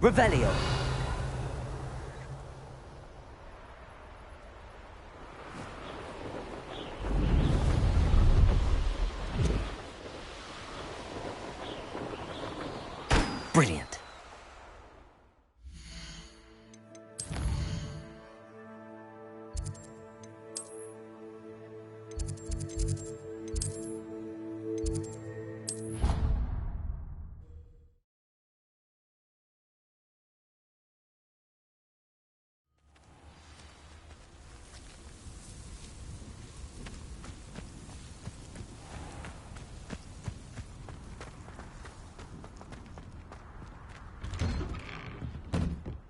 Revelio. Brilliant.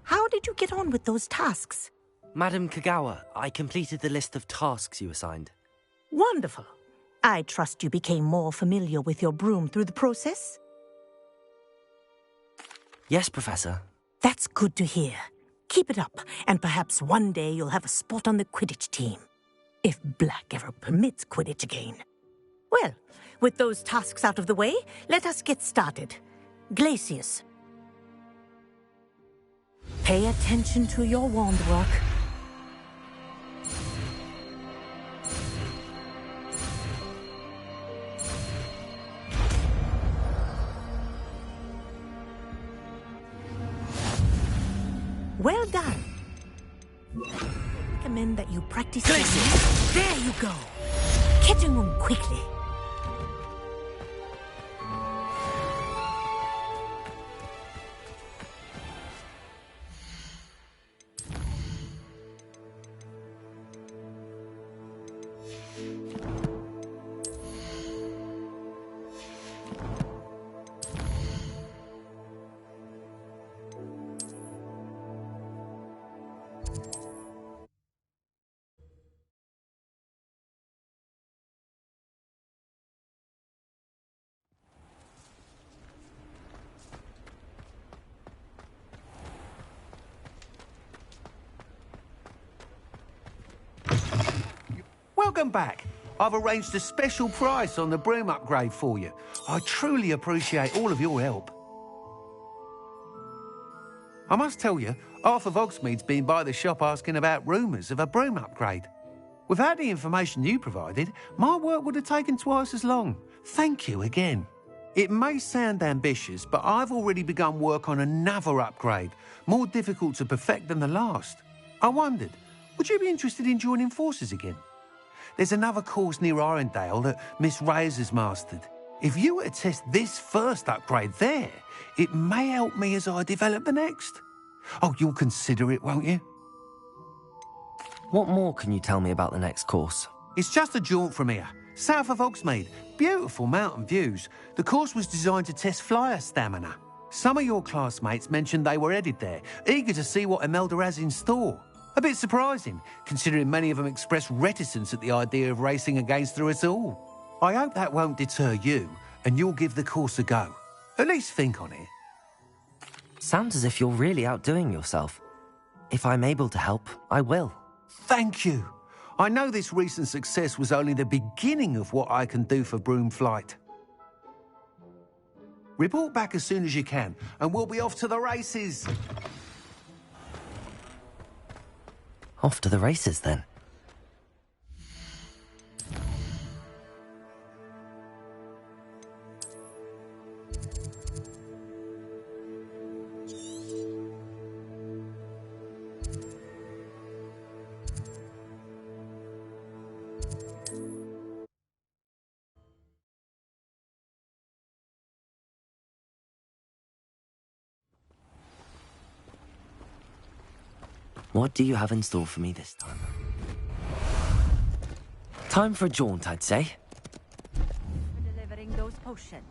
How did you get on with those tasks? Madam Kagawa, I completed the list of tasks you assigned. Wonderful. I trust you became more familiar with your broom through the process? Yes, Professor. That's good to hear. Keep it up, and perhaps one day you'll have a spot on the Quidditch team. If Black ever permits Quidditch again. Well, with those tasks out of the way, let us get started. Glacius. Pay attention to your wand work. Well done. I recommend that you practice. There you go. Catching them quickly. Welcome back. I've arranged a special price on the broom upgrade for you. I truly appreciate all of your help. I must tell you, Arthur Hogsmeade's been by the shop asking about rumours of a broom upgrade. Without the information you provided, my work would have taken twice as long. Thank you again. It may sound ambitious, but I've already begun work on another upgrade, more difficult to perfect than the last. I wondered, would you be interested in joining forces again? There's another course near Arendelle that Miss Reyes has mastered. If you were to test this first upgrade there, it may help me as I develop the next. Oh, you'll consider it, won't you? What more can you tell me about the next course? It's just a jaunt from here, south of Hogsmeade. Beautiful mountain views. The course was designed to test flyer stamina. Some of your classmates mentioned they were headed there, eager to see what Imelda has in store. A bit surprising, considering many of them expressed reticence at the idea of racing against her at all. I hope that won't deter you, and you'll give the course a go. At least think on it. Sounds as if you're really outdoing yourself. If I'm able to help, I will. Thank you. I know this recent success was only the beginning of what I can do for broom flight. Report back as soon as you can, and we'll be off to the races. Off to the races, then. What do you have in store for me this time? Time for a jaunt, I'd say. Delivering those potions.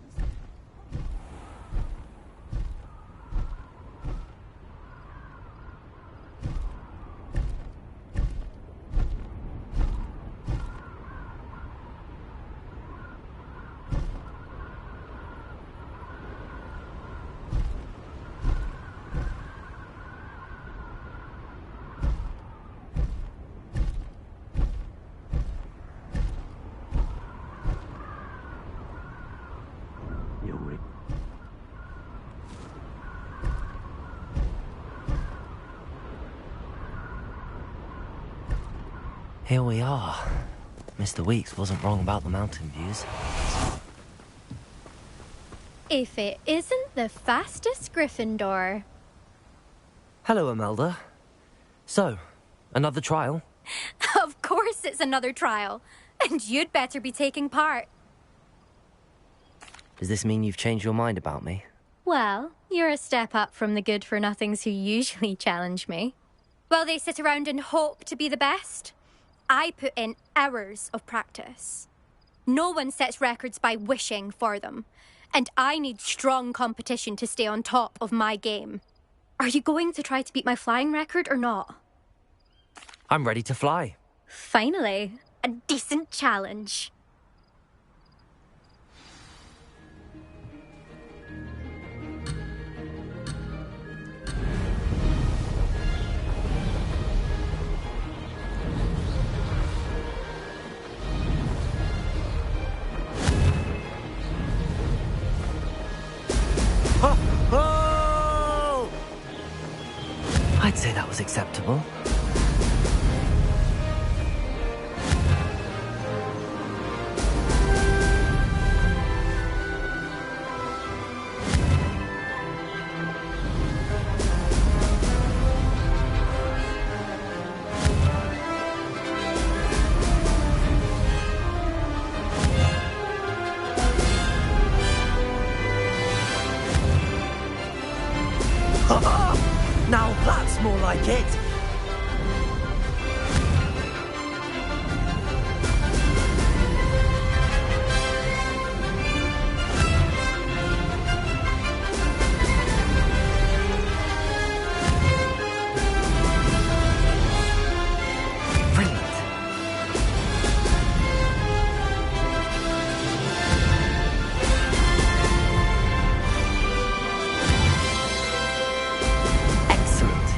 Here we are. Mr. Weeks wasn't wrong about the mountain views. If it isn't the fastest Gryffindor. Hello, Imelda. So, another trial? Of course it's another trial. And you'd better be taking part. Does this mean you've changed your mind about me? Well, you're a step up from the good-for-nothings who usually challenge me. While they sit around and hope to be the best, I put in hours of practice. No one sets records by wishing for them, and I need strong competition to stay on top of my game. Are you going to try to beat my flying record or not? I'm ready to fly. Finally, a decent challenge. Oh! I'd say that was acceptable. Now that's more like it! Brilliant. Excellent.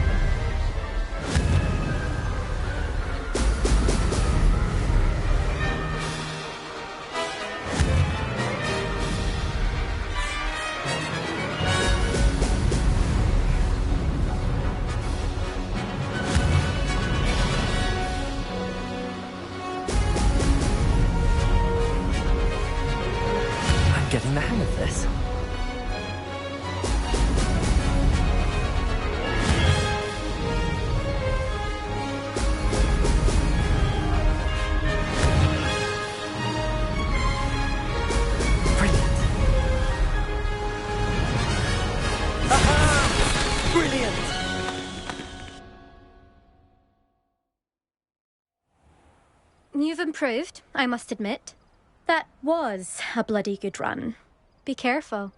I'm getting the hang of this. Brilliant. Aha! Brilliant! You've improved, I must admit. That was a bloody good run. Be careful.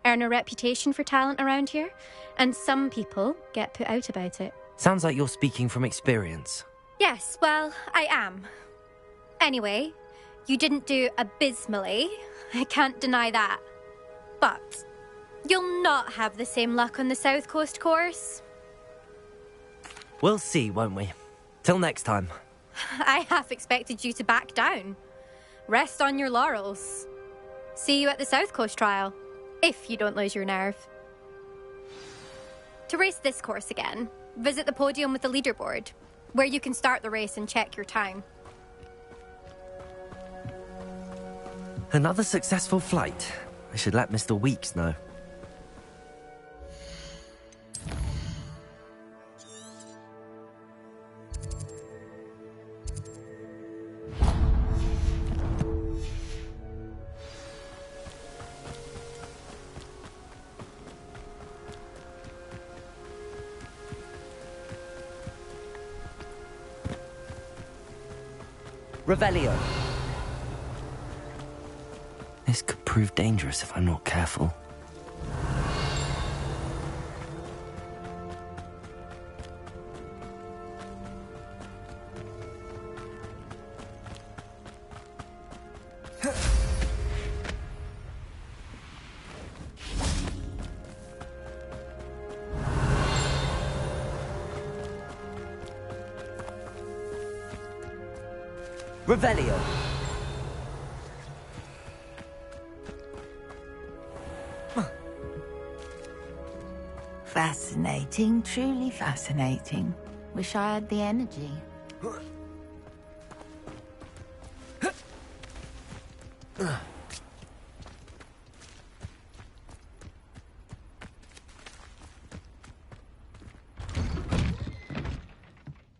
Earn a reputation for talent around here, and some people get put out about it. Sounds like you're speaking from experience. Yes, well, I am. Anyway, you didn't do abysmally. I can't deny that. But you'll not have the same luck on the South Coast course. We'll see, won't we? Till next time. I half expected you to back down. Rest on your laurels. See you at the South Coast trial, if you don't lose your nerve. To race this course again, visit the podium with the leaderboard, where you can start the race and check your time. Another successful flight. I should let Mr. Weeks know. Revelio. This could prove dangerous if I'm not careful. Revelio. Fascinating, truly fascinating. Wish I had the energy.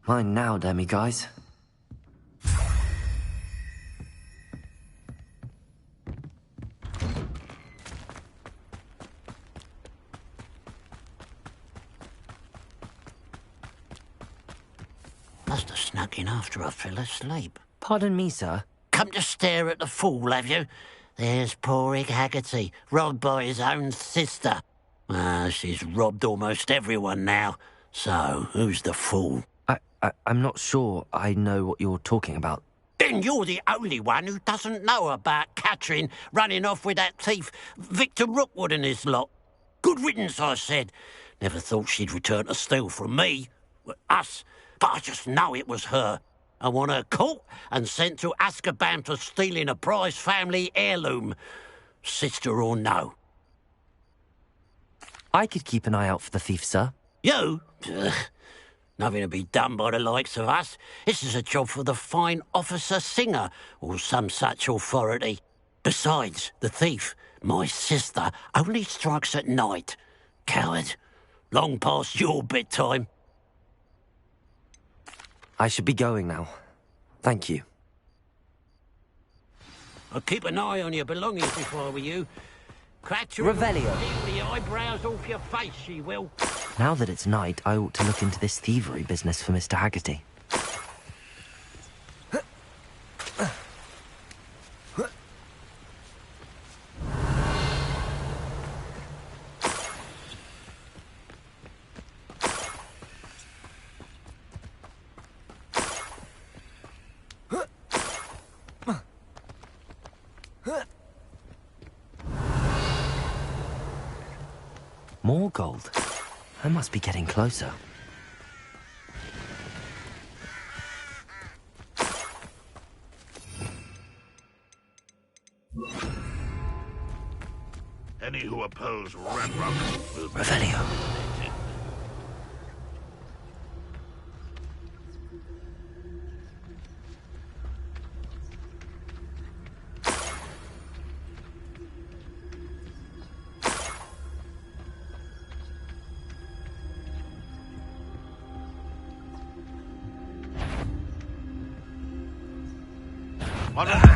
Mine now, demi-guys. Must have snuck in after I fell asleep. Pardon me, sir. Come to stare at the fool, have you? There's poor Ig Haggerty, robbed by his own sister. She's robbed almost everyone now. So, who's the fool? I'm not sure I know what you're talking about. Then you're the only one who doesn't know about Catherine running off with that thief, Victor Rookwood and his lot. Good riddance, I said. Never thought she'd return to steal from me. Us. But I just know it was her. I want her caught and sent to Azkaban for stealing a prize family heirloom. Sister or no. I could keep an eye out for the thief, sir. You? Nothing to be done by the likes of us. This is a job for the fine officer Singer, or some such authority. Besides, the thief, my sister, only strikes at night. Coward. Long past your bedtime. I should be going now. Thank you. I'll keep an eye on your belongings if I were you. Catcher Revelio. Peel the eyebrows off your face, she will. Now that it's night, I ought to look into this thievery business for Mr. Haggerty. More gold. I must be getting closer. Any who oppose Ranrock will be Revelio. eliminated. On ahead.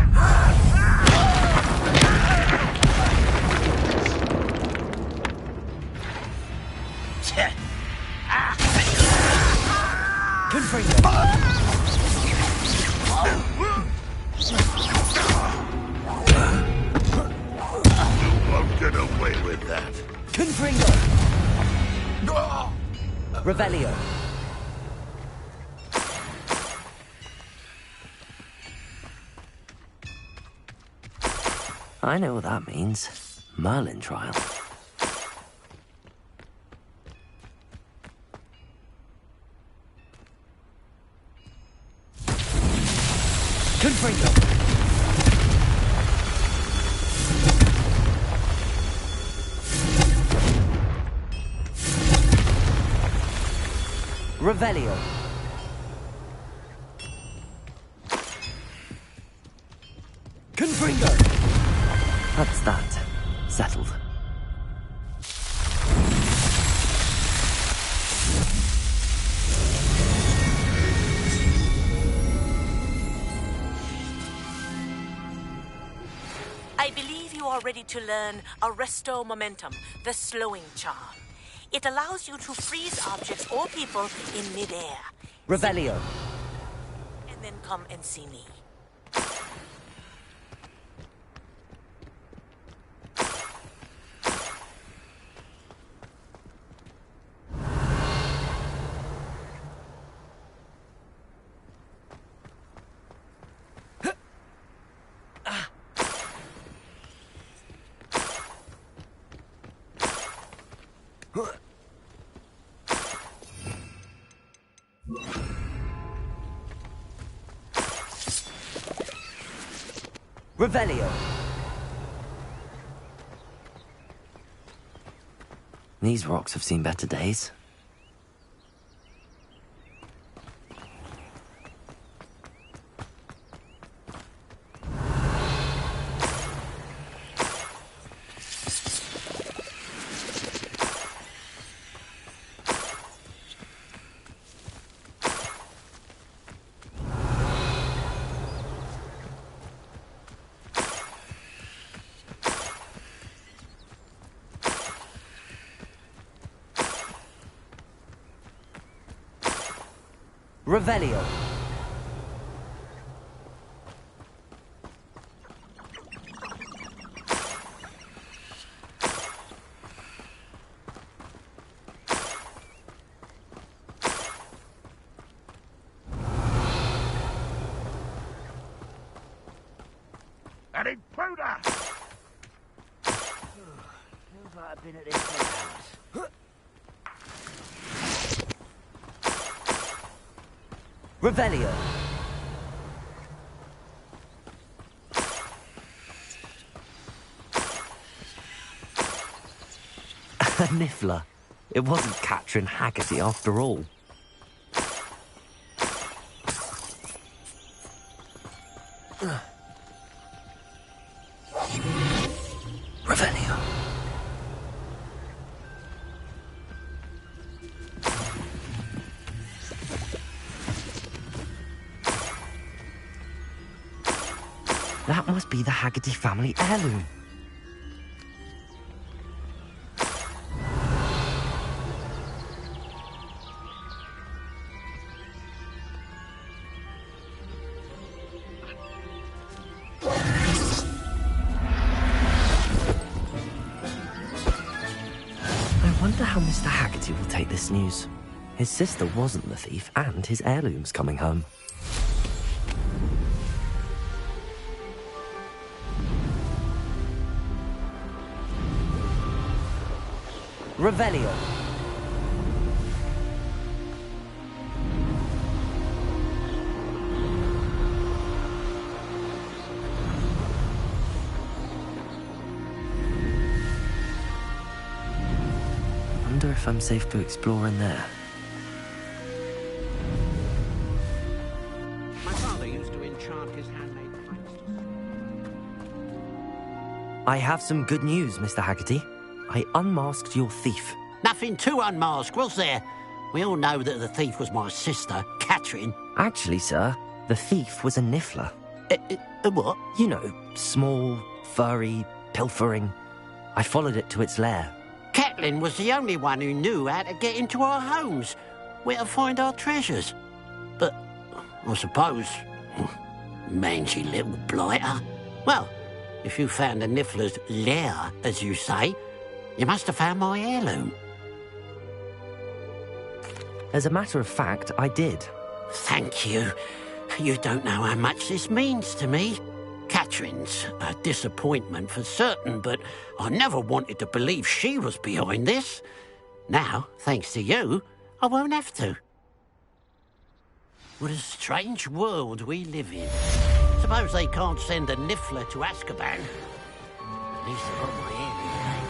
You won't get away with that. Confringo! Revelio. I know what that means. Merlin trial. Confringo. Revelio. Confringo. That's that. Settled. I believe you are ready to learn Arresto Momentum, the slowing charm. It allows you to freeze objects or people in midair. Revelio. And then come and see me. Revelio. These rocks have seen better days. Revelio. An intruder! Feels like I've been at this for hours. Revelio. A niffler. It wasn't Catherine Haggerty after all. Revelio. That must be the Haggerty family heirloom. I wonder how Mr. Haggerty will take this news. His sister wasn't the thief, and his heirloom's coming home. Revelio. Wonder if I'm safe to explore in there. My father used to enchant his handmade pipes. I have some good news, Mr. Haggerty. I unmasked your thief. Nothing to unmask, was there? We all know that the thief was my sister, Catherine. Actually, sir, the thief was a niffler. What? You know, small, furry, pilfering. I followed it to its lair. Catelyn was the only one who knew how to get into our homes, where to find our treasures. But I suppose, mangy little blighter. Well, if you found the niffler's lair, as you say, you must have found my heirloom. As a matter of fact, I did. Thank you. You don't know how much this means to me. Catherine's a disappointment for certain, but I never wanted to believe she was behind this. Now, thanks to you, I won't have to. What a strange world we live in. Suppose they can't send a niffler to Azkaban. At least I got my hearing back.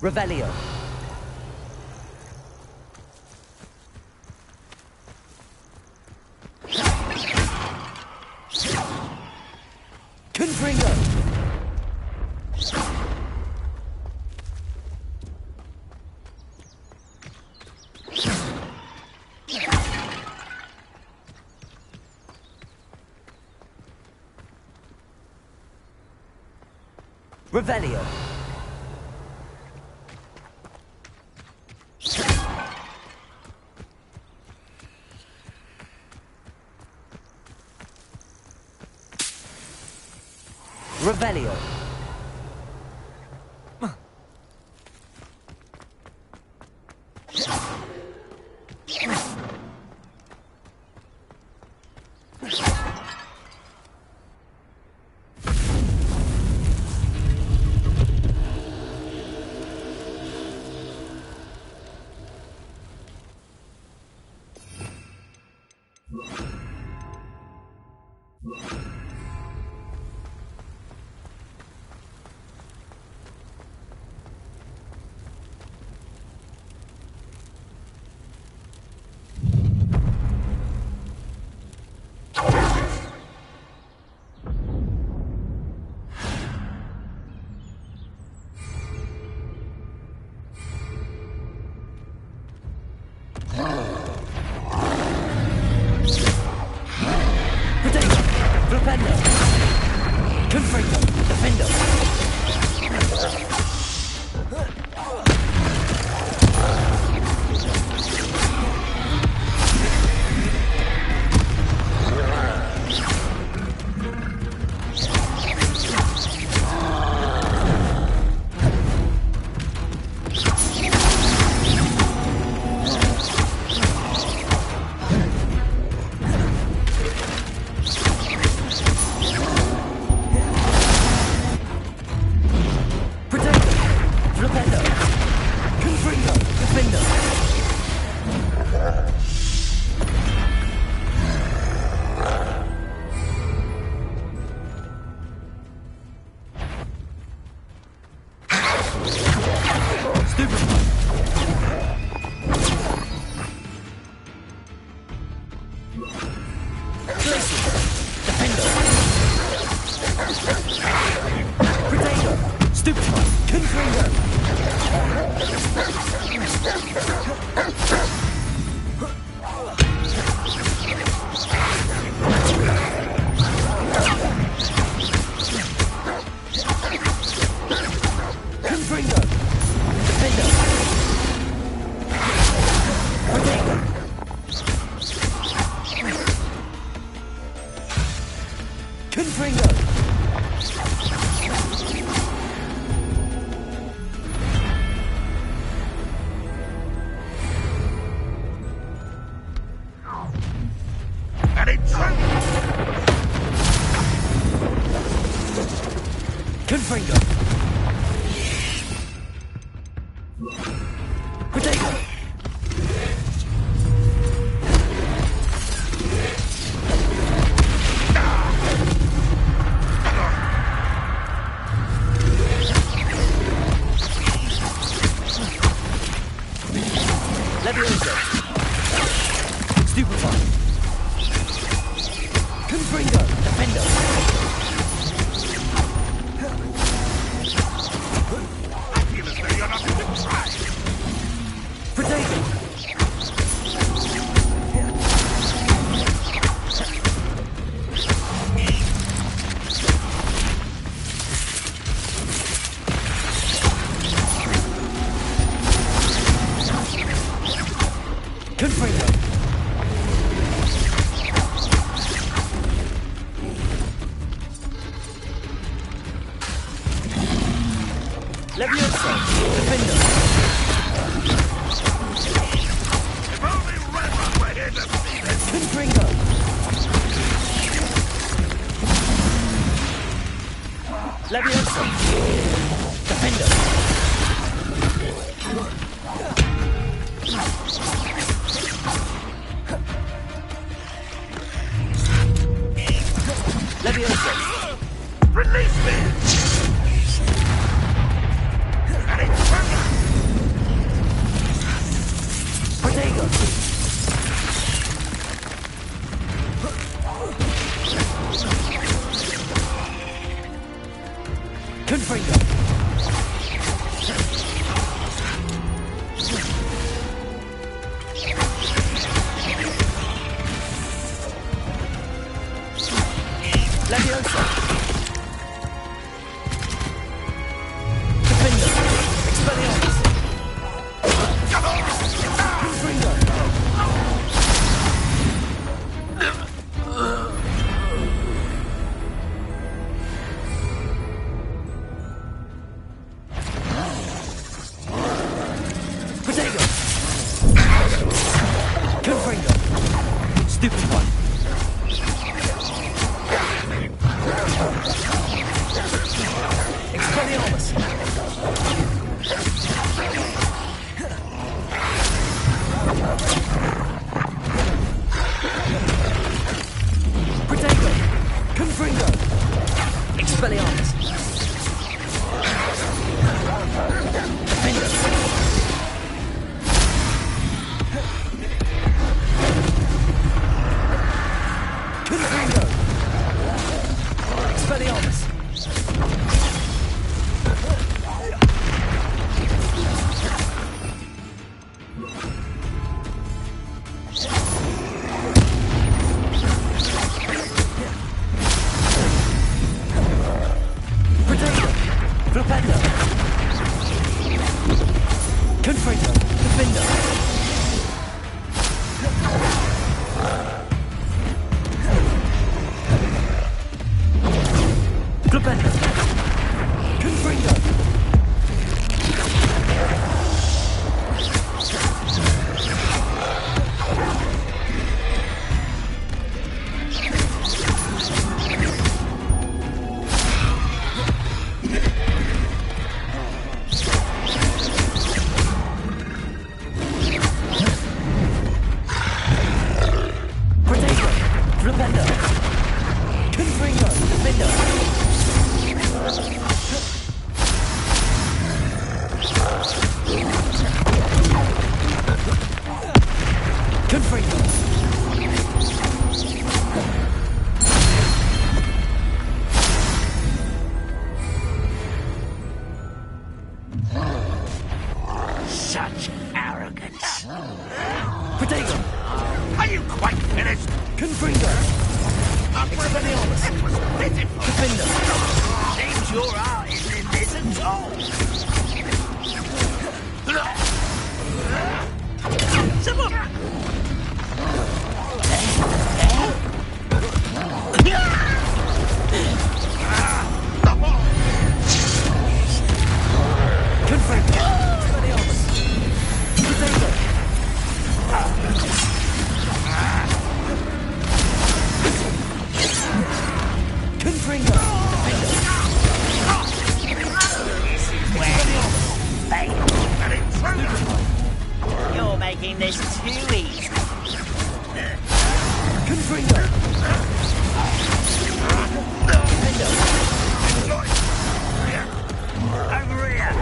Revelio. Confringo. Revelio. Potato! Flipendo! Confringo! Defendo! Release me! Confringo! Confringo. Defender. Flipendo. Confringo. Such arrogance. Protego. Are you quite finished? Confringo. Expelliarmus. That was pitiful. Defender. Seems your art isn't in this at all. Someone... Confringo. Expelliarmus. Protego. Confringo. You're making this too easy. Confringo. Over here.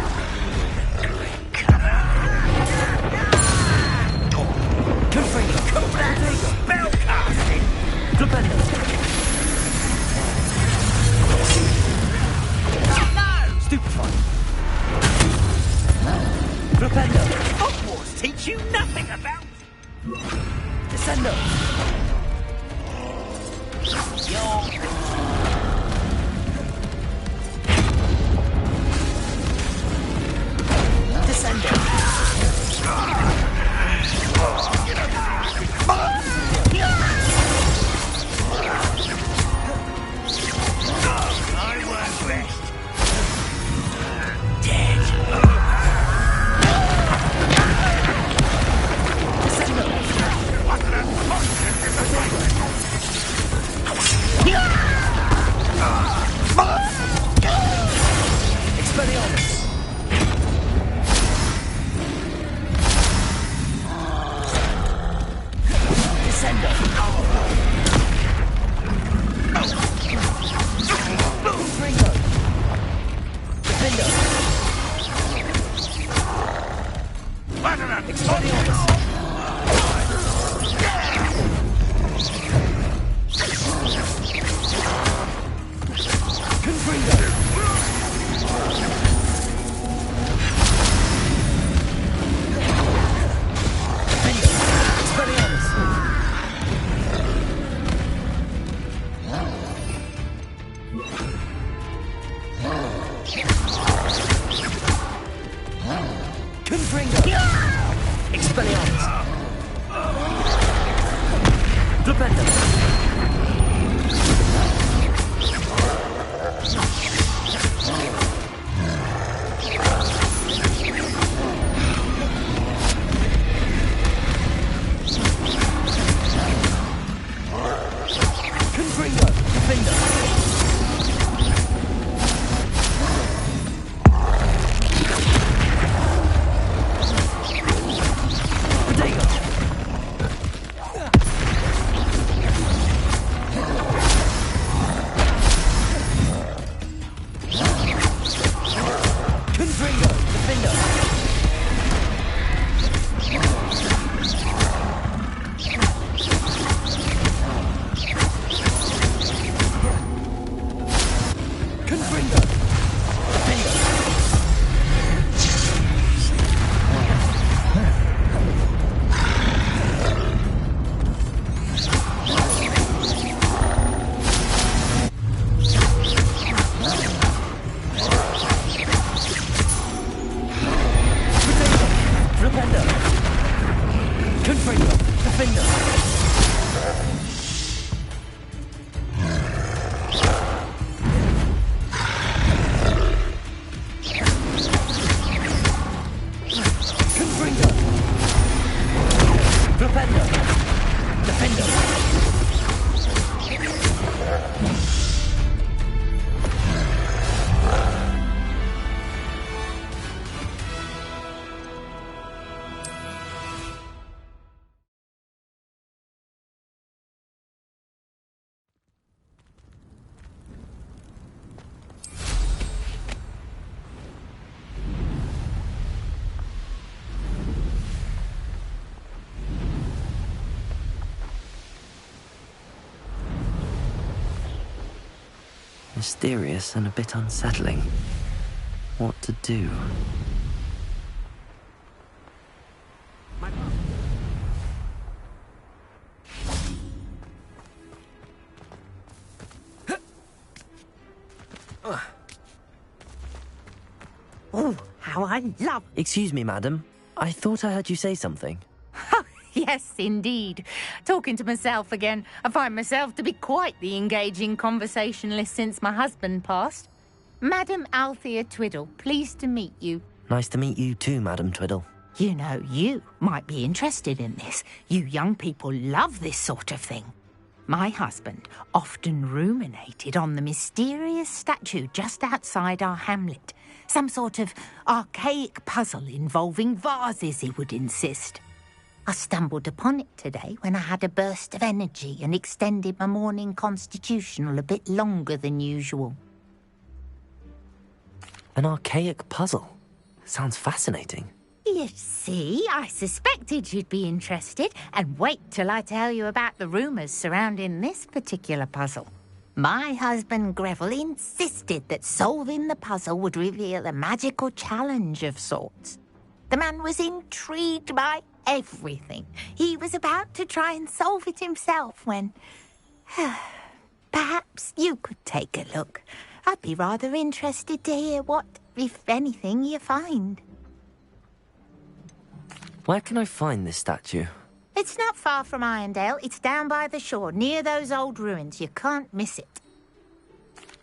Confringo. Protego. Spell casting. Flipendo. Stupefy. Flipendo. Hogwarts teach you nothing about... Descendo. Descendo. I work best. Dead. Expelliarmus. Descendo. Confringo. Defendo. Expelliarmus. Confringo. Defendo. Expelliarmus. Confringo. Expelliarmus. Flipendo. Confringo. Defender. Protego. Confringo. Defender. Confringo. Defender. Mysterious and a bit unsettling. What to do? Oh, how I love... Excuse me, madam. I thought I heard you say something. Yes, indeed. Talking to myself again. I find myself to be quite the engaging conversationalist since my husband passed. Madam Althea Twiddle, pleased to meet you. Nice to meet you too, Madam Twiddle. You know, you might be interested in this. You young people love this sort of thing. My husband often ruminated on the mysterious statue just outside our hamlet. Some sort of archaic puzzle involving vases, he would insist. I stumbled upon it today when I had a burst of energy and extended my morning constitutional a bit longer than usual. An archaic puzzle. Sounds fascinating. You see, I suspected you'd be interested, and wait till I tell you about the rumours surrounding this particular puzzle. My husband Greville insisted that solving the puzzle would reveal a magical challenge of sorts. The man was intrigued by everything. He was about to try and solve it himself when... Perhaps you could take a look. I'd be rather interested to hear what, if anything, you find. Where can I find this statue? It's not far from Irondale. It's down by the shore, near those old ruins. You can't miss it.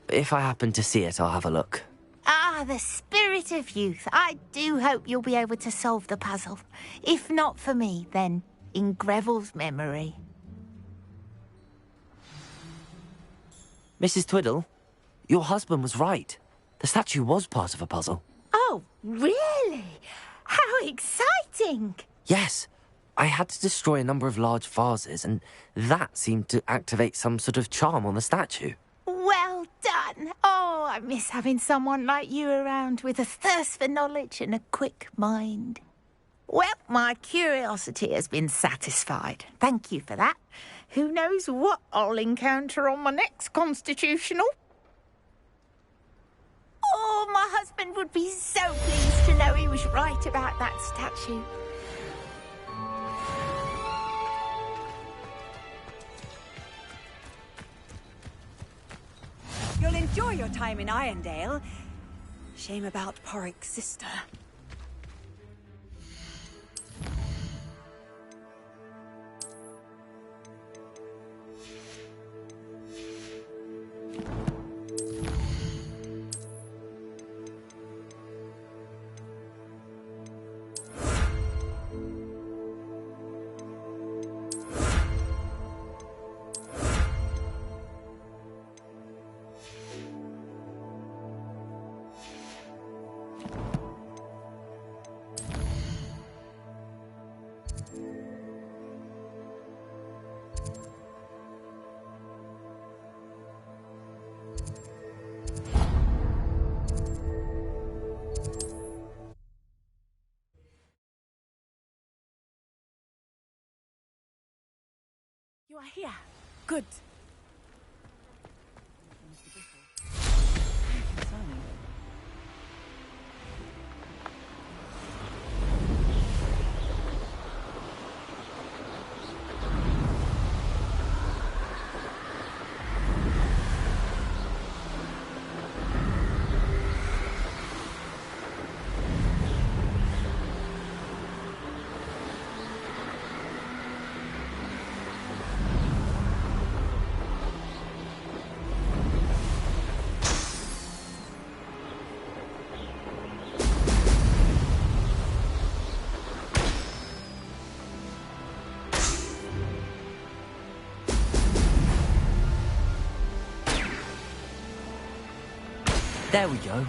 If I happen to see it, I'll have a look. Ah, the spirit of youth. I do hope you'll be able to solve the puzzle. If not for me, then in Greville's memory. Mrs. Twiddle, your husband was right. The statue was part of a puzzle. Oh, really? How exciting! Yes. I had to destroy a number of large vases, and that seemed to activate some sort of charm on the statue. Well done. Oh, I miss having someone like you around with a thirst for knowledge and a quick mind. Well, my curiosity has been satisfied. Thank you for that. Who knows what I'll encounter on my next constitutional? Oh, my husband would be so pleased to know he was right about that statue. You'll enjoy your time in Irondale. Shame about Porrick's sister. You are here. Good. There we go.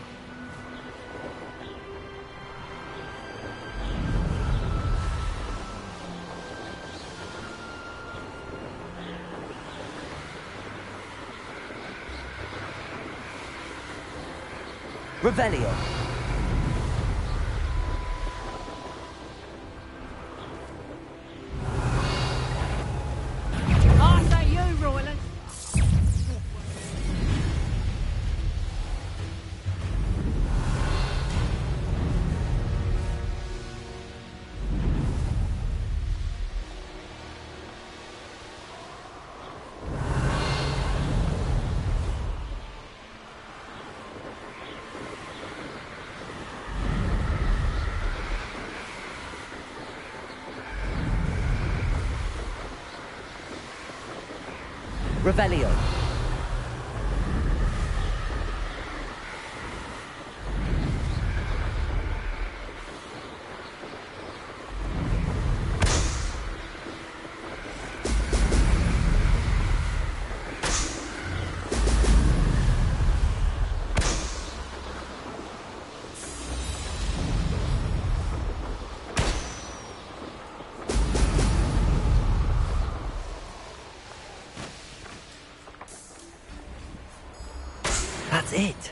Revelio. Revelio. That's it.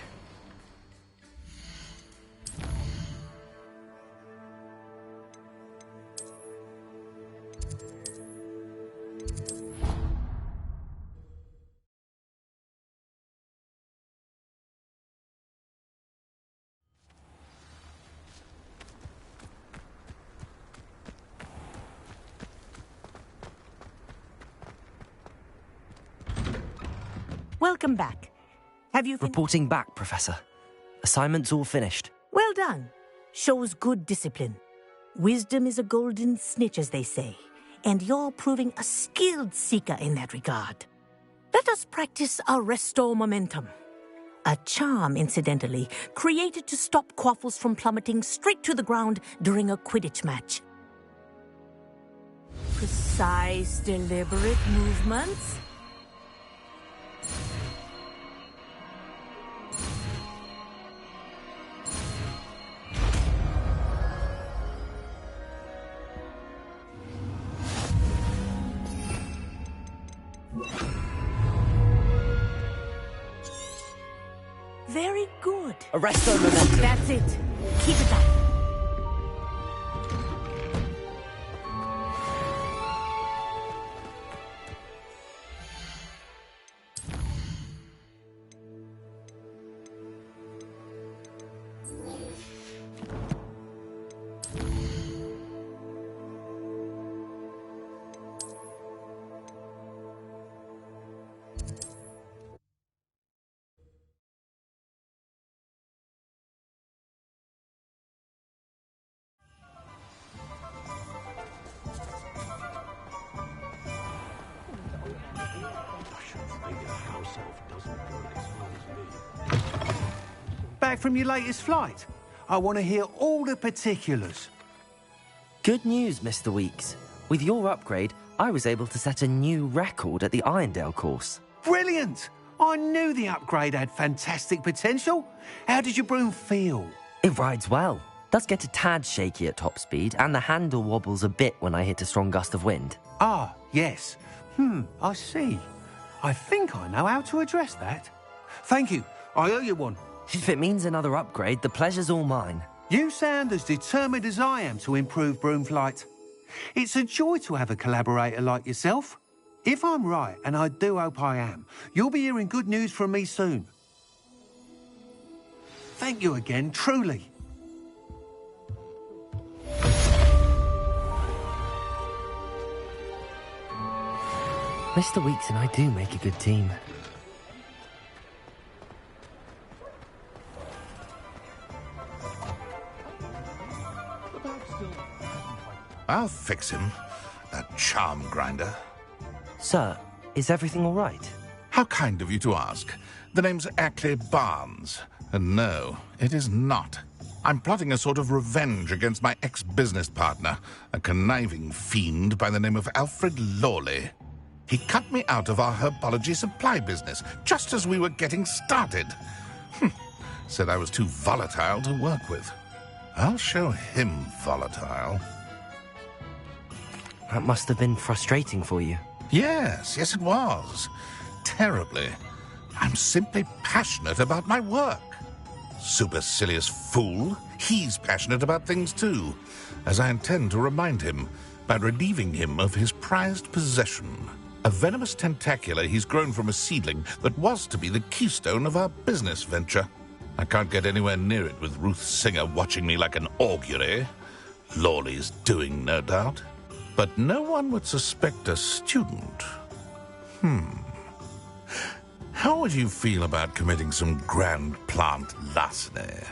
Welcome back. Have you Reporting back, Professor. Assignment's all finished. Well done. Shows good discipline. Wisdom is a golden snitch, as they say, and you're proving a skilled seeker in that regard. Let us practice our restore momentum. A charm, incidentally, created to stop quaffles from plummeting straight to the ground during a Quidditch match. Precise, deliberate movements. Very good. Arresto momentum. That's it. Keep it up. Back from your latest flight? I want to hear all the particulars. Good news, Mr. Weeks. With your upgrade, I was able to set a new record at the Irondale course. Brilliant! I knew the upgrade had fantastic potential. How did your broom feel? It rides well. Does get a tad shaky at top speed, and the handle wobbles a bit when I hit a strong gust of wind. Ah, yes. I see. I think I know how to address that. Thank you. I owe you one. If it means another upgrade, the pleasure's all mine. You sound as determined as I am to improve broom flight. It's a joy to have a collaborator like yourself. If I'm right, and I do hope I am, you'll be hearing good news from me soon. Thank you again, truly. Mr. Weeks and I do make a good team. I'll fix him, that charm grinder. Sir, is everything all right? How kind of you to ask. The name's Ackley Barnes. And no, it is not. I'm plotting a sort of revenge against my ex-business partner, a conniving fiend by the name of Alfred Lawley. He cut me out of our herbology supply business, just as we were getting started. Said I was too volatile to work with. I'll show him volatile. That must have been frustrating for you. Yes, it was. Terribly. I'm simply passionate about my work. Supercilious fool. He's passionate about things too, as I intend to remind him by relieving him of his prized possession. A venomous tentacula he's grown from a seedling that was to be the keystone of our business venture. I can't get anywhere near it with Ruth Singer watching me like an augury. Lawley's doing, no doubt. But no one would suspect a student. How would you feel about committing some grand plant larceny?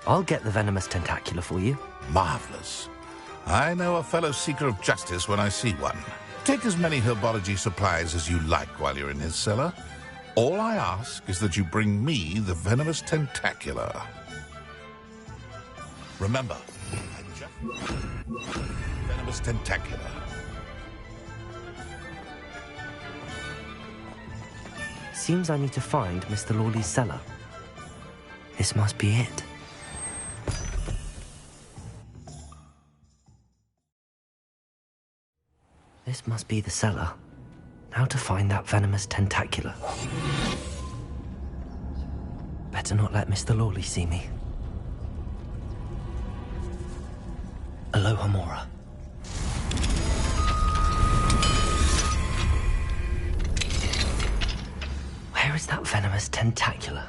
I'll get the venomous tentacula for you. Marvelous. I know a fellow seeker of justice when I see one. Take as many herbology supplies as you like while you're in his cellar. All I ask is that you bring me the venomous tentacula. Remember, I'm just venomous tentacula. Seems I need to find Mr. Lawley's cellar. This must be it. This must be the cellar. Now to find that venomous tentacula. Better not let Mr. Lawley see me. Aloha Mora. Where is that venomous tentacula?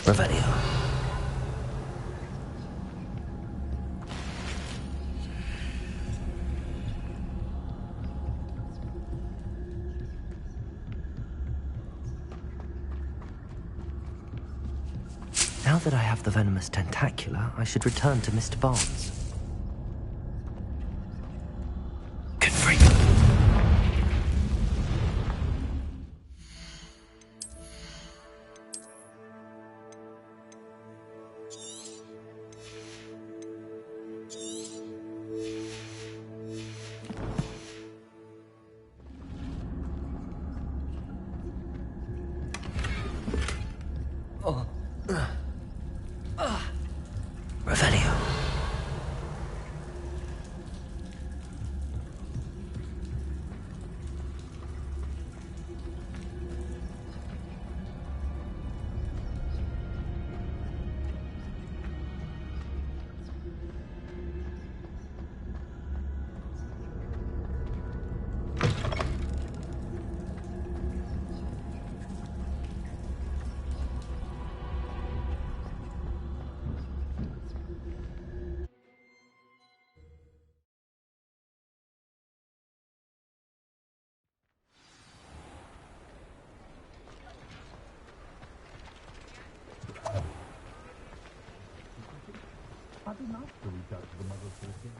Revelio. Now that I have the venomous tentacula, I should return to Mr. Barnes. Good freak. Revelio.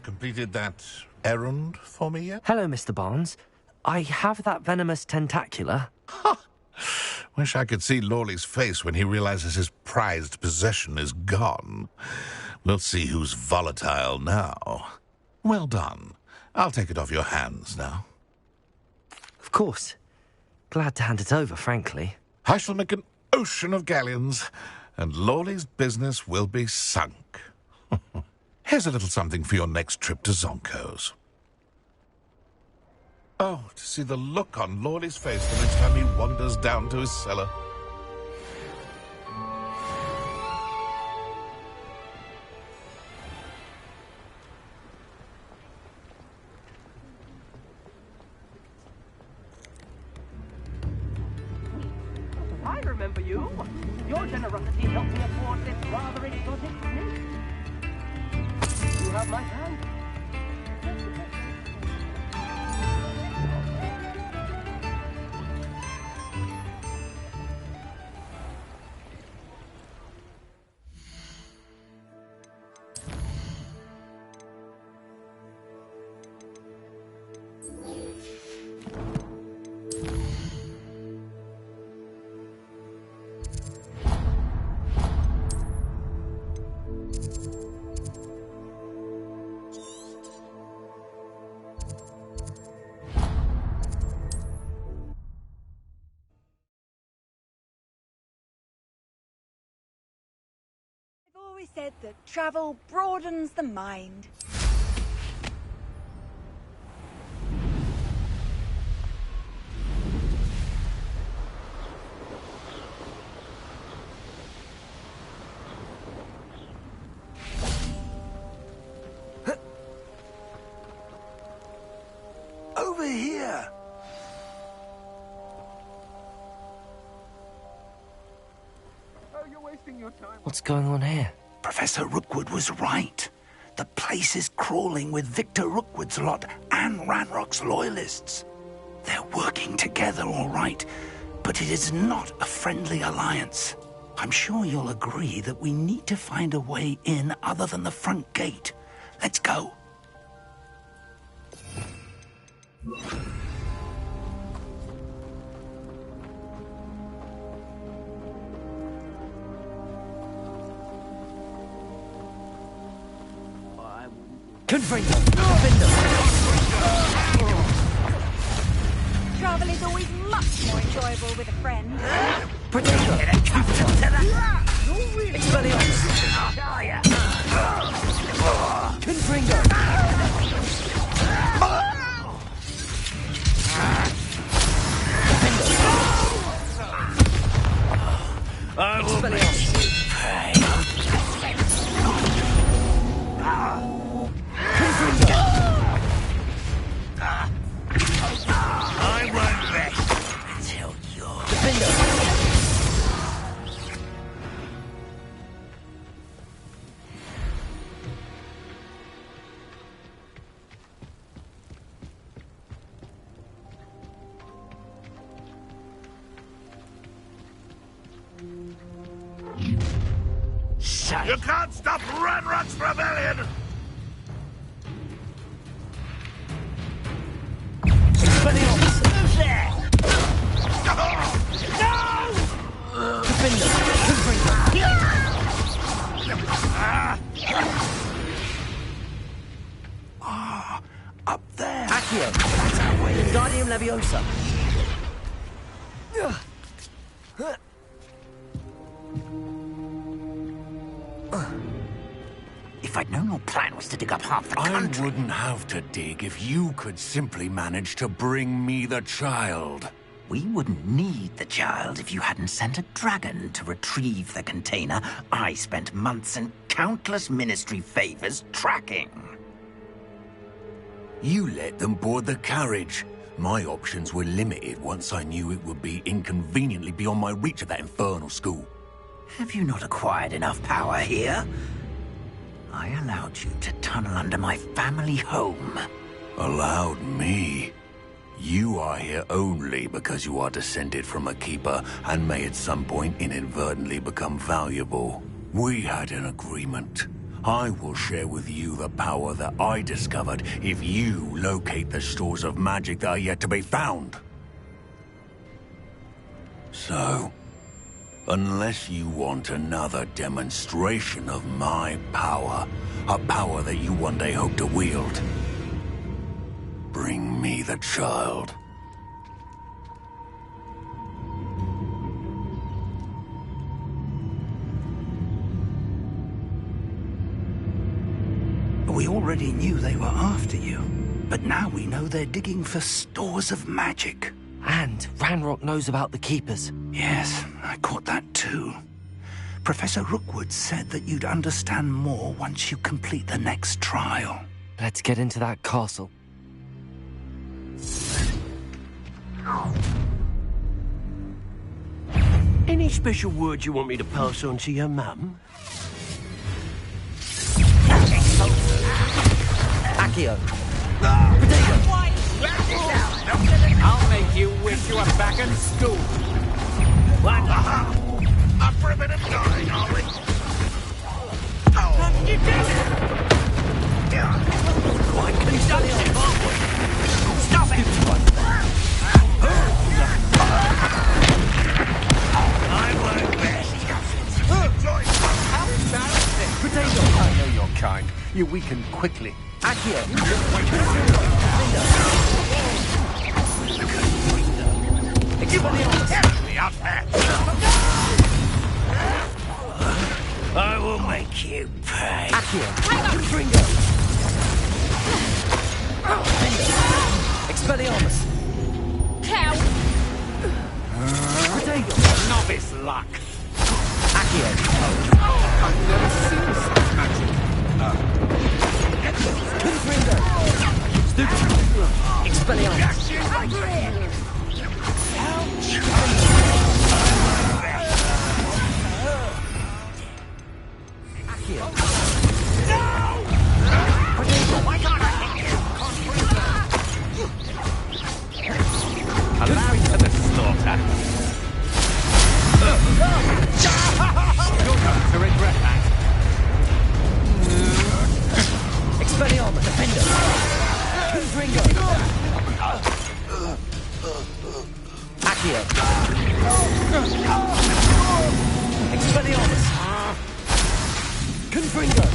Completed that errand for me yet? Hello, Mr. Barnes. I have that venomous tentacula. Wish I could see Lawley's face when he realizes his prized possession is gone. We'll see who's volatile now. Well done. I'll take it off your hands now. Of course. Glad to hand it over, frankly. I shall make an ocean of galleons, and Lawley's business will be sunk. Here's a little something for your next trip to Zonko's. Oh, to see the look on Lawley's face the next time he wanders down to his cellar. I remember you. Your generosity helped me afford this rather exotic snake. You have my hand. I've always said that travel broadens the mind. Over here! Oh, you're wasting your time. What's going on here? Professor Rookwood was right. The place is crawling with Victor Rookwood's lot and Ranrock's loyalists. They're working together, all right, but it is not a friendly alliance. I'm sure you'll agree that we need to find a way in other than the front gate. Let's go. Confringo! Travel is always much more enjoyable with a friend. Protego! Expelliarmus! Confringo! I will I won't rest until you're... You can't stop Ranrock's rebellion! Expelliarmus! there! Confringo! Up there! Accio! Wingardium Leviosa! If I'd known your plan was to dig up half the country... I wouldn't have to dig if you could simply manage to bring me the child. We wouldn't need the child if you hadn't sent a dragon to retrieve the container I spent months and countless ministry favors tracking. You let them board the carriage. My options were limited once I knew it would be inconveniently beyond my reach at that infernal school. Have you not acquired enough power here? I allowed you to tunnel under my family home. Allowed me? You are here only because you are descended from a keeper and may at some point inadvertently become valuable. We had an agreement. I will share with you the power that I discovered if you locate the stores of magic that are yet to be found. So, unless you want another demonstration of my power, a power that you one day hope to wield, bring me the child. We already knew they were after you, but now we know they're digging for stores of magic. And Ranrock knows about the Keepers. Yes, I caught that too. Professor Rookwood said that you'd understand more once you complete the next trial. Let's get into that castle. Any special words you want me to pass on to your mum? Accio! I'll make you wish you were back in school. What? Up for a bit of dying, are we? You did it! Quite conductive, aren't we? Stop it! I won't rest. How embarrassing! Potato! I know you're kind. You weaken quickly. Accio! Get me out there! I will make you pay. Accio. Confringo. Expelliarmus. Cow. Protego. Novice luck. Accio. I've never seen such magic. Confringo. Stupid. Expelliarmus. Accio. Allow you to the slaughter. You're going to regret that. Expelliarmus. Defender. Confringo. Accio. Expelliarmus. Confringo.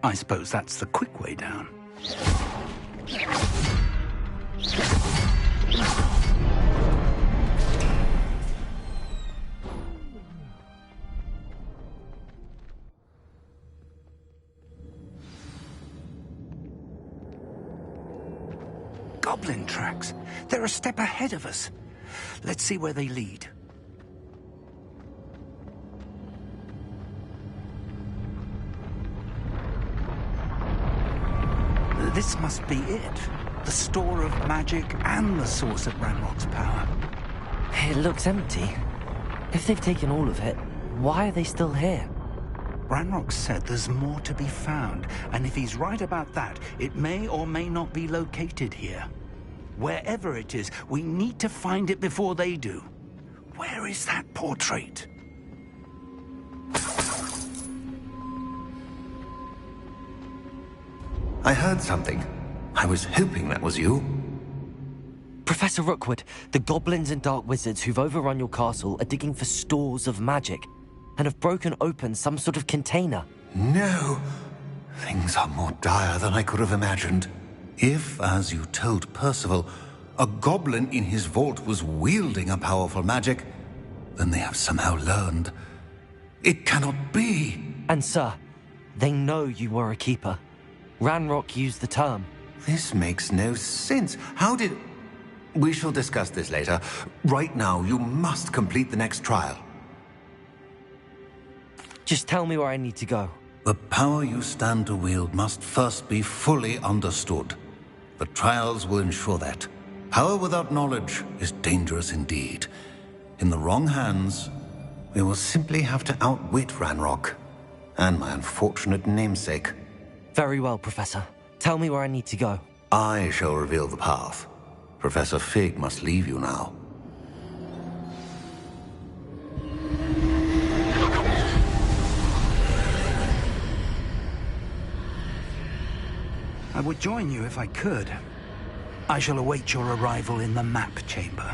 I suppose that's the quick way down. Goblin tracks. They're a step ahead of us. Let's see where they lead. This must be it. The store of magic and the source of Ranrock's power. It looks empty. If they've taken all of it, why are they still here? Ranrock said there's more to be found, and if he's right about that, it may or may not be located here. Wherever it is, we need to find it before they do. Where is that portrait? I heard something. I was hoping that was you. Professor Rookwood, the goblins and dark wizards who've overrun your castle are digging for stores of magic and have broken open some sort of container. No. Things are more dire than I could have imagined. If, as you told Percival, a goblin in his vault was wielding a powerful magic, then they have somehow learned. It cannot be. And sir, they know you were a keeper. Ranrock used the term. This makes no sense. How did... We shall discuss this later. Right now, you must complete the next trial. Just tell me where I need to go. The power you stand to wield must first be fully understood. The trials will ensure that. Power without knowledge is dangerous indeed. In the wrong hands, we will simply have to outwit Ranrock and my unfortunate namesake. Very well, Professor. Tell me where I need to go. I shall reveal the path. Professor Fig must leave you now. I would join you if I could. I shall await your arrival in the map chamber.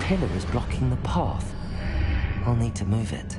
pillar is blocking the path. I'll need to move it.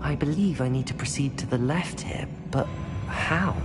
I believe I need to proceed to the left here, but how?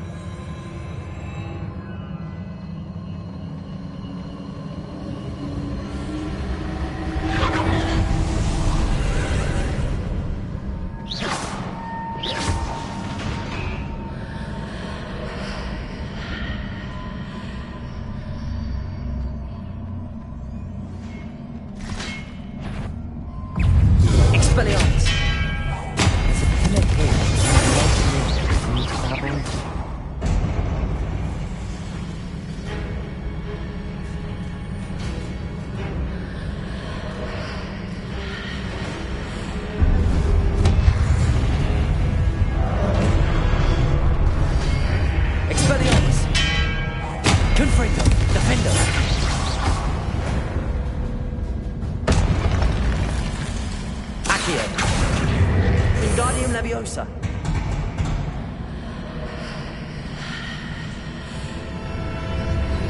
Leviosa.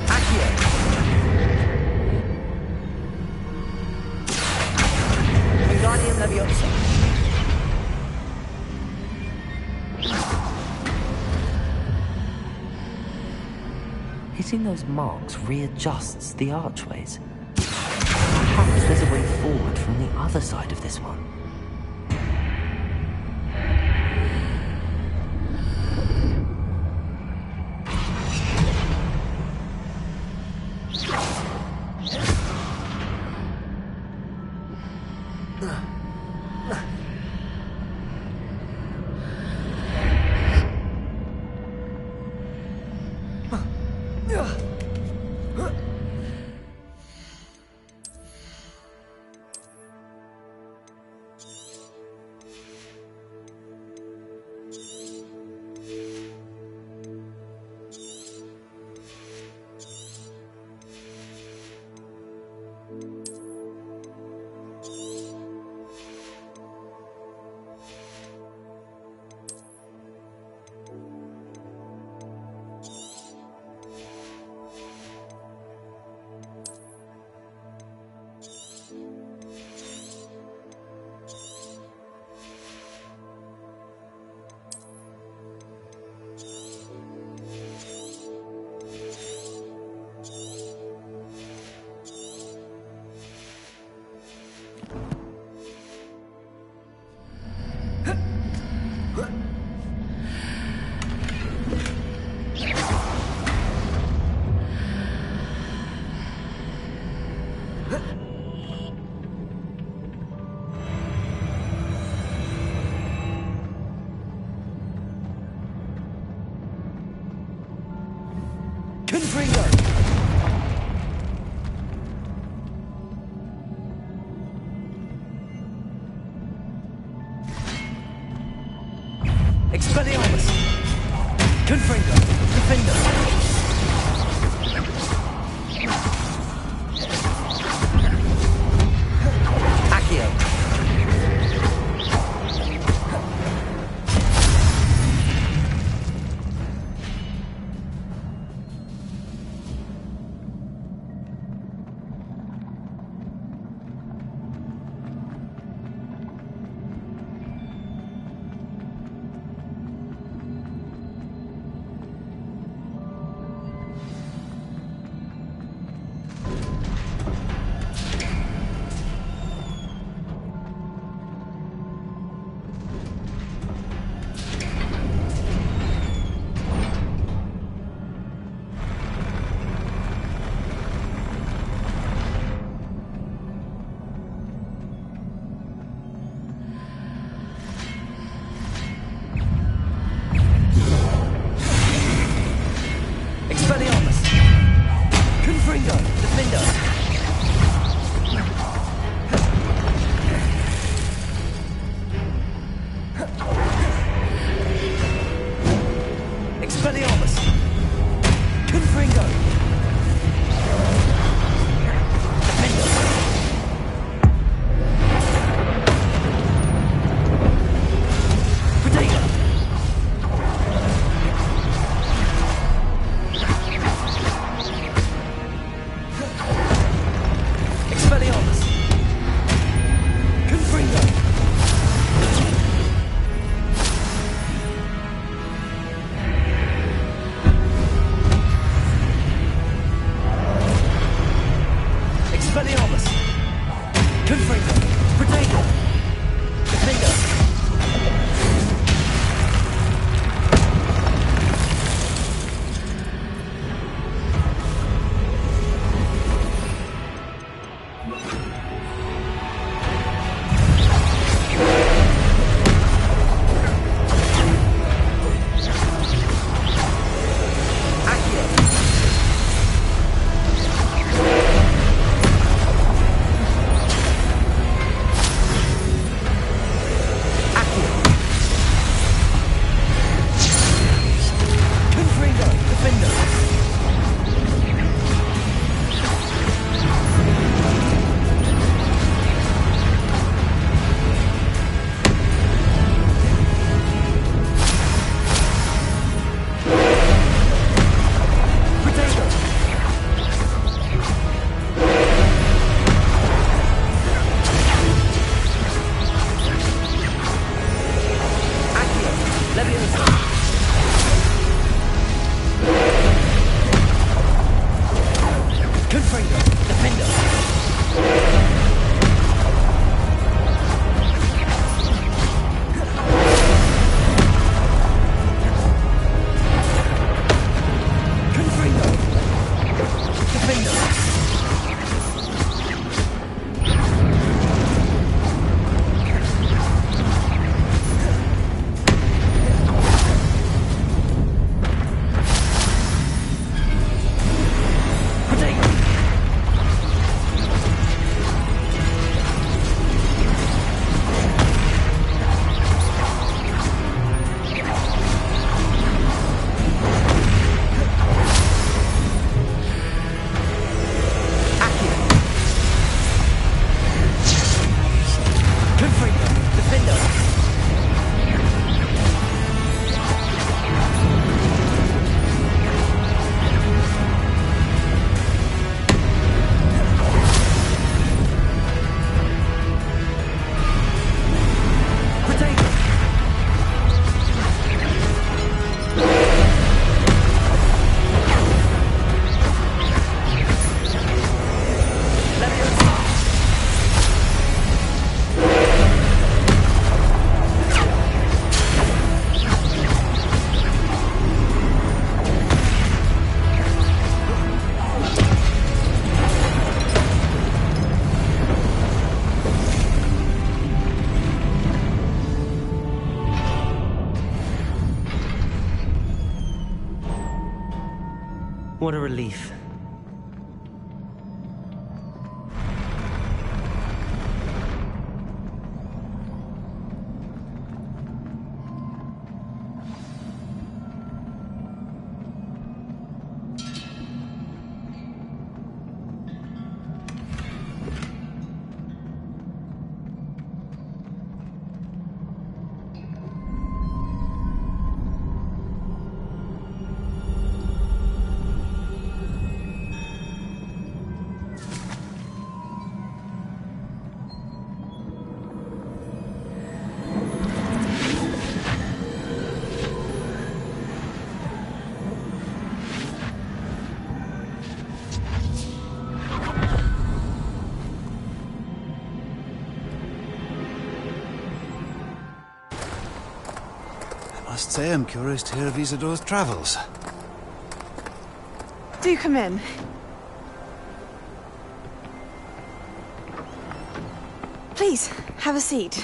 Accio. Wingardium Leviosa. Hitting those marks readjusts the archways. Perhaps there's a way forward from the other side of this one. Expelliarmus! Confringo! Defender! Expelliarmus! Confringo! Protego! Defender! What a relief. I must say I'm curious to hear of Isidore's travels. Do come in. Please, have a seat.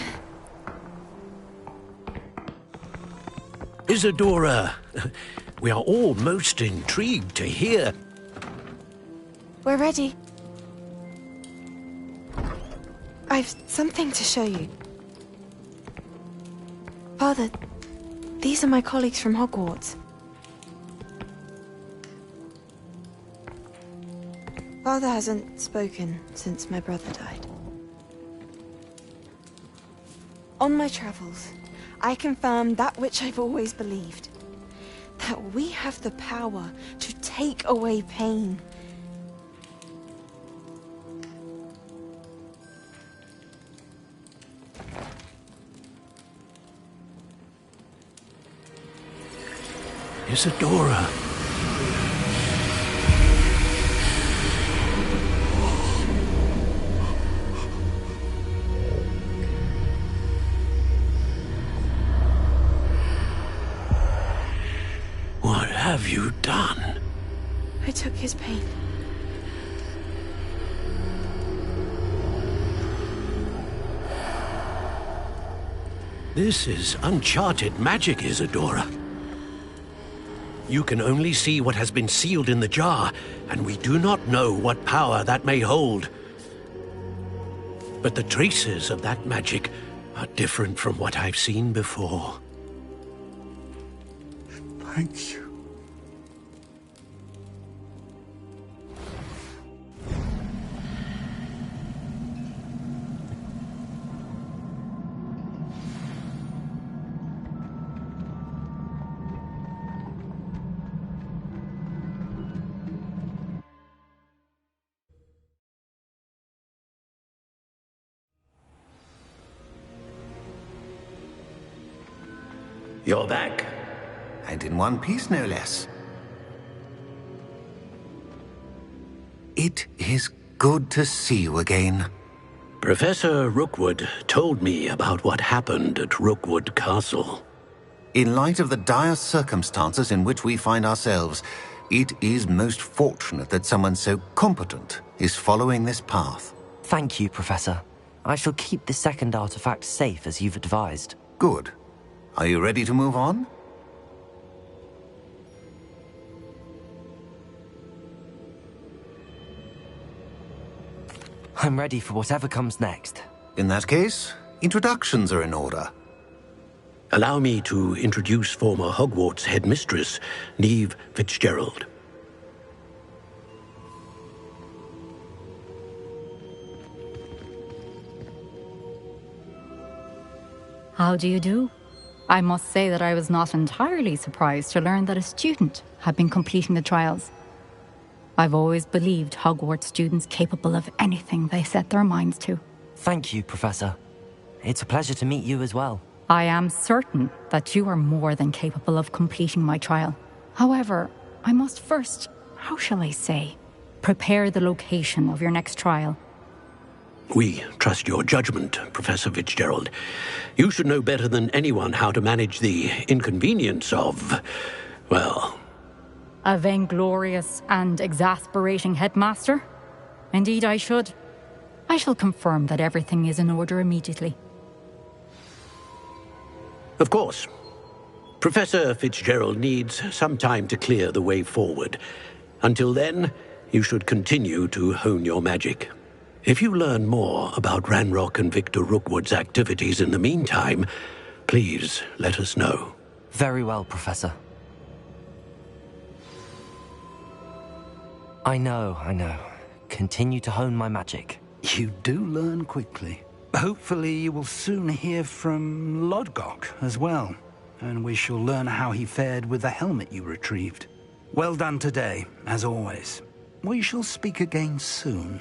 Isadora, we are all most intrigued to hear. We're ready. I've something to show you. Father, these are my colleagues from Hogwarts. Father hasn't spoken since my brother died. On my travels, I confirmed that which I've always believed. That we have the power to take away pain. This is uncharted magic, Isadora. You can only see what has been sealed in the jar, and we do not know what power that may hold. But the traces of that magic are different from what I've seen before. Thank you. You're back. And in one piece, no less. It is good to see you again. Professor Rookwood told me about what happened at Rookwood Castle. In light of the dire circumstances in which we find ourselves, it is most fortunate that someone so competent is following this path. Thank you, Professor. I shall keep the second artifact safe as you've advised. Good. Are you ready to move on? I'm ready for whatever comes next. In that case, introductions are in order. Allow me to introduce former Hogwarts headmistress, Neve Fitzgerald. How do you do? I must say that I was not entirely surprised to learn that a student had been completing the trials. I've always believed Hogwarts students capable of anything they set their minds to. Thank you, Professor. It's a pleasure to meet you as well. I am certain that you are more than capable of completing my trial. However, I must first, how shall I say, prepare the location of your next trial. We trust your judgment, Professor Fitzgerald. You should know better than anyone how to manage the inconvenience of, well... A vainglorious and exasperating headmaster? Indeed I should. I shall confirm that everything is in order immediately. Of course. Professor Fitzgerald needs some time to clear the way forward. Until then, you should continue to hone your magic. If you learn more about Ranrock and Victor Rookwood's activities in the meantime, please let us know. Very well, Professor. I know. Continue to hone my magic. You do learn quickly. Hopefully you will soon hear from Lodgok as well, and we shall learn how he fared with the helmet you retrieved. Well done today, as always. We shall speak again soon.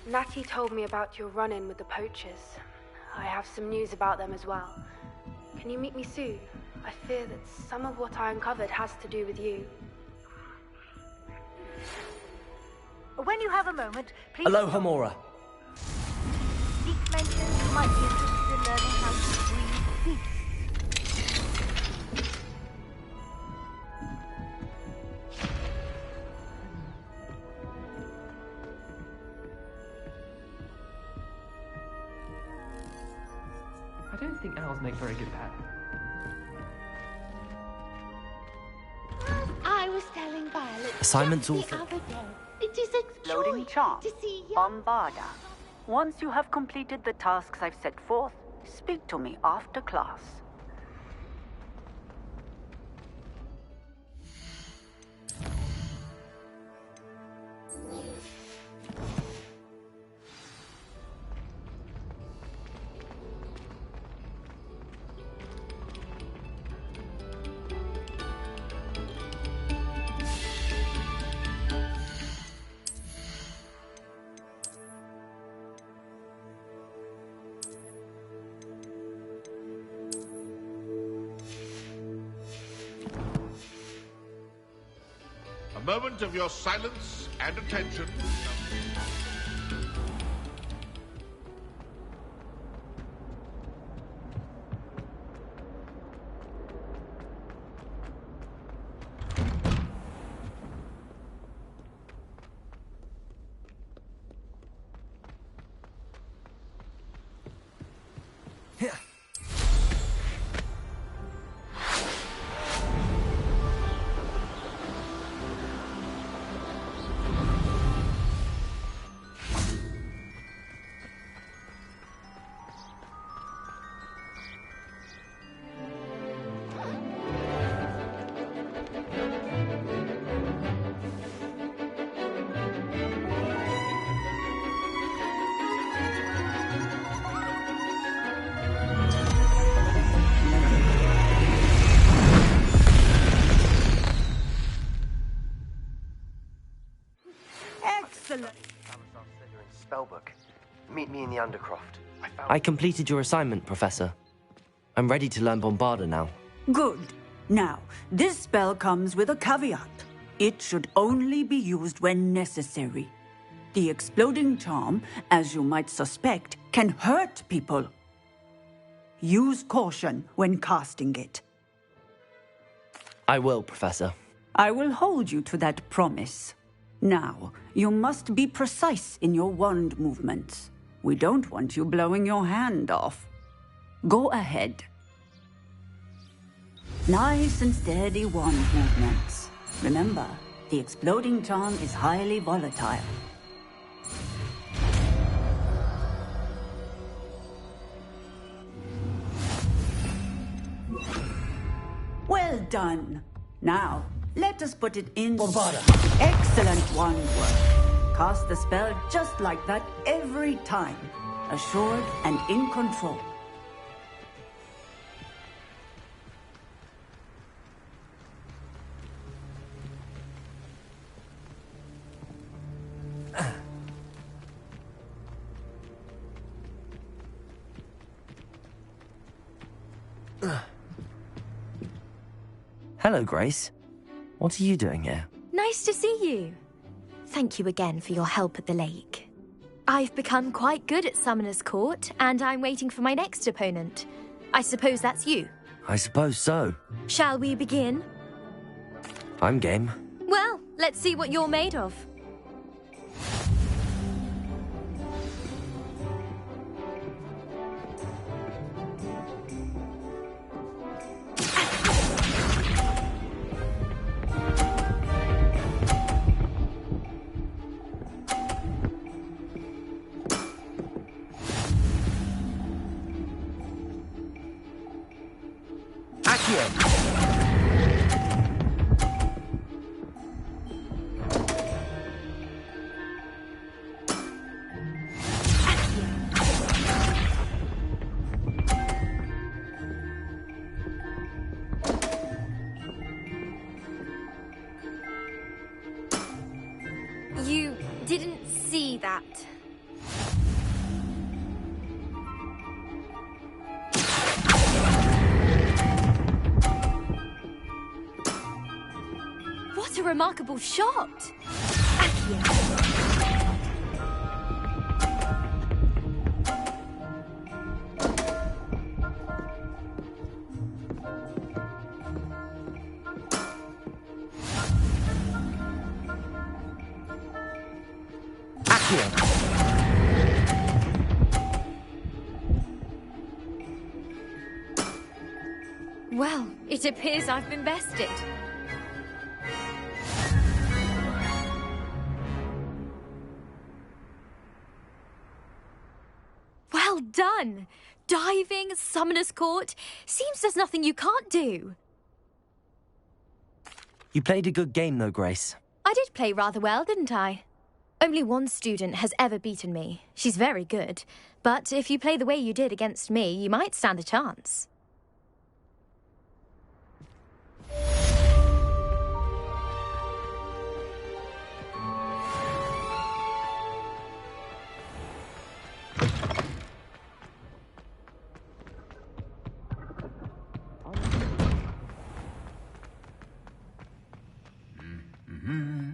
Natty told me about your run-in with the poachers. I have some news about them as well. Can you meet me soon? I fear that some of what I uncovered has to do with you. When you have a moment, please... Aloha, Mora. Zeke mentioned you might be interested in learning how to breathe peace. I don't think owls make very good pets. I was telling Violet Assignments all just the other day. It is a Loading joy charm. to see you. Bombarda. Once you have completed the tasks I've set forth, speak to me after class. moment of your silence and attention. Excellent. Spellbook. Meet me in the Undercroft. I completed your assignment, Professor. I'm ready to learn Bombarda now. Good. Now, this spell comes with a caveat. It should only be used when necessary. The exploding charm, as you might suspect, can hurt people. Use caution when casting it. I will, Professor. I will hold you to that promise. Now, you must be precise in your wand movements. We don't want you blowing your hand off. Go ahead. Nice and steady wand movements. Remember, the exploding charm is highly volatile. Well done. Now, let us put it in... Bombarda. Excellent wand work. Cast the spell just like that every time. Assured and in control. Hello, Grace. What are you doing here? Nice to see you. Thank you again for your help at the lake. I've become quite good at Summoner's Court, and I'm waiting for my next opponent. I suppose that's you. I suppose so. Shall we begin? I'm game. Well, let's see what you're made of. You didn't see that. What a remarkable shot! Well, it appears I've been bested. Well done! Diving, Summoner's Court. Seems there's nothing you can't do. You played a good game, though, Grace. I did play rather well, didn't I? Only one student has ever beaten me. She's very good. But if you play the way you did against me, you might stand a chance. Mm-hmm.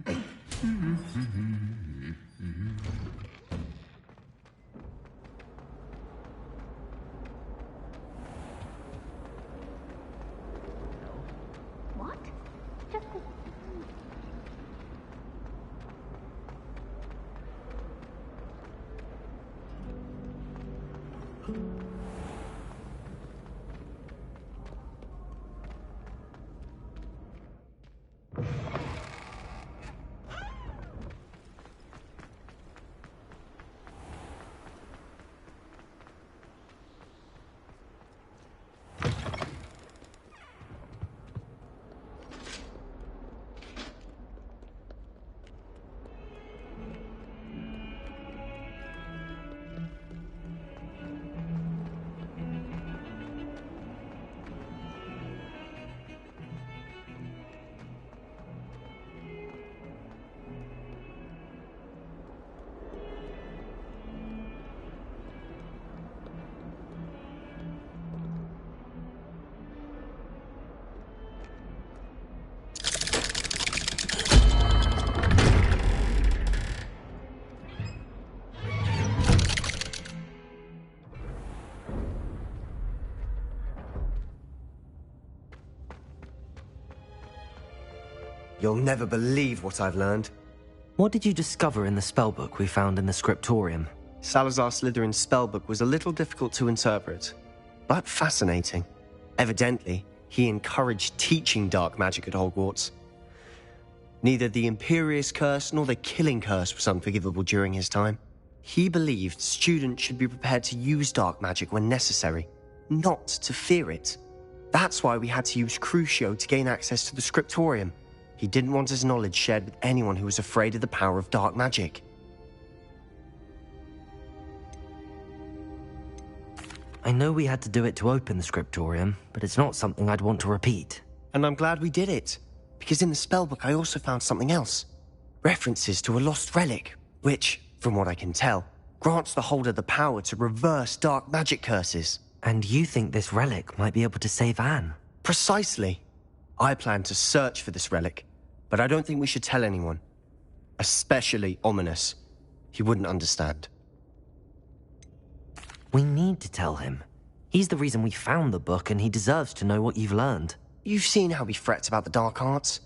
You'll never believe what I've learned. What did you discover in the spellbook we found in the scriptorium? Salazar Slytherin's spellbook was a little difficult to interpret, but fascinating. Evidently, he encouraged teaching dark magic at Hogwarts. Neither the Imperious Curse nor the Killing Curse was unforgivable during his time. He believed students should be prepared to use dark magic when necessary, not to fear it. That's why we had to use Crucio to gain access to the scriptorium. He didn't want his knowledge shared with anyone who was afraid of the power of dark magic. I know we had to do it to open the scriptorium, but it's not something I'd want to repeat. And I'm glad we did it, because in the spellbook I also found something else. References to a lost relic, which, from what I can tell, grants the holder the power to reverse dark magic curses. And you think this relic might be able to save Anne? Precisely. I plan to search for this relic, but I don't think we should tell anyone. Especially Ominous. He wouldn't understand. We need to tell him. He's the reason we found the book, and he deserves to know what you've learned. You've seen how he frets about the dark arts.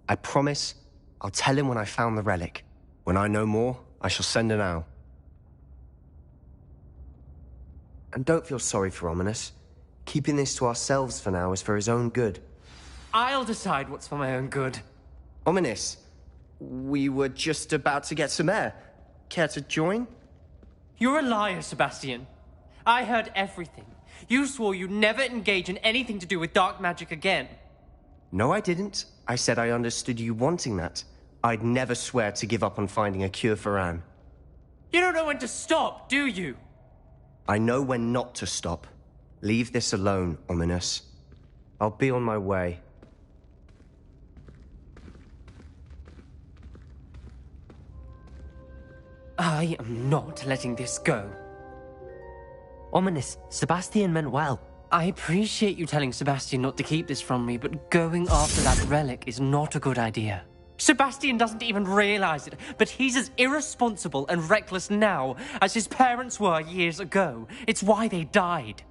I promise I'll tell him when I found the relic. When I know more, I shall send an owl. And don't feel sorry for Ominous. Keeping this to ourselves for now is for his own good. I'll decide what's for my own good. Ominous, we were just about to get some air. Care to join? You're a liar, Sebastian. I heard everything. You swore you'd never engage in anything to do with dark magic again. No, I didn't. I said I understood you wanting that. I'd never swear to give up on finding a cure for Anne. You don't know when to stop, do you? I know when not to stop. Leave this alone, Ominous. I'll be on my way. I am not letting this go. Ominous, Sebastian meant well. I appreciate you telling Sebastian not to keep this from me, but going after that relic is not a good idea. Sebastian doesn't even realize it, but he's as irresponsible and reckless now as his parents were years ago. It's why they died.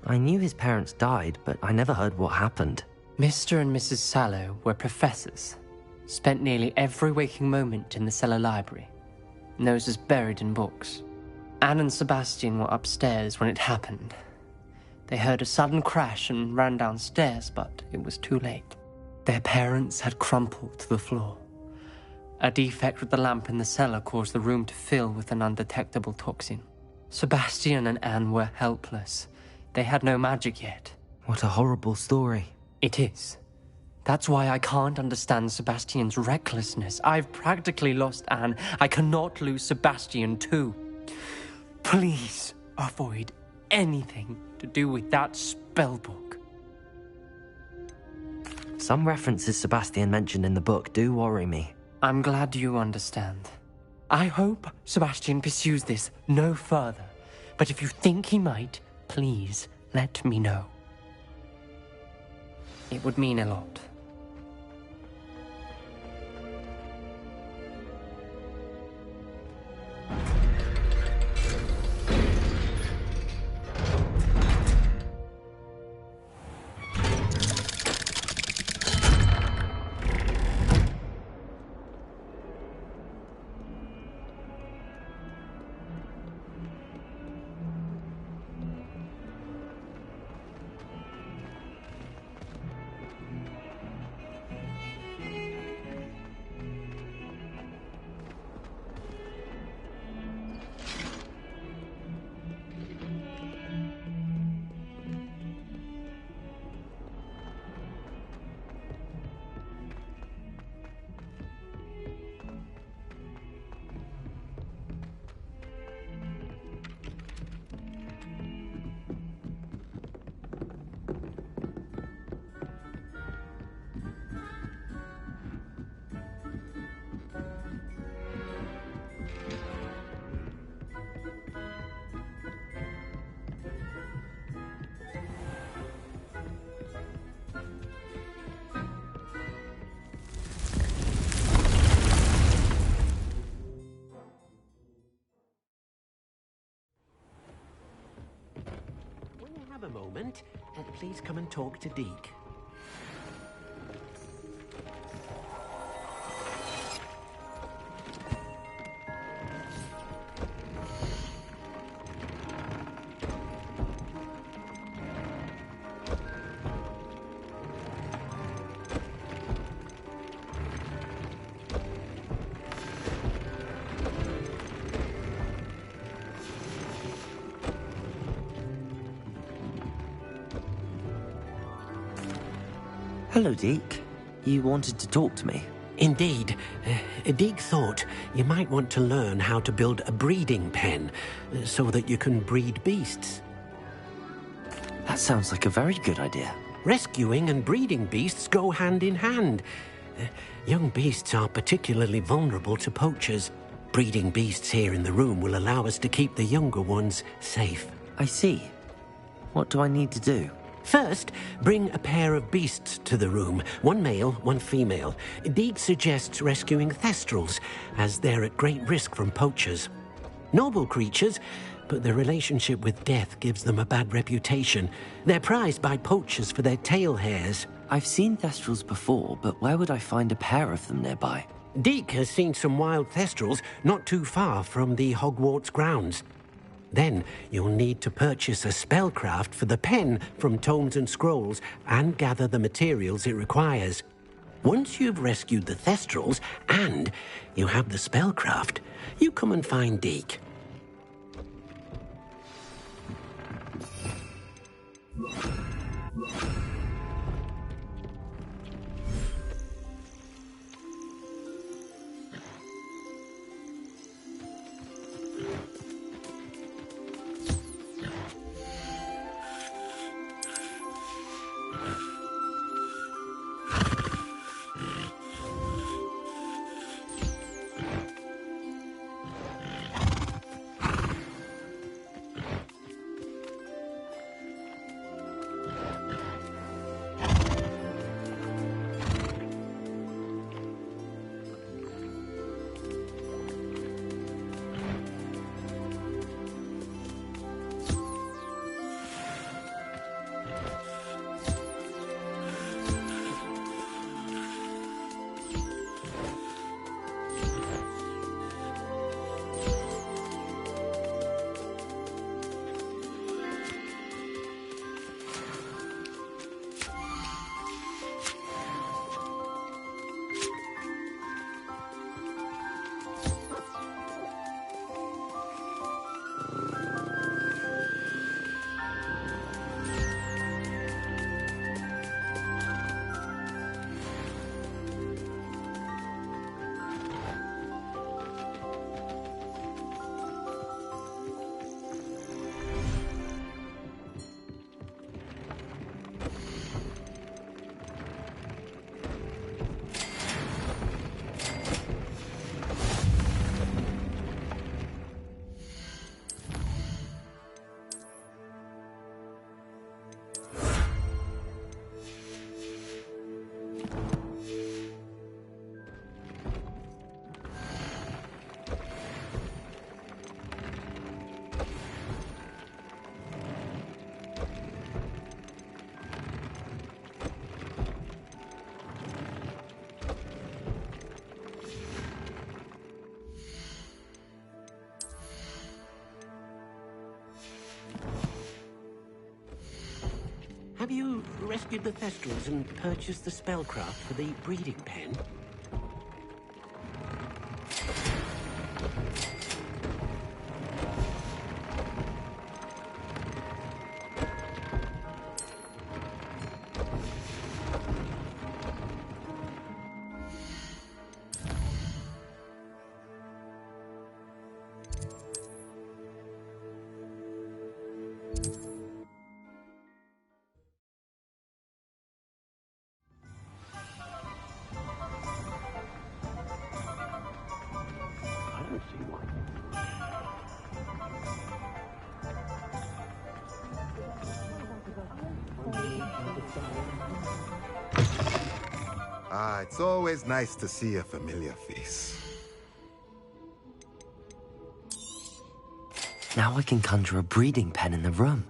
I knew his parents died, but I never heard what happened. Mr. and Mrs. Sallow were professors. Spent nearly every waking moment in the cellar library. Noses buried in books. Anne and Sebastian were upstairs when it happened. They heard a sudden crash and ran downstairs, but it was too late. Their parents had crumpled to the floor. A defect with the lamp in the cellar caused the room to fill with an undetectable toxin. Sebastian and Anne were helpless. They had no magic yet. What a horrible story. It is. That's why I can't understand Sebastian's recklessness. I've practically lost Anne. I cannot lose Sebastian too. Please avoid anything to do with that spellbook. Some references Sebastian mentioned in the book do worry me. I'm glad you understand. I hope Sebastian pursues this no further. But if you think he might, please let me know. It would mean a lot. moment. Please come and talk to Deke. Hello, Deke. You wanted to talk to me? Indeed. Deke thought you might want to learn how to build a breeding pen so that you can breed beasts. That sounds like a very good idea. Rescuing and breeding beasts go hand in hand. Young beasts are particularly vulnerable to poachers. Breeding beasts here in the room will allow us to keep the younger ones safe. I see. What do I need to do? First, bring a pair of beasts to the room. One male, one female. Deke suggests rescuing thestrals, as they're at great risk from poachers. Noble creatures, but their relationship with death gives them a bad reputation. They're prized by poachers for their tail hairs. I've seen thestrals before, but where would I find a pair of them nearby? Deke has seen some wild thestrals not too far from the Hogwarts grounds. Then you'll need to purchase a spellcraft for the pen from Tomes and Scrolls and gather the materials it requires. Once you've rescued the thestrals and you have the spellcraft, you come and find Deke. Have you rescued the thestrals and purchased the spellcraft for the breeding pen? Ah, it's always nice to see a familiar face. Now I can conjure a breeding pen in the room.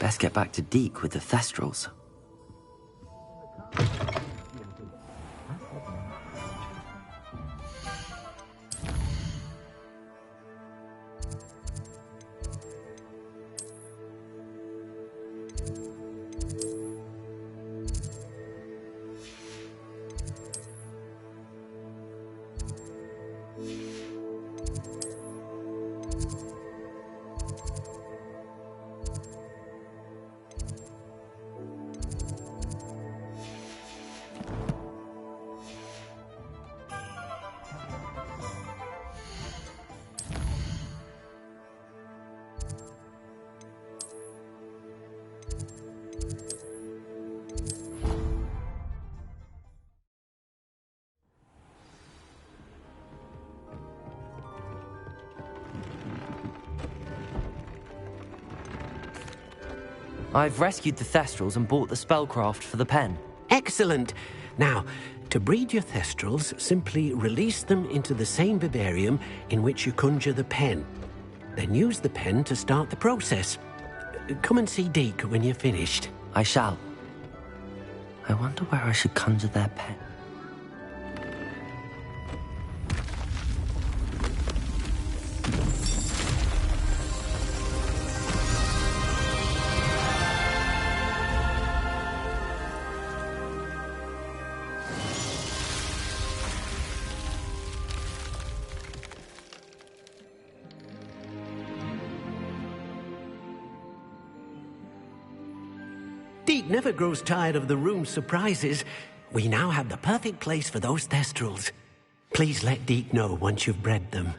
Best get back to Deke with the Thestrals. I've rescued the Thestrals and bought the spellcraft for the pen. Excellent. Now, to breed your Thestrals, simply release them into the same vivarium in which you conjure the pen. Then use the pen to start the process. Come and see Deke when you're finished. I shall. I wonder where I should conjure their pen. Deke never grows tired of the room's surprises. We now have the perfect place for those Thestrals. Please let Deke know once you've bred them.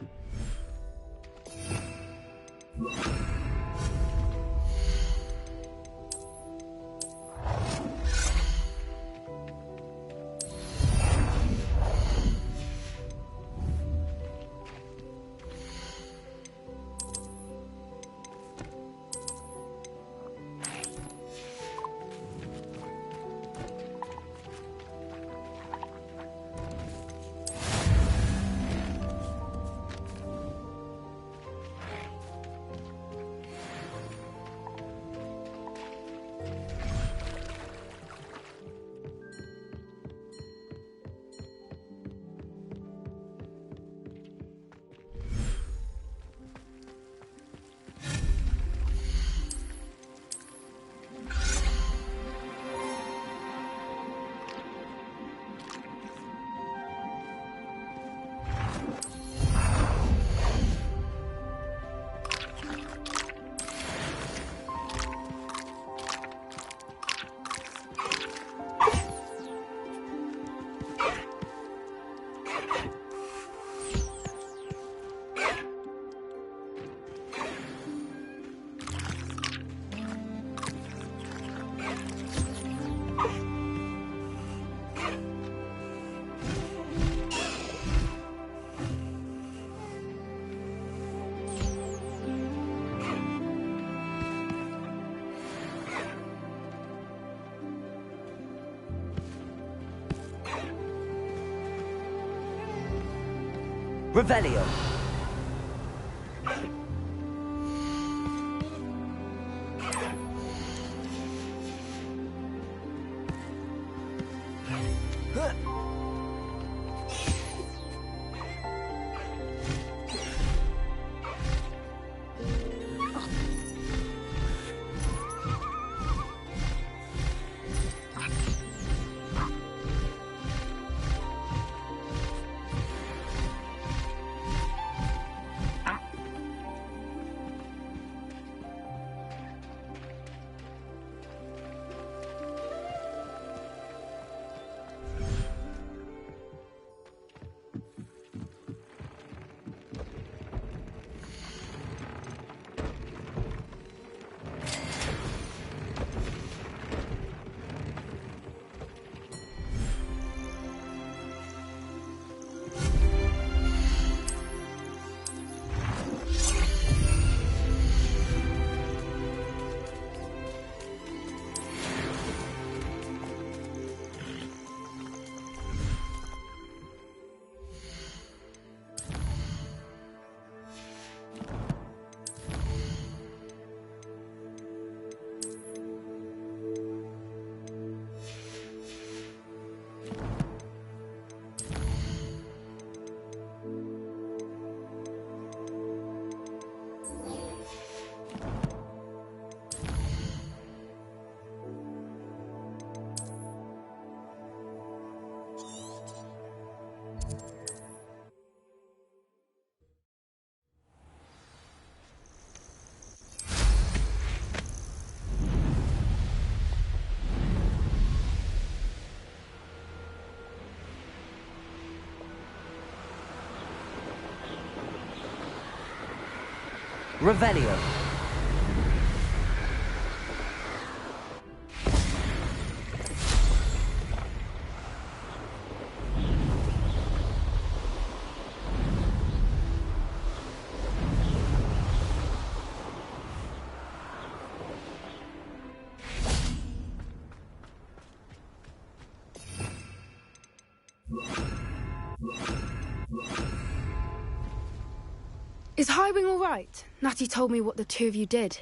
Revelio. Revelio. Is Highwing all right? Natty told me what the two of you did.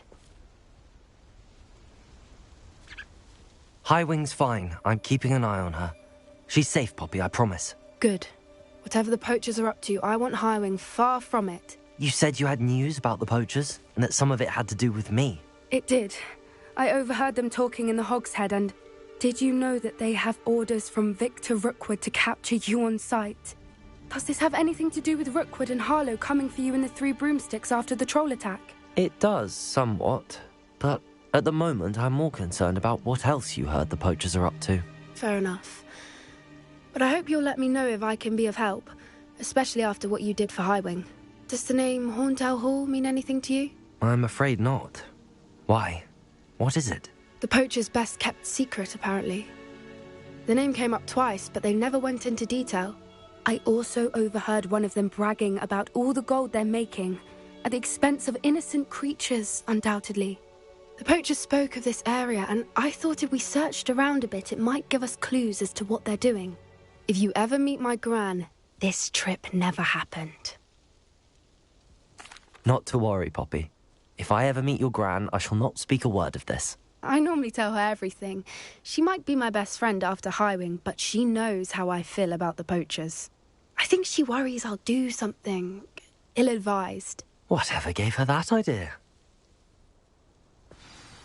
Highwing's fine. I'm keeping an eye on her. She's safe, Poppy, I promise. Good. Whatever the poachers are up to, I want Highwing far from it. You said you had news about the poachers, and that some of it had to do with me. It did. I overheard them talking in the Hogshead, and did you know that they have orders from Victor Rookwood to capture you on sight? Does this have anything to do with Rookwood and Harlow coming for you in the Three Broomsticks after the troll attack? It does, somewhat. But at the moment, I'm more concerned about what else you heard the poachers are up to. Fair enough. But I hope you'll let me know if I can be of help, especially after what you did for Highwing. Does the name Horntail Hall mean anything to you? I'm afraid not. Why? What is it? The poachers' best-kept secret, apparently. The name came up twice, but they never went into detail. I also overheard one of them bragging about all the gold they're making, at the expense of innocent creatures, undoubtedly. The poachers spoke of this area, and I thought if we searched around a bit, it might give us clues as to what they're doing. If you ever meet my Gran, this trip never happened. Not to worry, Poppy. If I ever meet your Gran, I shall not speak a word of this. I normally tell her everything. She might be my best friend after Highwing, but she knows how I feel about the poachers. I think she worries I'll do something ill-advised. Whatever gave her that idea?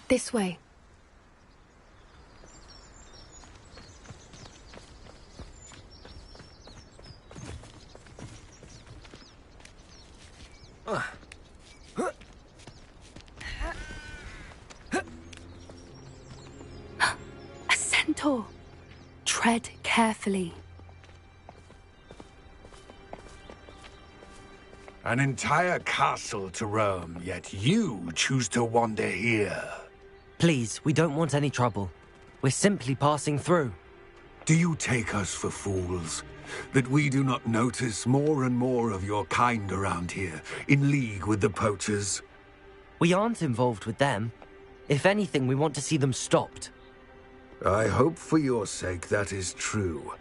This way. A centaur. Tread carefully. An entire castle to roam, yet you choose to wander here. Please, we don't want any trouble. We're simply passing through. Do you take us for fools? That we do not notice more and more of your kind around here, in league with the poachers? We aren't involved with them. If anything, we want to see them stopped. I hope for your sake that is true.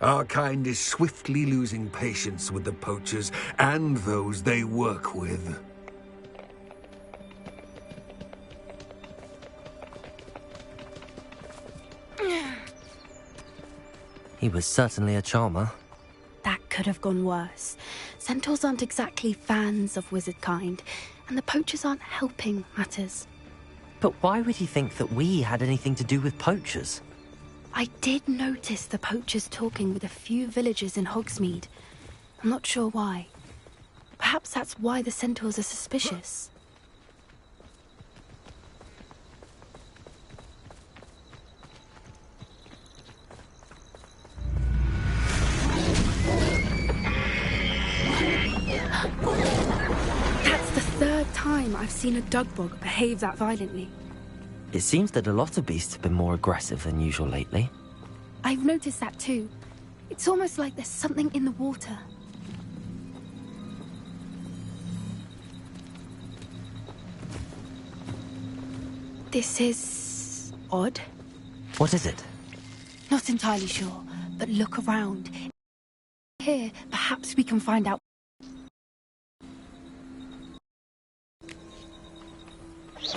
Our kind is swiftly losing patience with the poachers and those they work with. He was certainly a charmer. That could have gone worse. Centaurs aren't exactly fans of wizard kind, and the poachers aren't helping matters. But why would he think that we had anything to do with poachers? I did notice the poachers talking with a few villagers in Hogsmeade. I'm not sure why. Perhaps that's why the centaurs are suspicious. That's the third time I've seen a dugbog behave that violently. It seems that a lot of beasts have been more aggressive than usual lately. I've noticed that too. It's almost like there's something in the water. This is odd. What is it? Not entirely sure, but look around. Here, perhaps we can find out.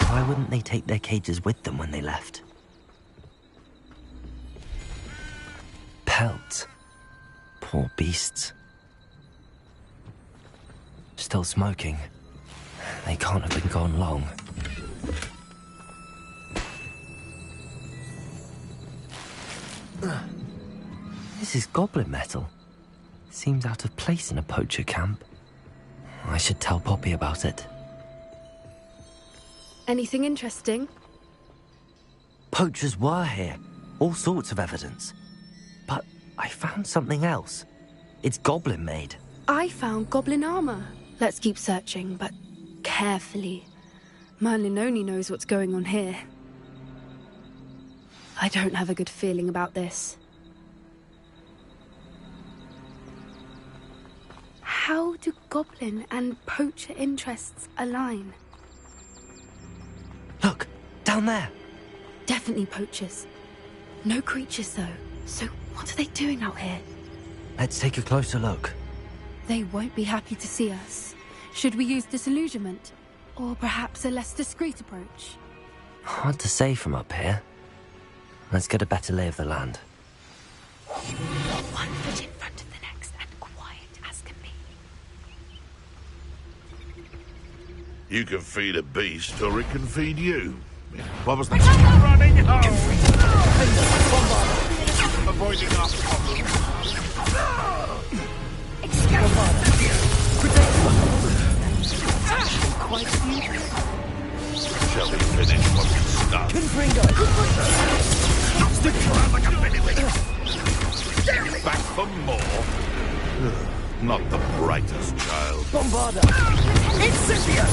Why wouldn't they take their cages with them when they left? Pelts. Poor beasts. Still smoking. They can't have been gone long. This is goblin metal. Seems out of place in a poacher camp. I should tell Poppy about it. Anything interesting? Poachers were here. All sorts of evidence. But I found something else. It's goblin made. I found goblin armor. Let's keep searching, but carefully. Merlin only knows what's going on here. I don't have a good feeling about this. How do goblin and poacher interests align? Look, down there. Definitely poachers. No creatures, though. So what are they doing out here? Let's take a closer look. They won't be happy to see us. Should we use disillusionment? Or perhaps a less discreet approach? Hard to say from up here. Let's get a better lay of the land. One foot in front of the next and quiet as can be. You can feed a beast, or it can feed you. What was the running home? Avoiding our problem. Shall we finish what we start? Stick around like a minute. Back for more. Not the brightest child. Bombarda! Incipia!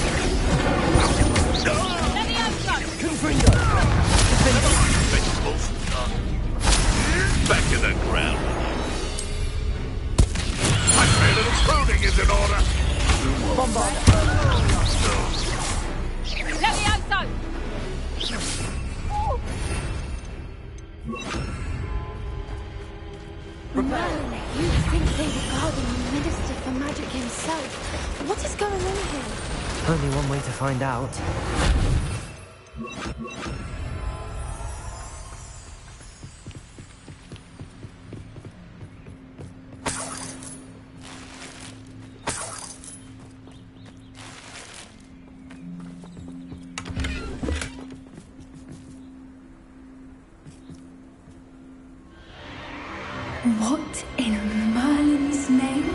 Confringo! Vegetables. Back in the ground. I say a little pruning is in order. Bombarda! Levioso! Merlin, you think they regard the Minister for Magic himself? What is going on here? Only one way to find out. What in Merlin's name?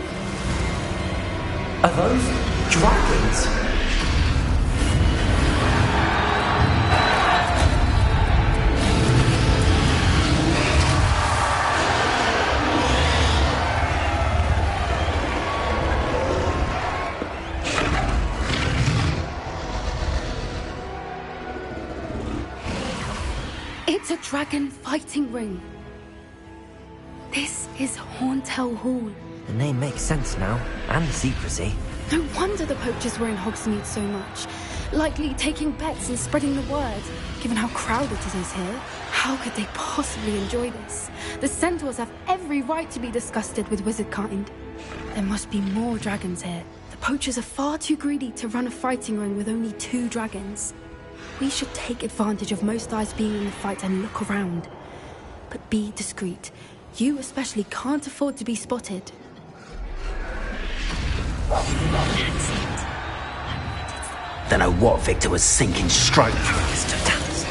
Are those dragons? It's a dragon fighting ring. This is Hauntel Hall. The name makes sense now, and the secrecy. No wonder the poachers were in Hogsmeade so much. Likely taking bets and spreading the word, given how crowded it is here. How could they possibly enjoy this? The centaurs have every right to be disgusted with wizard kind. There must be more dragons here. The poachers are far too greedy to run a fighting ring with only 2 dragons. We should take advantage of most eyes being in the fight and look around. But be discreet. You especially can't afford to be spotted. That's it. Don't know what Victor was thinking straight through his totality.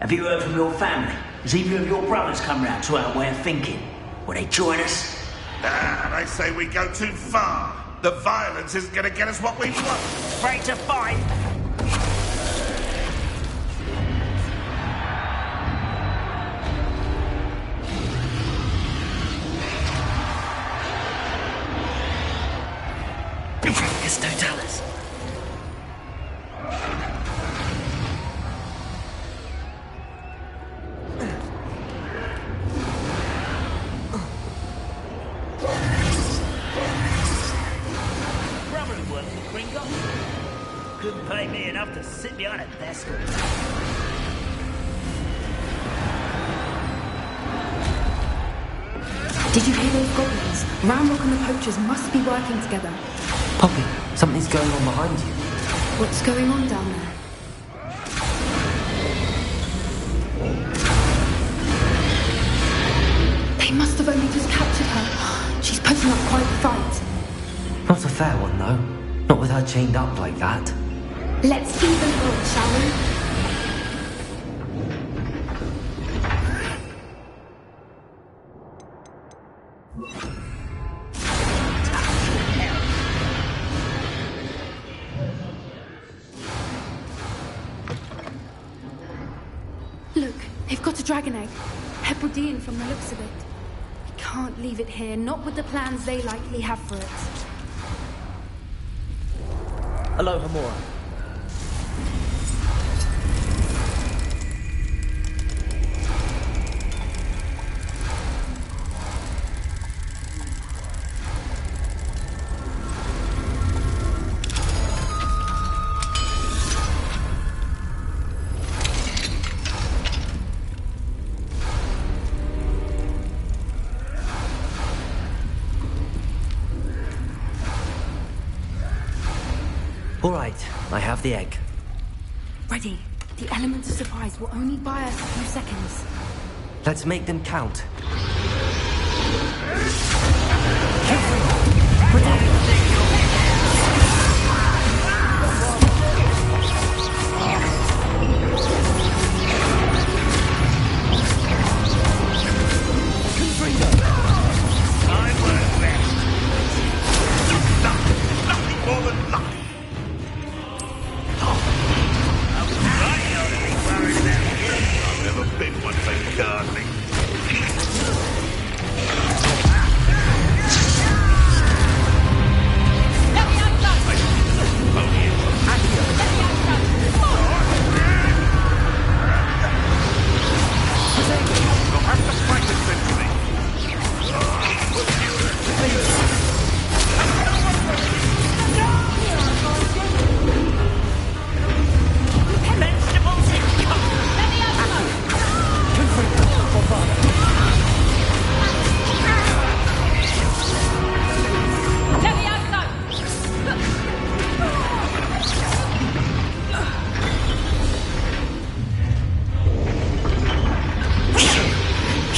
Have you heard from your family? Has either of your brothers come round to our way of thinking? Will they join us? They say we go too far. The violence isn't going to get us what we want. Afraid to fight? Totalis. Couldn't pay me enough to sit behind a desk. Did you hear those goblins? Ramrock and the poachers must be working together. Poppy, something's going on behind you. What's going on down there? They must have only just captured her. She's putting up quite a fight. Not a fair one, though. Not with her chained up like that. Let's even roll, shall we? got a dragon egg. Hebridean from the looks of it. We can't leave it here, not with the plans they likely have for it. Aloha, Mora. All right, I have the egg. Ready. The element of surprise will only buy us a few seconds. Let's make them count.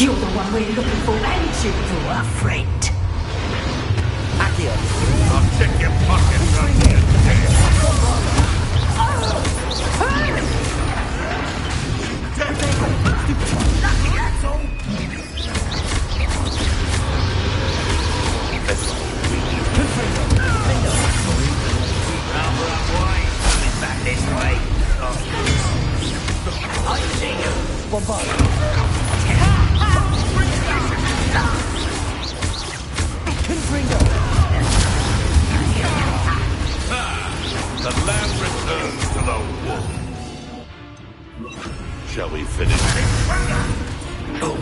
You're the one we're looking for, ain't you, our friend? Accio. I'll check your pockets on the The lamb returns to the wolf. Shall we finish? Oh,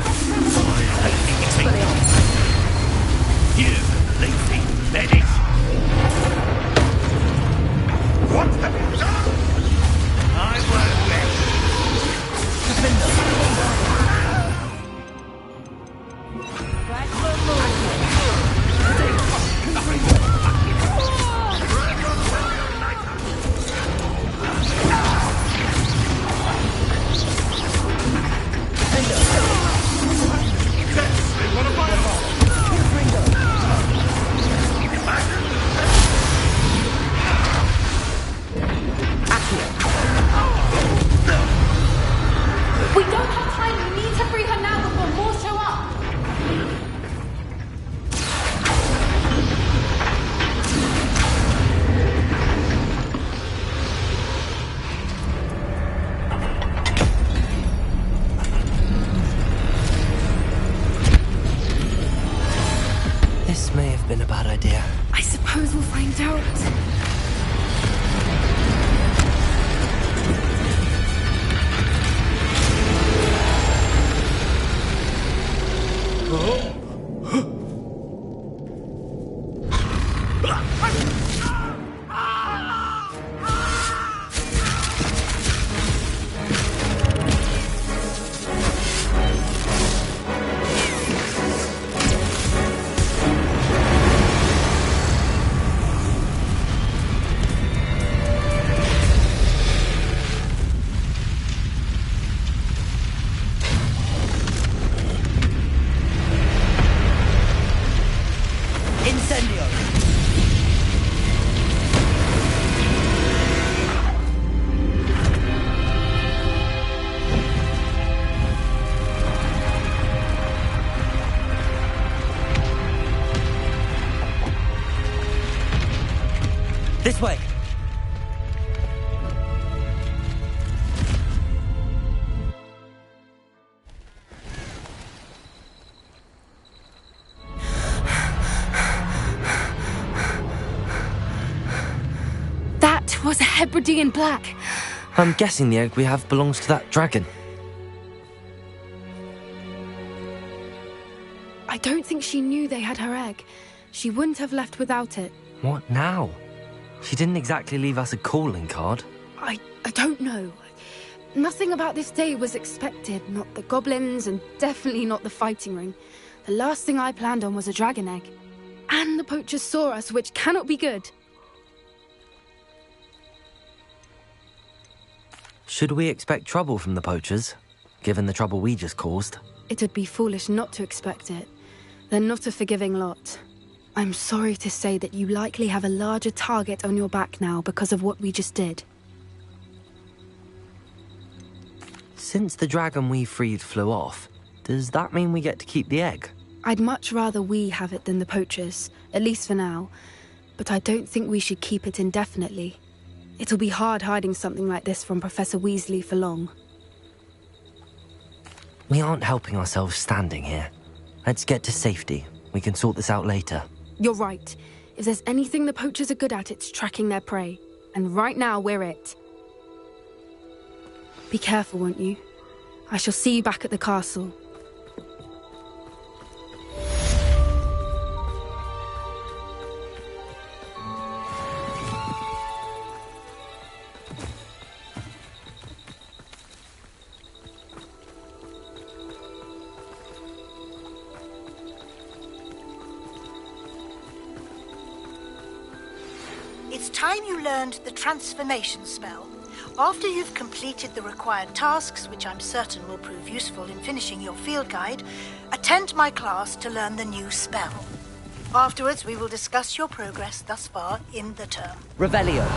here, lady, let it. What have you done? I won't let We don't have time. We need to free her now before more show up. This may have been a bad idea. I suppose we'll find out. This way. It was a Hebridean black. I'm guessing the egg we have belongs to that dragon. I don't think she knew they had her egg. She wouldn't have left without it. What now? She didn't exactly leave us a calling card. I don't know. Nothing about this day was expected. Not the goblins, and definitely not the fighting ring. The last thing I planned on was a dragon egg. And the poachers saw us, which cannot be good. Should we expect trouble from the poachers, given the trouble we just caused? It'd be foolish not to expect it. They're not a forgiving lot. I'm sorry to say that you likely have a larger target on your back now because of what we just did. Since the dragon we freed flew off, does that mean we get to keep the egg? I'd much rather we have it than the poachers, at least for now. But I don't think we should keep it indefinitely. It'll be hard hiding something like this from Professor Weasley for long. We aren't helping ourselves standing here. Let's get to safety. We can sort this out later. You're right. If there's anything the poachers are good at, it's tracking their prey. And right now, we're it. Be careful, won't you? I shall see you back at the castle. It's time you learned the transformation spell. After you've completed the required tasks, which I'm certain will prove useful in finishing your field guide, attend my class to learn the new spell. Afterwards, we will discuss your progress thus far in the term. Revelio.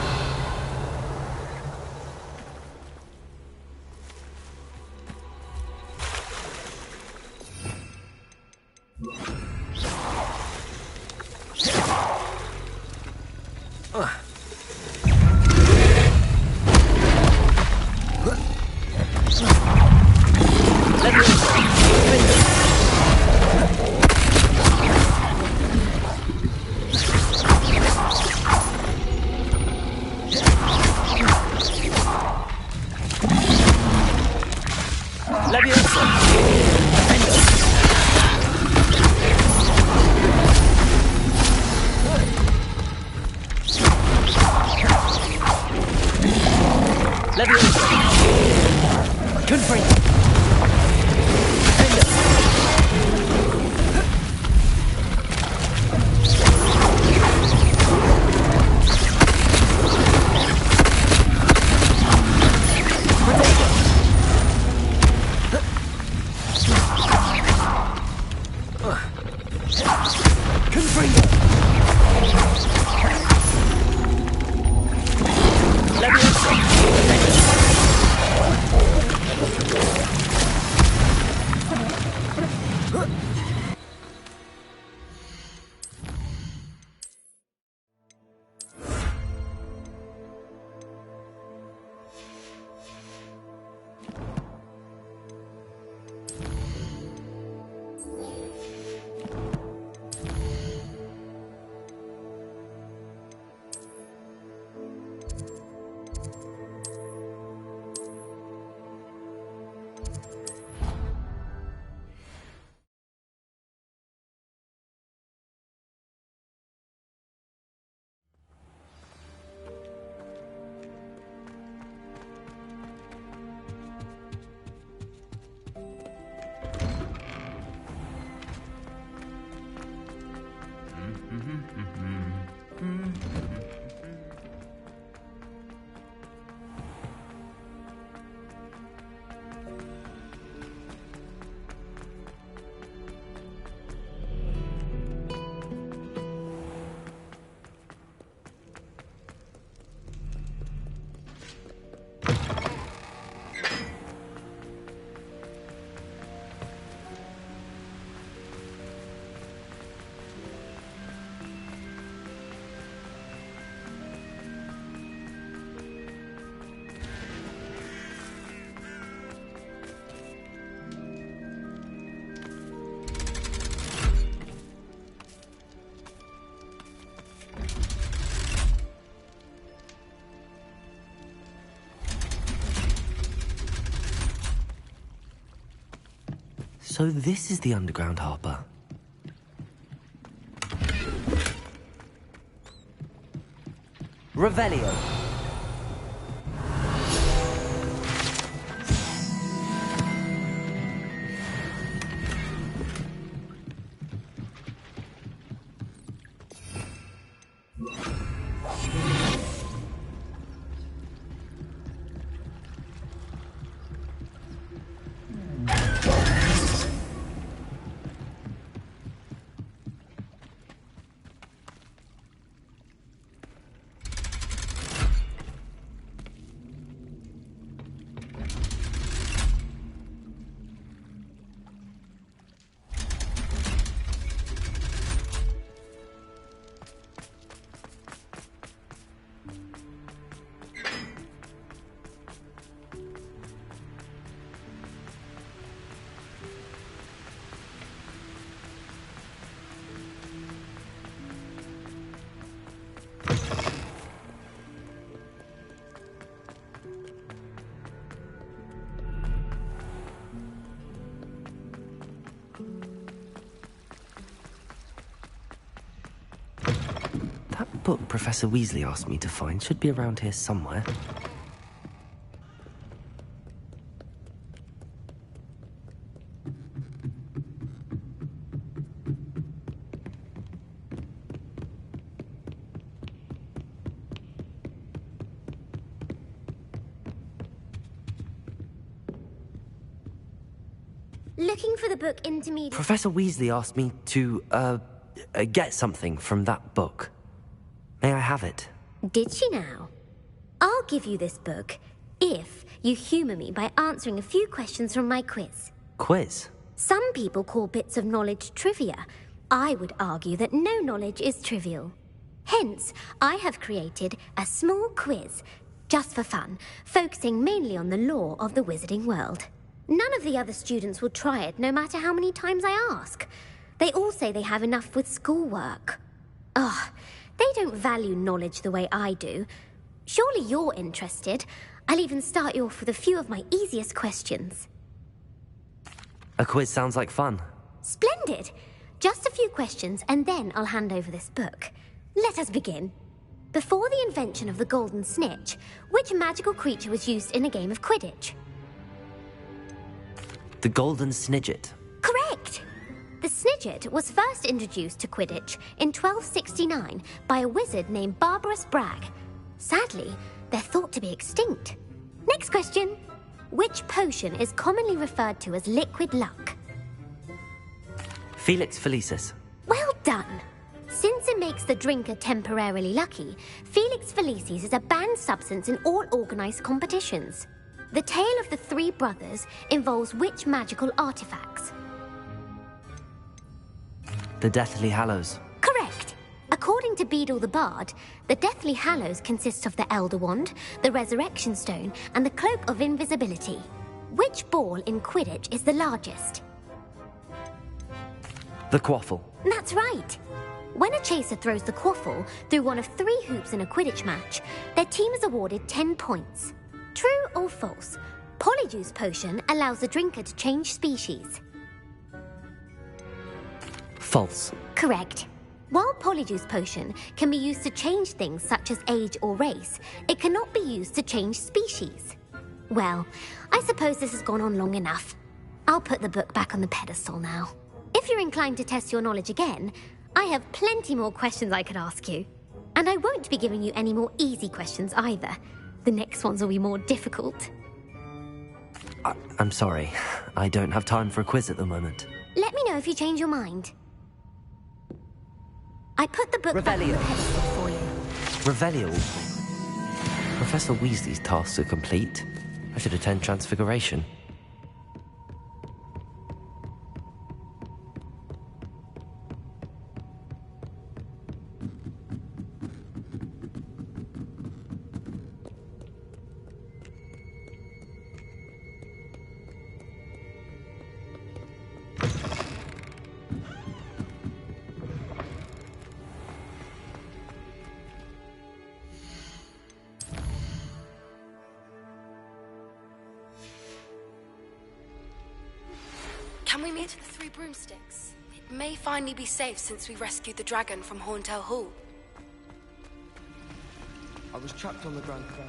So this is the underground harbour. Revelio. That book Professor Weasley asked me to find should be around here somewhere. Looking for the book Intermediate... Professor Weasley asked me to, get something from that book. May I have it? Did she now? I'll give you this book if you humour me by answering a few questions from my quiz. Quiz? Some people call bits of knowledge trivia. I would argue that no knowledge is trivial. Hence, I have created a small quiz, just for fun, focusing mainly on the lore of the wizarding world. None of the other students will try it, no matter how many times I ask. They all say they have enough with schoolwork. Ugh, they don't value knowledge the way I do. Surely you're interested. I'll even start you off with a few of my easiest questions. A quiz sounds like fun. Splendid! Just a few questions, and then I'll hand over this book. Let us begin. Before the invention of the golden snitch, which magical creature was used in a game of Quidditch? The golden snidget. Correct! The snidget was first introduced to Quidditch in 1269 by a wizard named Barbarous Bragg. Sadly, they're thought to be extinct. Next question. Which potion is commonly referred to as liquid luck? Felix Felicis. Well done! Since it makes the drinker temporarily lucky, Felix Felicis is a banned substance in all organised competitions. The tale of the three brothers involves which magical artifacts? The Deathly Hallows. Correct! According to Beedle the Bard, the Deathly Hallows consists of the Elder Wand, the Resurrection Stone, and the Cloak of Invisibility. Which ball in Quidditch is the largest? The Quaffle. That's right! When a chaser throws the Quaffle through one of 3 hoops in a Quidditch match, their team is awarded 10 points. True or false? Polyjuice Potion allows the drinker to change species. False. Correct. While Polyjuice Potion can be used to change things such as age or race, it cannot be used to change species. Well, I suppose this has gone on long enough. I'll put the book back on the pedestal now. If you're inclined to test your knowledge again, I have plenty more questions I could ask you. And I won't be giving you any more easy questions either. The next ones will be more difficult. I'm sorry. I don't have time for a quiz at the moment. Let me know if you change your mind. I put the book back on the pedestal for you. Revelio. Professor Weasley's tasks are complete. I should attend Transfiguration. Can we meet at the Three Broomsticks? It may finally be safe since we rescued the dragon from Horntail Hall. I was trapped on the ground floor.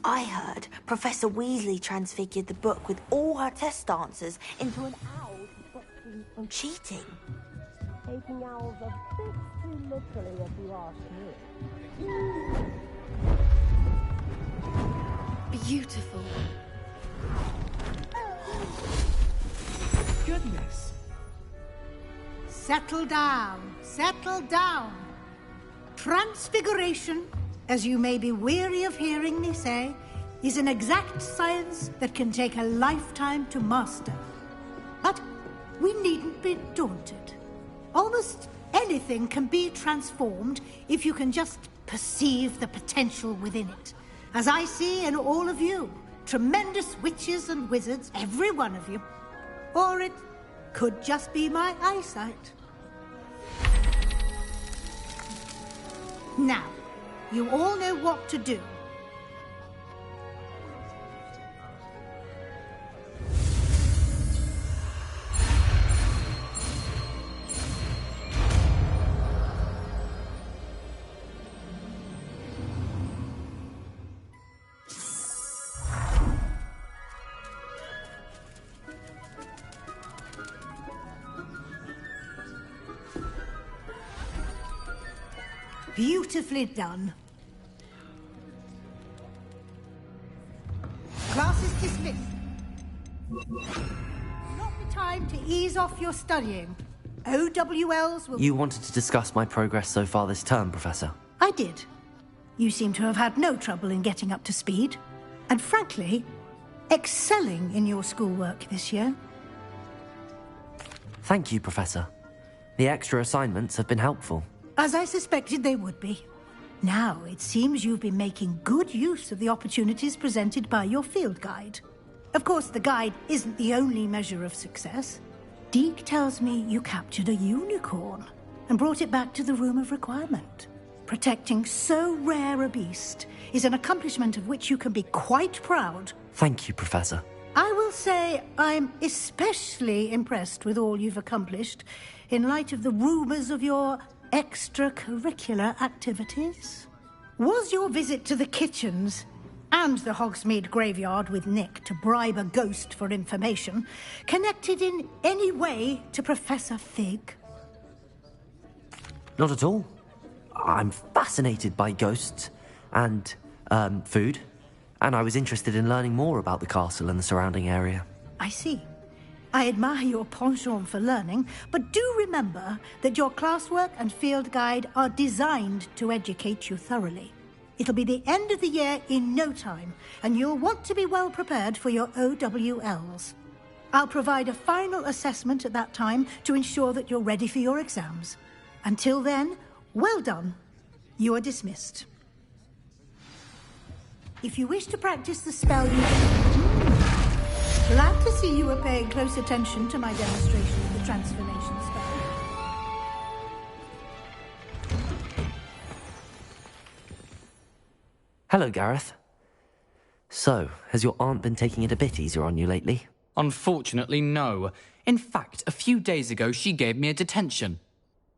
I heard Professor Weasley transfigured the book with all her test answers into an owl to stop them from cheating. Taking owls a bit too literally, if you ask me. Beautiful. Goodness. Settle down. Settle down. Transfiguration, as you may be weary of hearing me say, is an exact science that can take a lifetime to master. But we needn't be daunted. Almost anything can be transformed if you can just perceive the potential within it. As I see in all of you, tremendous witches and wizards, every one of you. Or it could just be my eyesight. Now, you all know what to do. Beautifully done. Class is dismissed. Not the time to ease off your studying. OWLs will... You wanted to discuss my progress so far this term, Professor. I did. You seem to have had no trouble in getting up to speed. And frankly, excelling in your schoolwork this year. Thank you, Professor. The extra assignments have been helpful. As I suspected they would be. Now, it seems you've been making good use of the opportunities presented by your field guide. Of course, the guide isn't the only measure of success. Deke tells me you captured a unicorn and brought it back to the Room of Requirement. Protecting so rare a beast is an accomplishment of which you can be quite proud. Thank you, Professor. I will say I'm especially impressed with all you've accomplished in light of the rumours of your extracurricular activities. Was your visit to the kitchens and the Hogsmeade graveyard with Nick to bribe a ghost for information connected in any way to Professor Fig? Not at all. I'm fascinated by ghosts and food, and I was interested in learning more about the castle and the surrounding area. I see. I admire your penchant for learning, but do remember that your classwork and field guide are designed to educate you thoroughly. It'll be the end of the year in no time, and you'll want to be well prepared for your OWLs. I'll provide a final assessment at that time to ensure that you're ready for your exams. Until then, well done. You are dismissed. If you wish to practice the spell Glad to see you were paying close attention to my demonstration of the transformation spell. Hello, Gareth. So, has your aunt been taking it a bit easier on you lately? Unfortunately, no. In fact, a few days ago, she gave me a detention.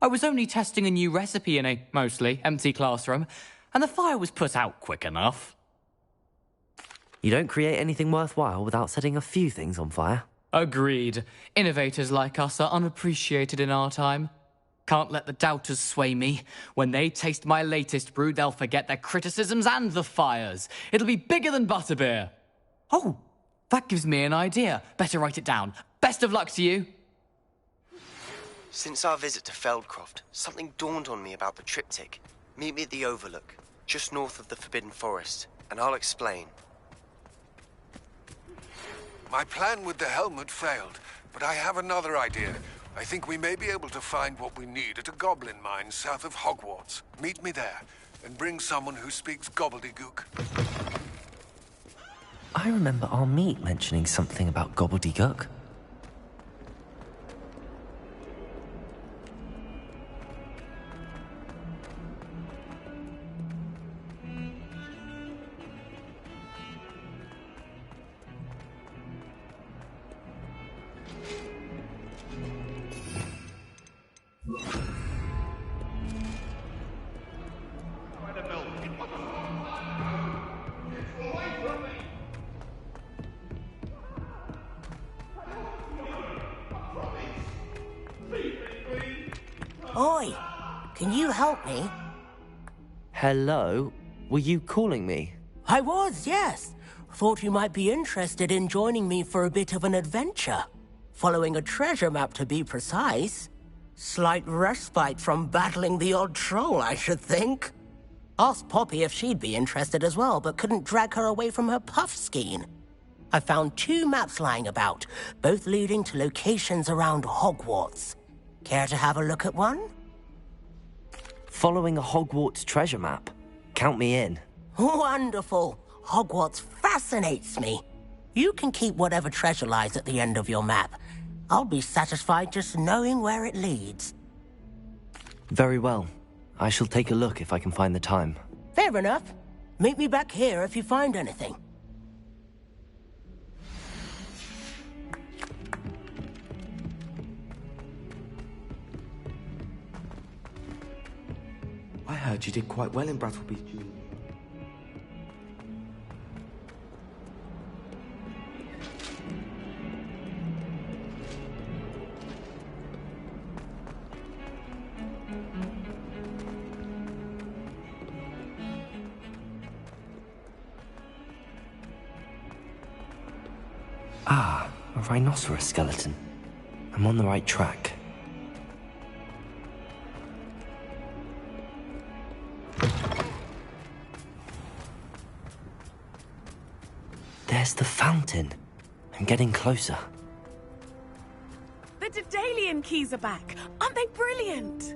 I was only testing a new recipe in a mostly empty classroom, and the fire was put out quick enough. You don't create anything worthwhile without setting a few things on fire. Agreed. Innovators like us are unappreciated in our time. Can't let the doubters sway me. When they taste my latest brew, they'll forget their criticisms and the fires. It'll be bigger than butterbeer. Oh, that gives me an idea. Better write it down. Best of luck to you. Since our visit to Feldcroft, something dawned on me about the triptych. Meet me at the Overlook, just north of the Forbidden Forest, and I'll explain. My plan with the helmet failed, but I have another idea. I think we may be able to find what we need at a goblin mine south of Hogwarts. Meet me there, and bring someone who speaks gobbledygook. I remember our meet mentioning something about gobbledygook. Oi, can you help me? Hello? Were you calling me? I was, yes. Thought you might be interested in joining me for a bit of an adventure. Following a treasure map, to be precise. Slight respite from battling the odd troll, I should think. Asked Poppy if she'd be interested as well, but couldn't drag her away from her puff skein. I found 2 maps lying about, both leading to locations around Hogwarts. Care to have a look at one? Following a Hogwarts treasure map? Count me in. Wonderful. Hogwarts fascinates me. You can keep whatever treasure lies at the end of your map. I'll be satisfied just knowing where it leads. Very well. I shall take a look if I can find the time. Fair enough. Meet me back here if you find anything. I heard you did quite well in Brattleby, Junior. Ah, a rhinoceros skeleton. I'm on the right track. There's the fountain. I'm getting closer. The Daedalian keys are back. Aren't they brilliant?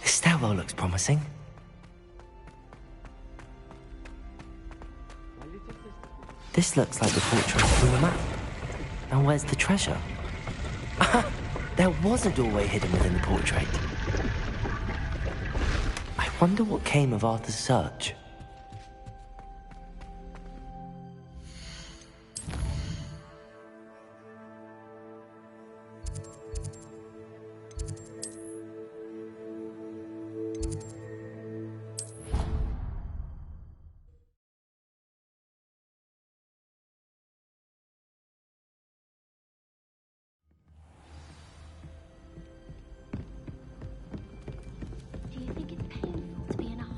This stairwell looks promising. This looks like the portrait from the map. Now where's the treasure? There was a doorway hidden within the portrait. I wonder what came of Arthur's search.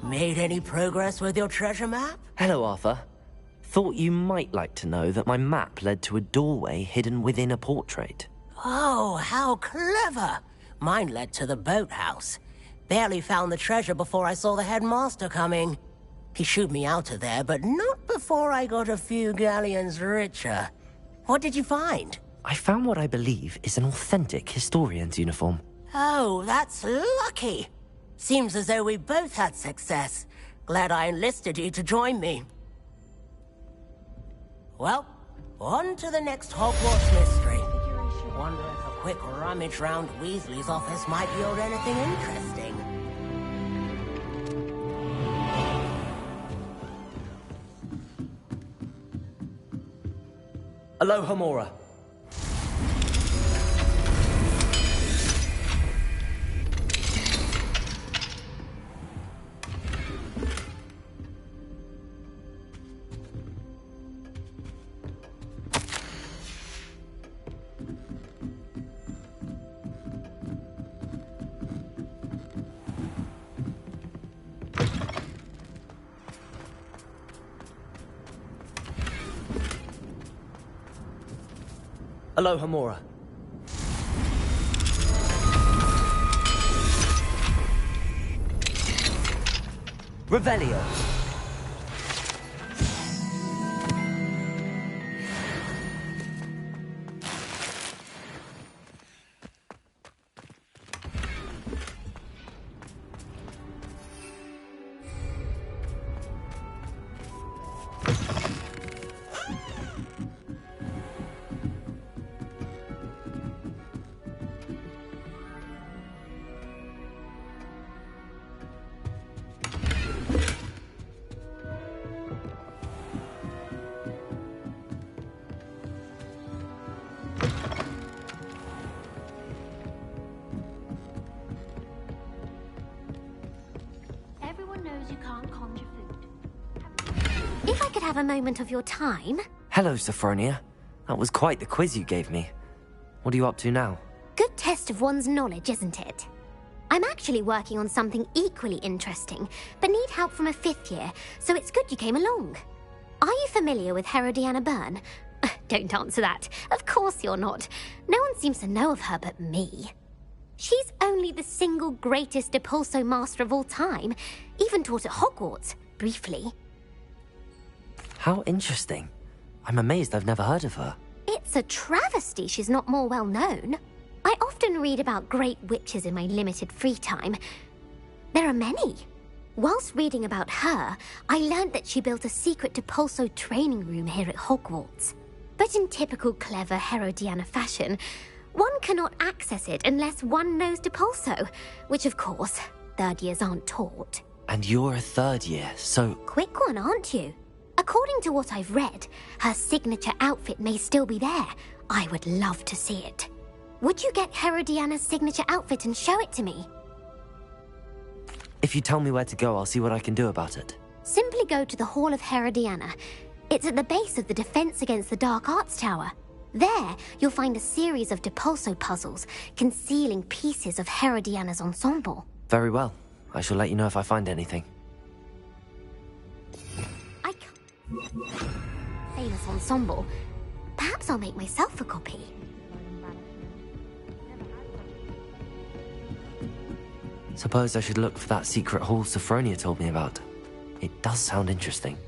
Made any progress with your treasure map? Hello, Arthur. Thought you might like to know that my map led to a doorway hidden within a portrait. Oh, how clever! Mine led to the boathouse. Barely found the treasure before I saw the headmaster coming. He shooed me out of there, but not before I got a few galleons richer. What did you find? I found what I believe is an authentic historian's uniform. Oh, that's lucky. Seems as though we both had success. Glad I enlisted you to join me. Well, on to the next Hogwarts mystery. Wonder if a quick rummage round Weasley's office might yield anything interesting. Alohomora. Alohomora. Revelio. have a moment of your time? Hello, Sophronia. That was quite the quiz you gave me. What are you up to now? Good test of one's knowledge, isn't it? I'm actually working on something equally interesting, but need help from a 5th year, so it's good you came along. Are you familiar with Herodiana Byrne? Don't answer that. Of course you're not. No one seems to know of her but me. She's only the single greatest Depulso master of all time. Even taught at Hogwarts, briefly. How interesting. I'm amazed I've never heard of her. It's a travesty she's not more well known. I often read about great witches in my limited free time. There are many. Whilst reading about her, I learned that she built a secret Depulso training room here at Hogwarts. But in typical clever Herodiana fashion, one cannot access it unless one knows Depulso, which of course, 3rd years aren't taught. And you're a 3rd year, so... Quick one, aren't you? According to what I've read, her signature outfit may still be there. I would love to see it. Would you get Herodiana's signature outfit and show it to me? If you tell me where to go, I'll see what I can do about it. Simply go to the Hall of Herodiana. It's at the base of the Defense Against the Dark Arts Tower. There, you'll find a series of Depulso puzzles concealing pieces of Herodiana's ensemble. Very well. I shall let you know if I find anything. Famous ensemble. Perhaps I'll make myself a copy. Suppose I should look for that secret hall Sophronia told me about. It does sound interesting.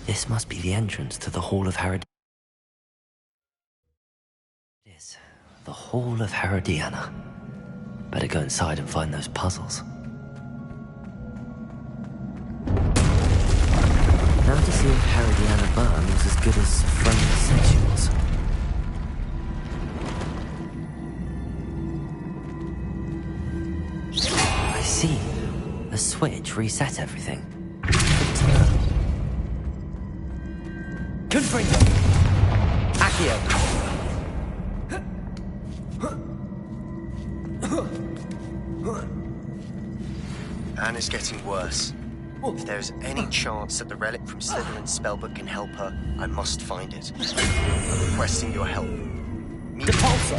This must be the entrance to the Hall of Herodiana. It is. The Hall of Herodiana. Better go inside and find those puzzles. Now to see if Herodiana Byrne was as good as Sophronia said she was. I see. The switch reset everything. Confringo! Accio! Anne is getting worse. If there is any chance that the relic from Slytherin's spellbook can help her, I must find it. I'm requesting your help. Depulso!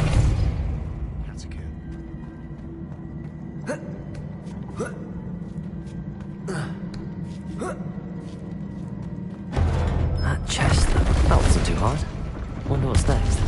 That chest, that wasn't too hard. Wonder what's next.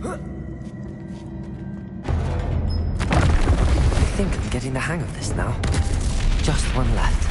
I think I'm getting the hang of this now. Just one left.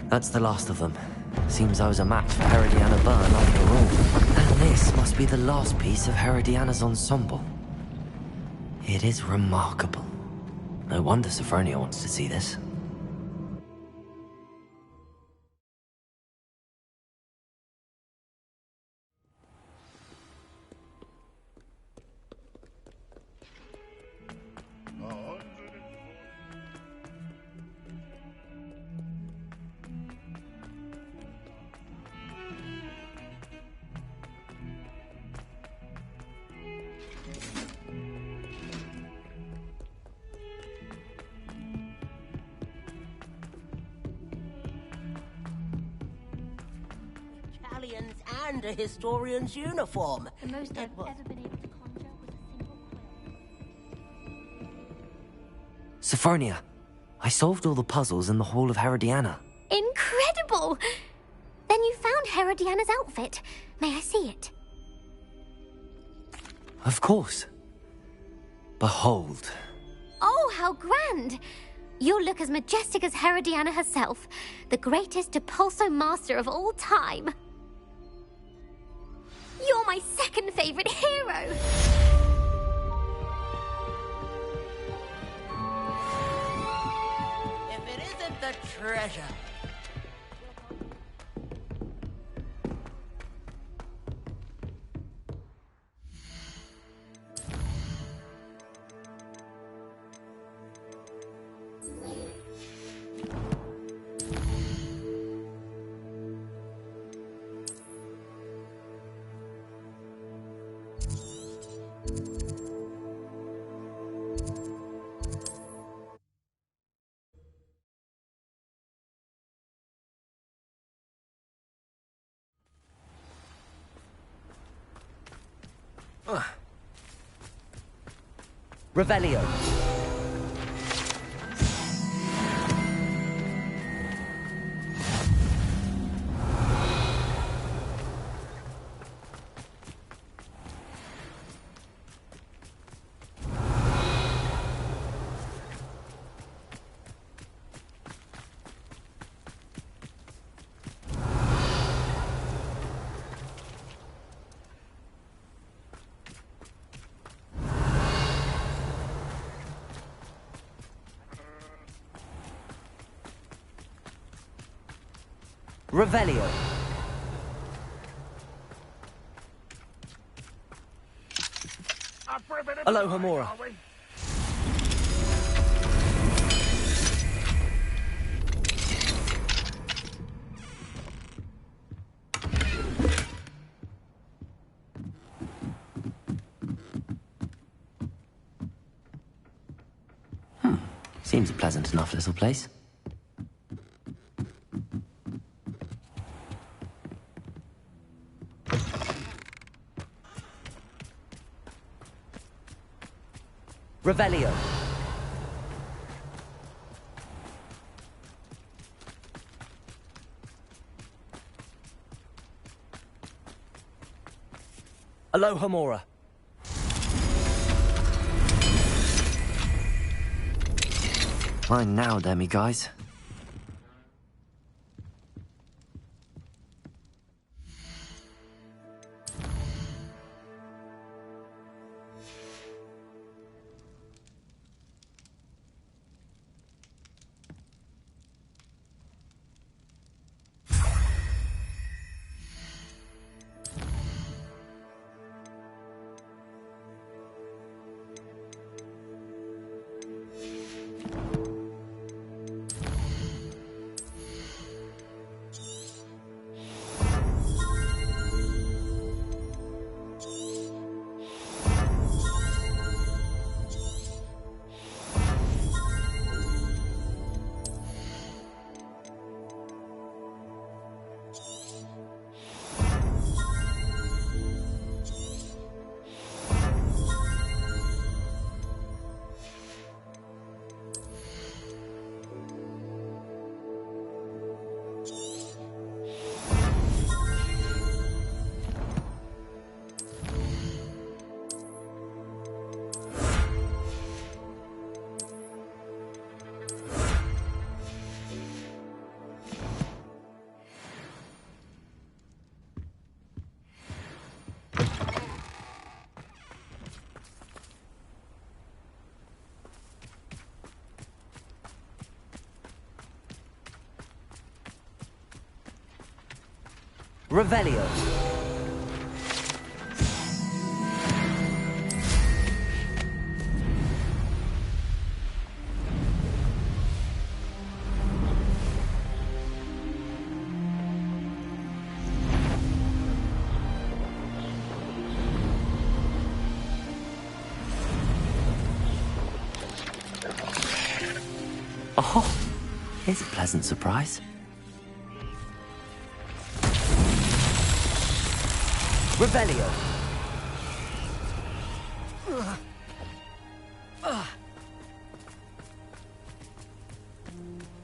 That's the last of them. Seems I was a match for Herodiana Byrne after all. And this must be the last piece of Herodiana's ensemble. It is remarkable. No wonder Sophronia wants to see this. And a historian's uniform. The most I've ever been able to conjure with a single quill. Sophronia, I solved all the puzzles in the Hall of Herodiana. Incredible! Then you found Herodiana's outfit. May I see it? Of course. Behold. Oh, how grand! You'll look as majestic as Herodiana herself, the greatest Depulso master of all time. You're my second favorite hero! If it isn't the treasure. Revelio. Revelio. Aloha Mora. Seems a pleasant enough little place. Revelio. Aloha Mora. Mine now, demi guys. Revelio. Oh, here's a pleasant surprise. Revelio.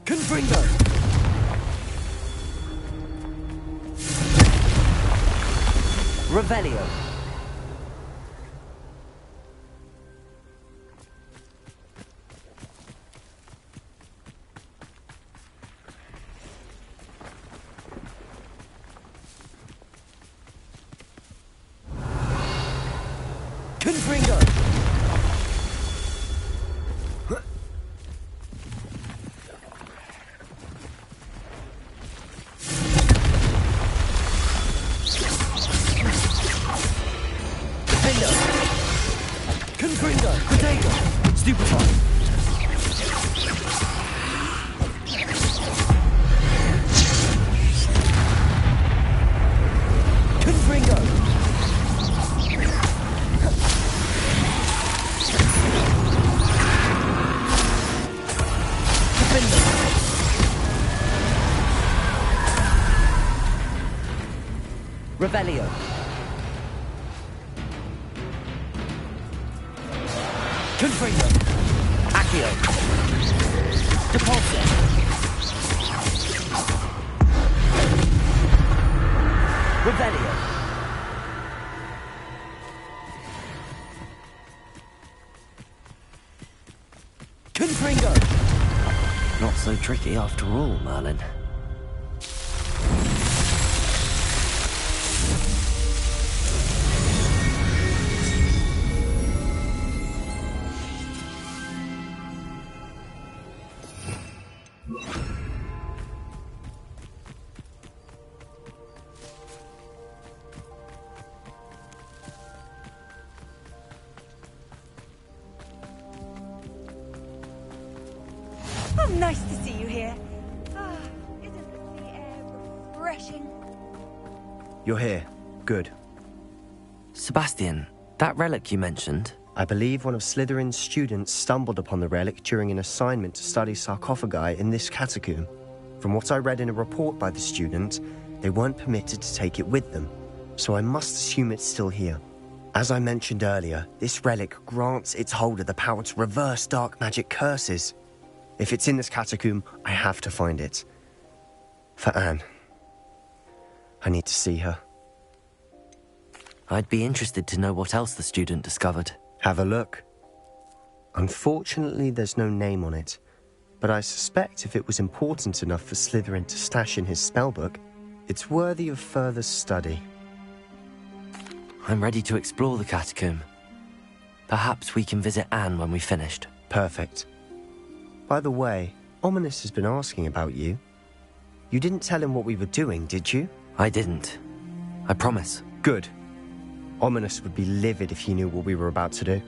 Confringo. Revelio. Confringo. Defender. Confringo. Potato. Stupefy. Confringo. Revelio. Confringo. Accio. Depulso. Revelio. Confringo. Not so tricky after all, Merlin. Nice to see you here. Ah, isn't the air refreshing? You're here. Good. Sebastian, that relic you mentioned... I believe one of Slytherin's students stumbled upon the relic during an assignment to study sarcophagi in this catacomb. From what I read in a report by the student, they weren't permitted to take it with them, so I must assume it's still here. As I mentioned earlier, this relic grants its holder the power to reverse dark magic curses. If it's in this catacomb, I have to find it. For Anne. I need to see her. I'd be interested to know what else the student discovered. Have a look. Unfortunately, there's no name on it, but I suspect if it was important enough for Slytherin to stash in his spellbook, it's worthy of further study. I'm ready to explore the catacomb. Perhaps we can visit Anne when we've finished. Perfect. By the way, Ominous has been asking about you. You didn't tell him what we were doing, did you? I didn't. I promise. Good. Ominous would be livid if he knew what we were about to do.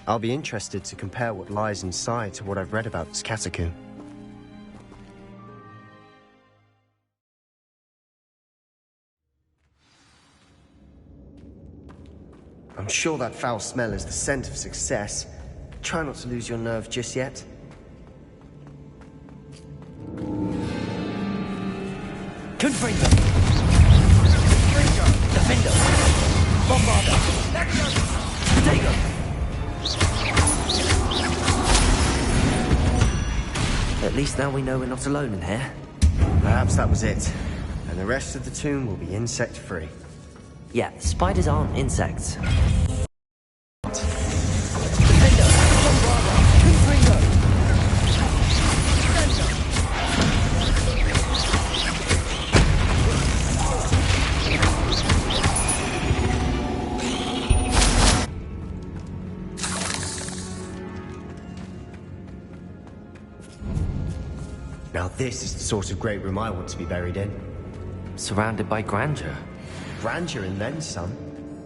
I'll be interested to compare what lies inside to what I've read about this catacomb. I'm sure that foul smell is the scent of success. Try not to lose your nerve just yet. Confringo! Defender! Bombarder! Dago! At least now we know we're not alone in here. Perhaps that was it. And the rest of the tomb will be insect-free. Yeah, spiders aren't insects. Now this is the sort of great room I want to be buried in. Surrounded by grandeur. Grandeur and then some.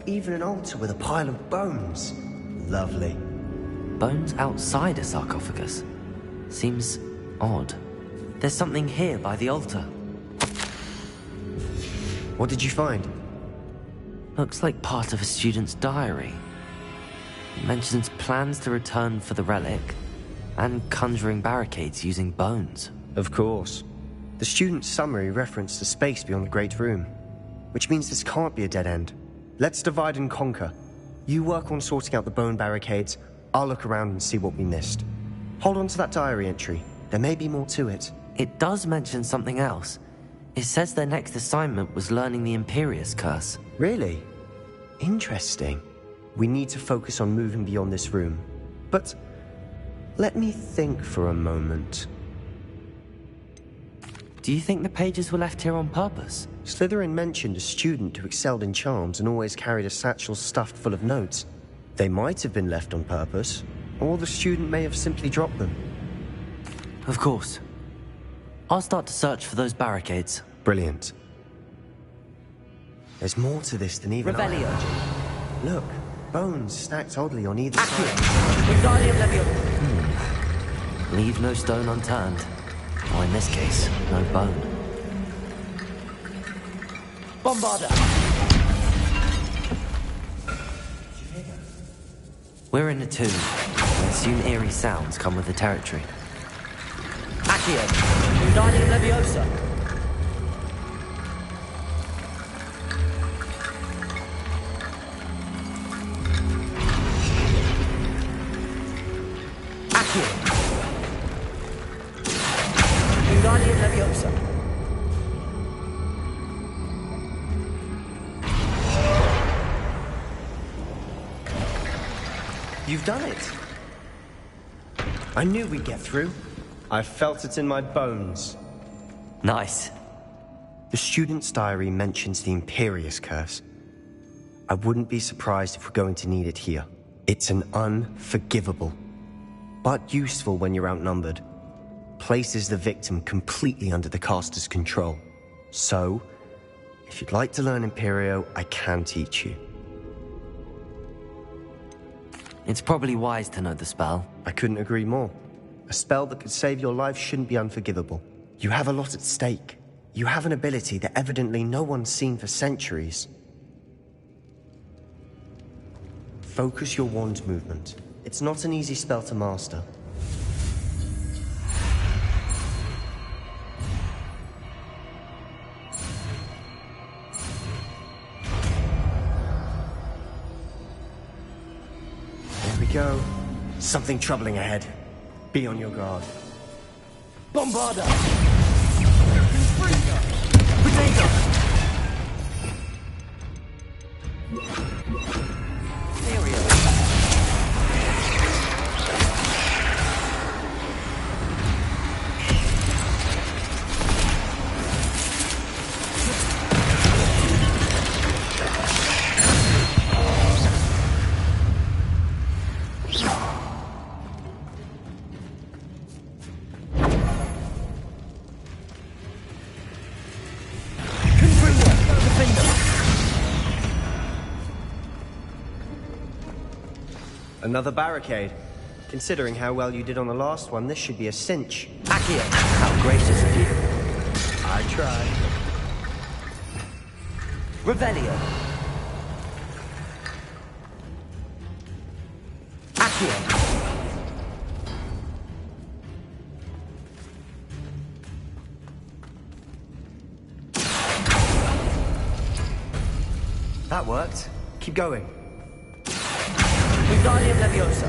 Even an altar with a pile of bones. Lovely. Bones outside a sarcophagus? Seems odd. There's something here by the altar. What did you find? Looks like part of a student's diary. It mentions plans to return for the relic and conjuring barricades using bones. Of course. The student's summary referenced a space beyond the Great Room, which means this can't be a dead end. Let's divide and conquer. You work on sorting out the bone barricades, I'll look around and see what we missed. Hold on to that diary entry. There may be more to it. It does mention something else. It says their next assignment was learning the Imperius Curse. Really? Interesting. We need to focus on moving beyond this room. But let me think for a moment. Do you think the pages were left here on purpose? Slytherin mentioned a student who excelled in charms and always carried a satchel stuffed full of notes. They might have been left on purpose, or the student may have simply dropped them. Of course. I'll start to search for those barricades. Brilliant. There's more to this than even Revelio. Look, bones stacked oddly on either side. Leave no stone unturned. Or in this case, no bone. Bombarder! We're in a tomb. I assume eerie sounds come with the territory. Accio! Wingardium Leviosa! Accio! Wingardium Leviosa! You've done it. I knew we'd get through. I felt it in my bones. Nice. The student's diary mentions the Imperius Curse. I wouldn't be surprised if we're going to need it here. It's an unforgivable, but useful when you're outnumbered. Places the victim completely under the caster's control. So, if you'd like to learn Imperio, I can teach you. It's probably wise to know the spell. I couldn't agree more. A spell that could save your life shouldn't be unforgivable. You have a lot at stake. You have an ability that evidently no one's seen for centuries. Focus your wand movement. It's not an easy spell to master. There we go. Something troubling ahead. Be on your guard. Bombarda! Potato! Another barricade. Considering how well you did on the last one, this should be a cinch. Accio, how gracious of you. I tried. Revelio. Accio. That worked. Keep going. Wingardium Leviosa.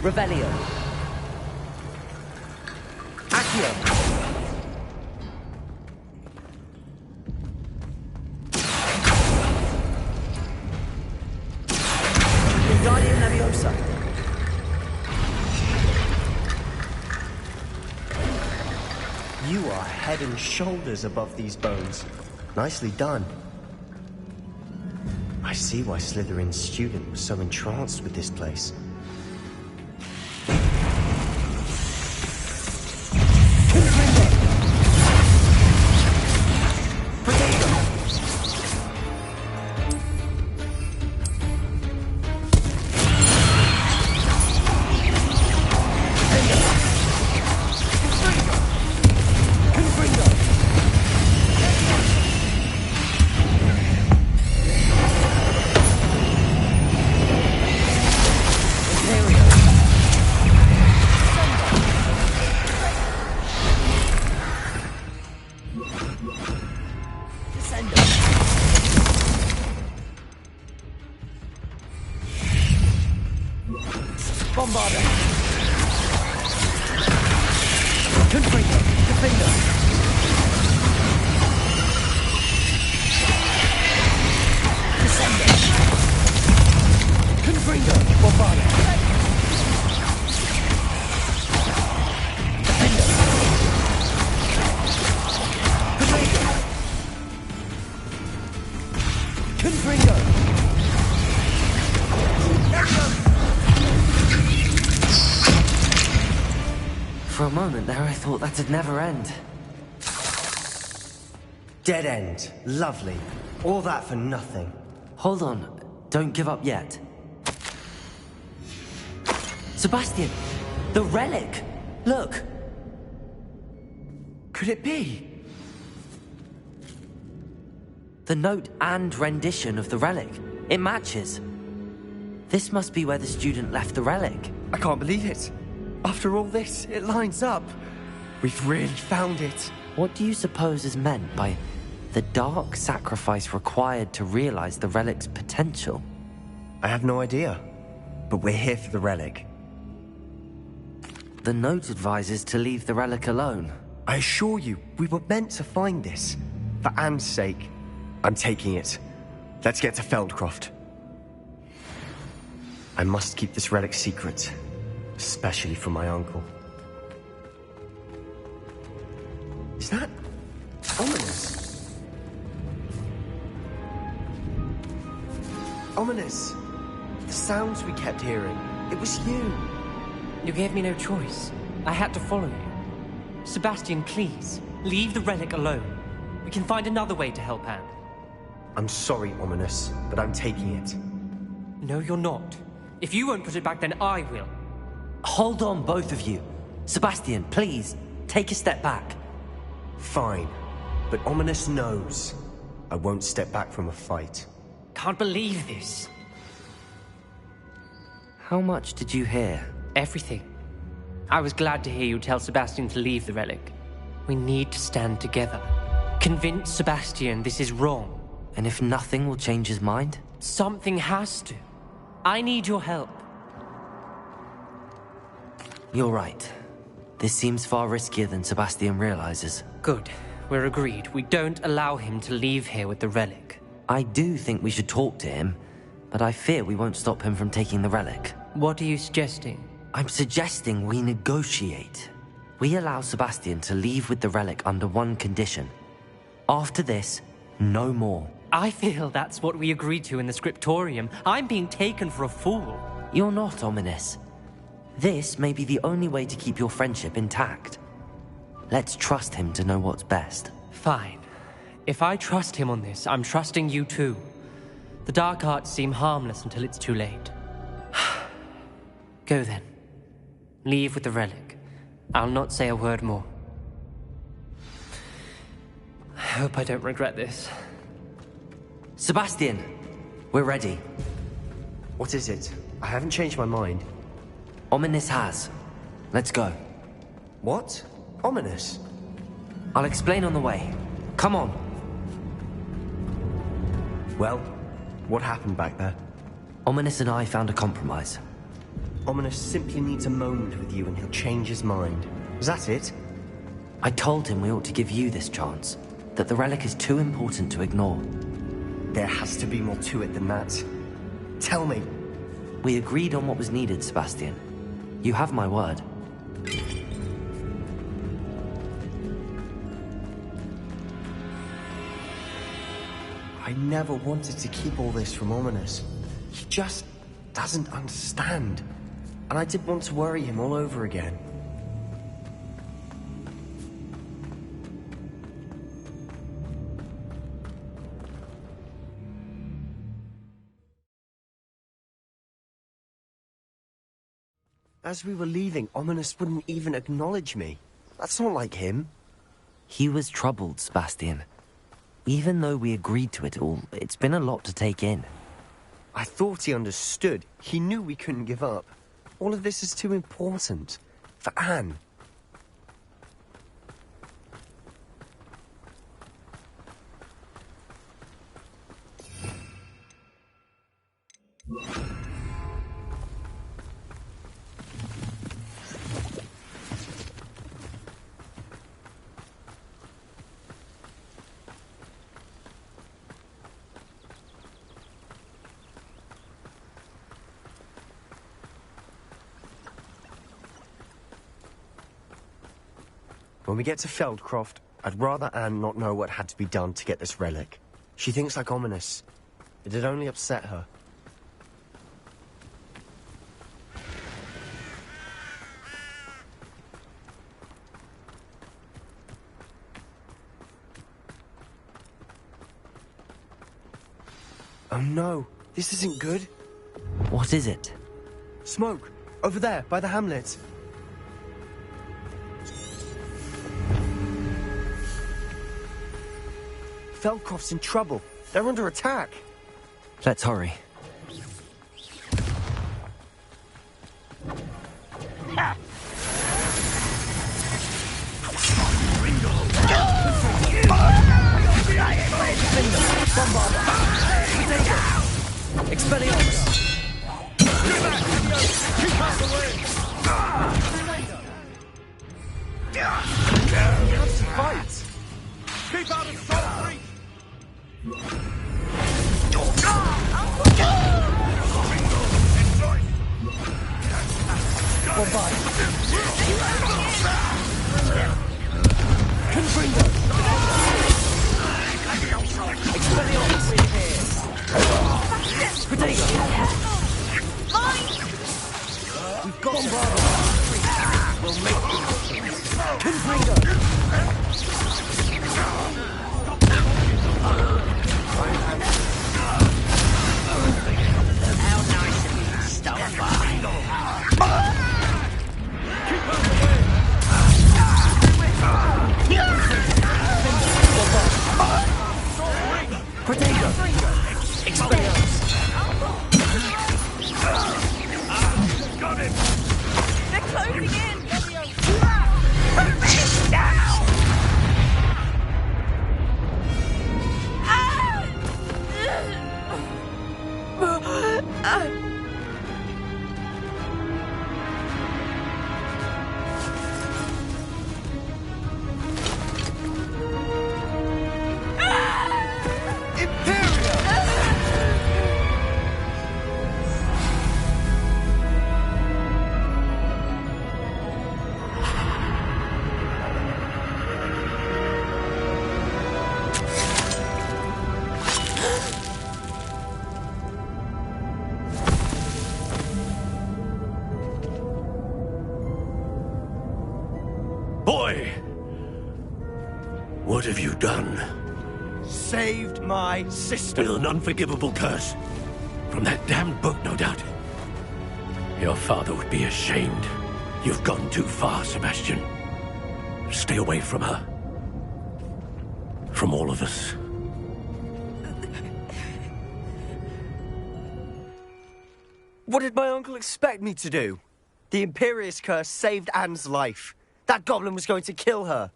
Revelio. Accio. Wingardium Leviosa. You are head and shoulders above these bones. Nicely done. I see why Slytherin's student was so entranced with this place. Bombarda. Confringo. Defender. Descender. Confringo. Bombarda. Defender. Confringo. Confringo. For a moment there, I thought that'd never end. Dead end. Lovely. All that for nothing. Hold on. Don't give up yet. Sebastian! The relic! Look! Could it be? The note and rendition of the relic. It matches. This must be where the student left the relic. I can't believe it. After all this, it lines up. We've really found it. What do you suppose is meant by the dark sacrifice required to realize the relic's potential? I have no idea, but we're here for the relic. The note advises to leave the relic alone. I assure you, we were meant to find this. For Anne's sake, I'm taking it. Let's get to Feldcroft. I must keep this relic secret. Especially from my uncle. Is that ominous? Ominous. The sounds we kept hearing. It was you. You gave me no choice. I had to follow you. Sebastian, please, leave the relic alone. We can find another way to help Anne. I'm sorry, Ominous, but I'm taking it. No, you're not. If you won't put it back, then I will. Hold on, both of you. Sebastian, please, take a step back. Fine, but Ominous knows I won't step back from a fight. Can't believe this. How much did you hear? Everything. I was glad to hear you tell Sebastian to leave the relic. We need to stand together. Convince Sebastian this is wrong. And if nothing will change his mind? Something has to. I need your help. You're right. This seems far riskier than Sebastian realizes. Good. We're agreed. We don't allow him to leave here with the relic. I do think we should talk to him, but I fear we won't stop him from taking the relic. What are you suggesting? I'm suggesting we negotiate. We allow Sebastian to leave with the relic under one condition. After this, no more. I feel that's what we agreed to in the scriptorium. I'm being taken for a fool. You're not, Ominous. This may be the only way to keep your friendship intact. Let's trust him to know what's best. Fine. If I trust him on this, I'm trusting you too. The dark arts seem harmless until it's too late. Go then. Leave with the relic. I'll not say a word more. I hope I don't regret this. Sebastian, we're ready. What is it? I haven't changed my mind. Ominous has. Let's go. What? Ominous? I'll explain on the way. Come on. Well, what happened back there? Ominous and I found a compromise. Ominous simply needs a moment with you and he'll change his mind. Is that it? I told him we ought to give you this chance. That the relic is too important to ignore. There has to be more to it than that. Tell me. We agreed on what was needed, Sebastian. You have my word. I never wanted to keep all this from Ominous. He just doesn't understand. And I didn't want to worry him all over again. As we were leaving, Ominous wouldn't even acknowledge me. That's not like him. He was troubled, Sebastian. Even though we agreed to it all, it's been a lot to take in. I thought he understood. He knew we couldn't give up. All of this is too important. For Anne. When we get to Feldcroft, I'd rather Anne not know what had to be done to get this relic. She thinks like Ominous. It'd only upset her. Oh no, this isn't good. What is it? Smoke! Over there, by the hamlet. Feldcroft's in trouble. They're under attack. Let's hurry. Expelliarmus! Keep out the way! We have to fight! Keep out of soul reach! We've got Bombardo! We'll make them! Confringo! boy! What have you done? Saved my sister. With an unforgivable curse. From that damned book, no doubt. Your father would be ashamed. You've gone too far, Sebastian. Stay away from her. From all of us. What did my uncle expect me to do? The Imperious curse saved Anne's life. That goblin was going to kill her.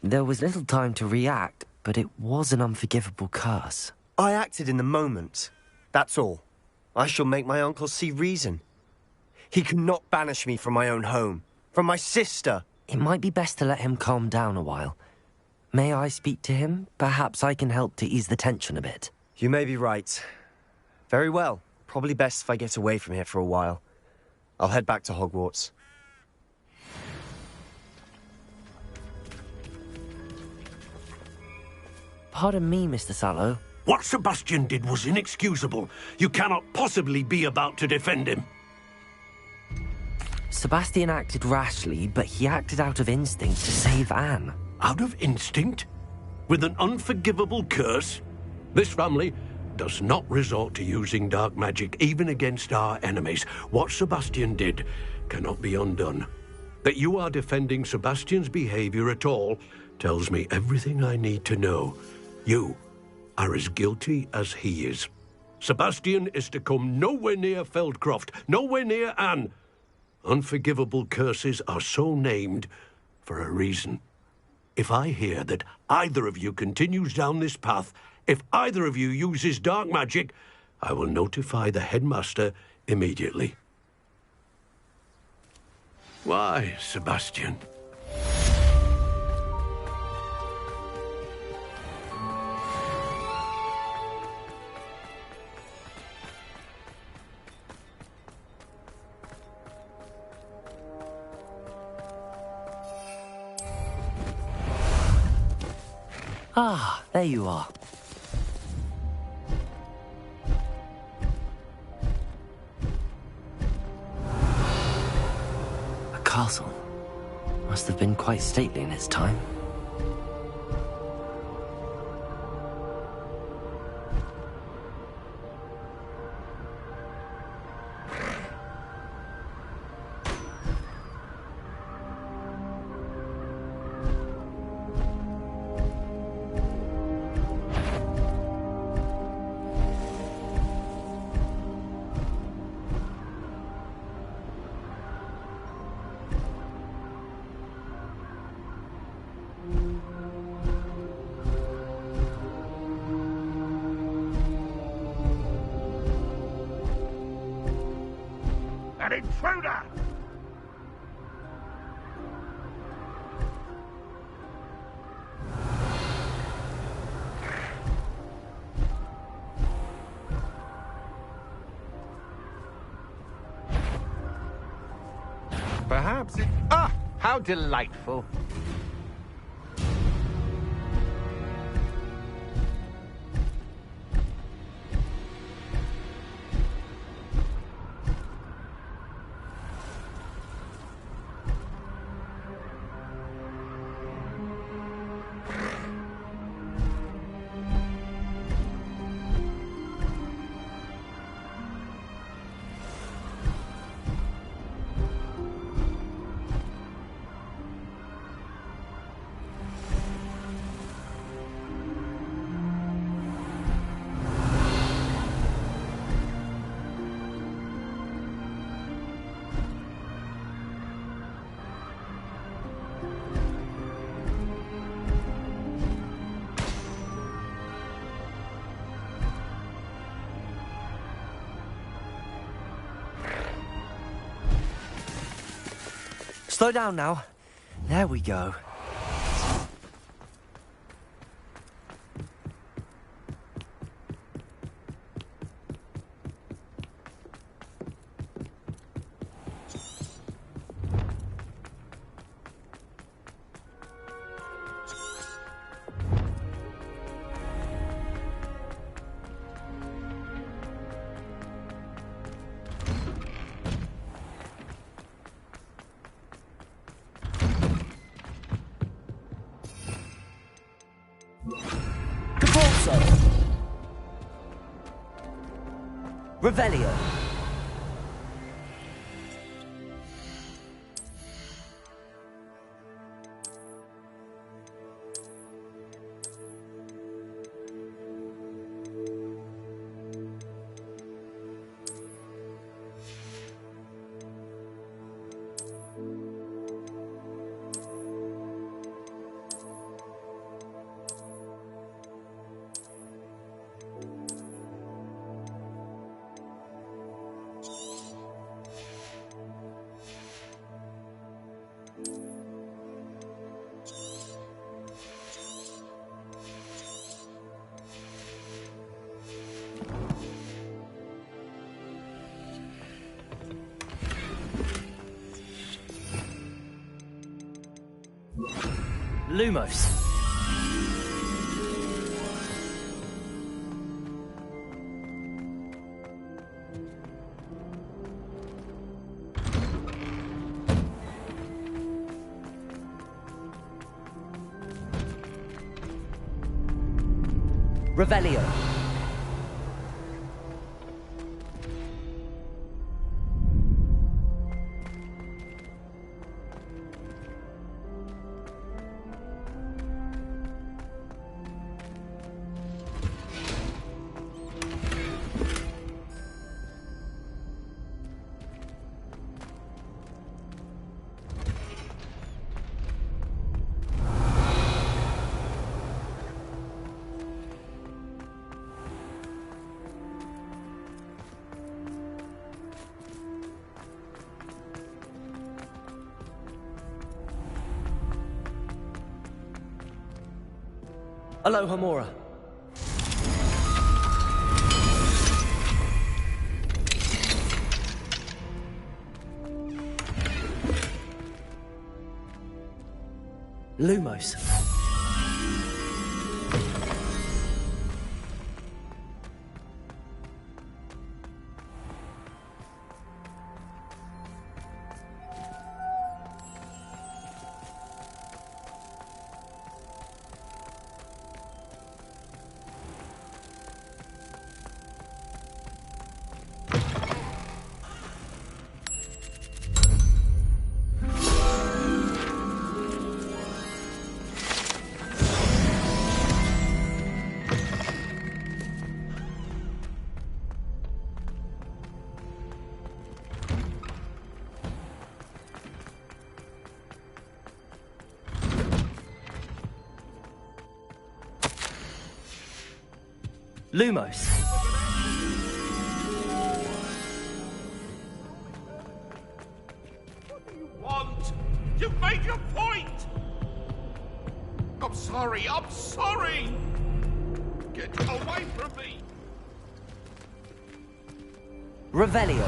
There was little time to react, but it was an unforgivable curse. I acted in the moment. That's all. I shall make my uncle see reason. He cannot banish me from my own home, from my sister. It might be best to let him calm down a while. May I speak to him? Perhaps I can help to ease the tension a bit. You may be right. Very well. Probably best if I get away from here for a while. I'll head back to Hogwarts. Pardon me, Mr. Sallow. What Sebastian did was inexcusable. You cannot possibly be about to defend him. Sebastian acted rashly, but he acted out of instinct to save Anne. Out of instinct? With an unforgivable curse? This family does not resort to using dark magic, even against our enemies. What Sebastian did cannot be undone. That you are defending Sebastian's behavior at all tells me everything I need to know. You are as guilty as he is. Sebastian is to come nowhere near Feldcroft, nowhere near Anne. Unforgivable curses are so named for a reason. If I hear that either of you continues down this path, if either of you uses dark magic, I will notify the headmaster immediately. Why, Sebastian? Ah, there you are. A castle. Must have been quite stately in its time. An intruder! Perhaps it... Ah! How delightful. Slow down now. There we go. so. Revelio. Lumos. Revelio. Aloha Mora. Lumos. Lumos. What do you want? You've made your point! I'm sorry, I'm sorry! Get away from me! Revelio.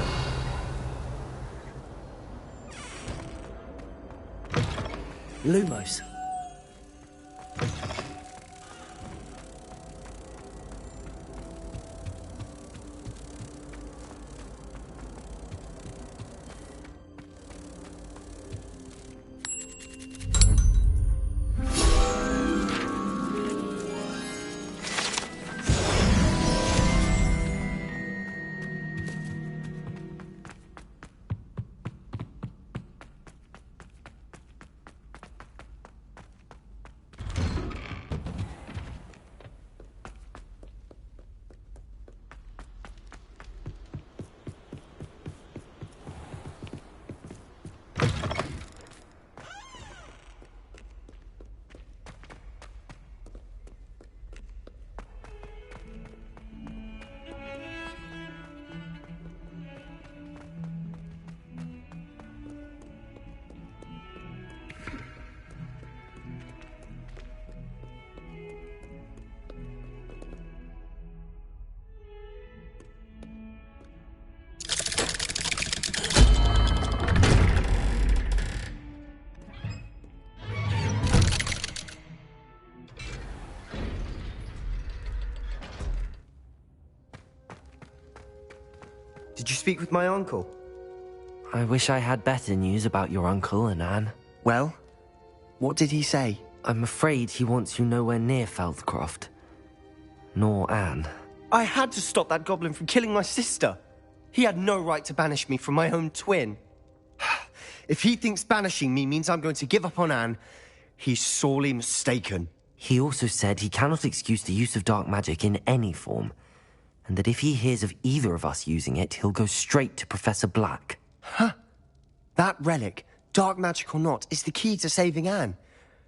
Lumos. Did you speak with my uncle? I wish I had better news about your uncle and Anne. Well, what did he say? I'm afraid he wants you nowhere near Feldcroft. nor Anne. I had to stop that goblin from killing my sister. He had no right to banish me from my own twin. If he thinks banishing me means I'm going to give up on Anne, he's sorely mistaken. He also said he cannot excuse the use of dark magic in any form, and that if he hears of either of us using it, he'll go straight to Professor Black. Huh? That relic, dark magic or not, is the key to saving Anne.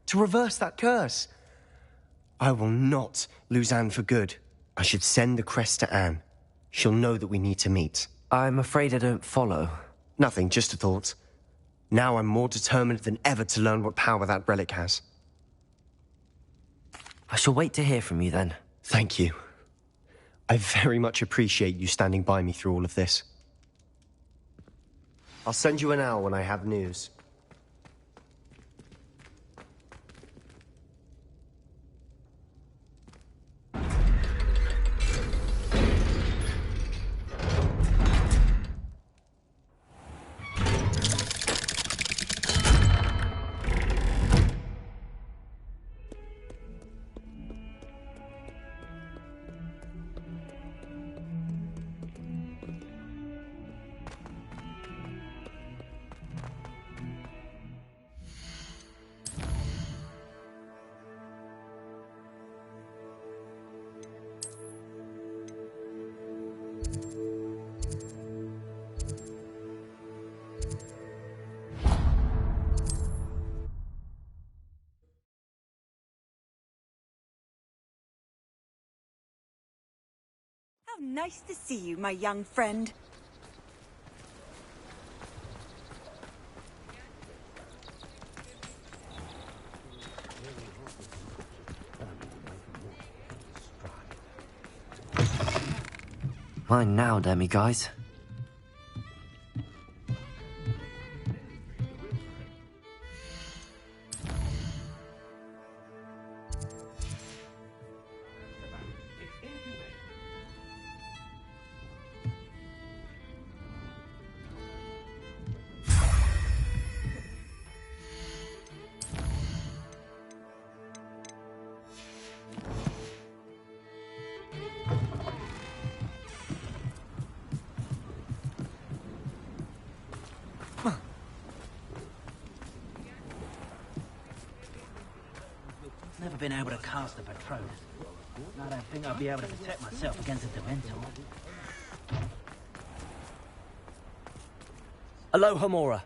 To reverse that curse. I will not lose Anne for good. I should send the crest to Anne. She'll know that we need to meet. I'm afraid I don't follow. Nothing, just a thought. Now I'm more determined than ever to learn what power that relic has. I shall wait to hear from you then. Thank you. I very much appreciate you standing by me through all of this. I'll send you an owl when I have news. How nice to see you, my young friend. Mine now, demi-guys. Never been able to cast a Patronus. I don't think I'll be able to protect myself against a Dementor. Aloha, Mora.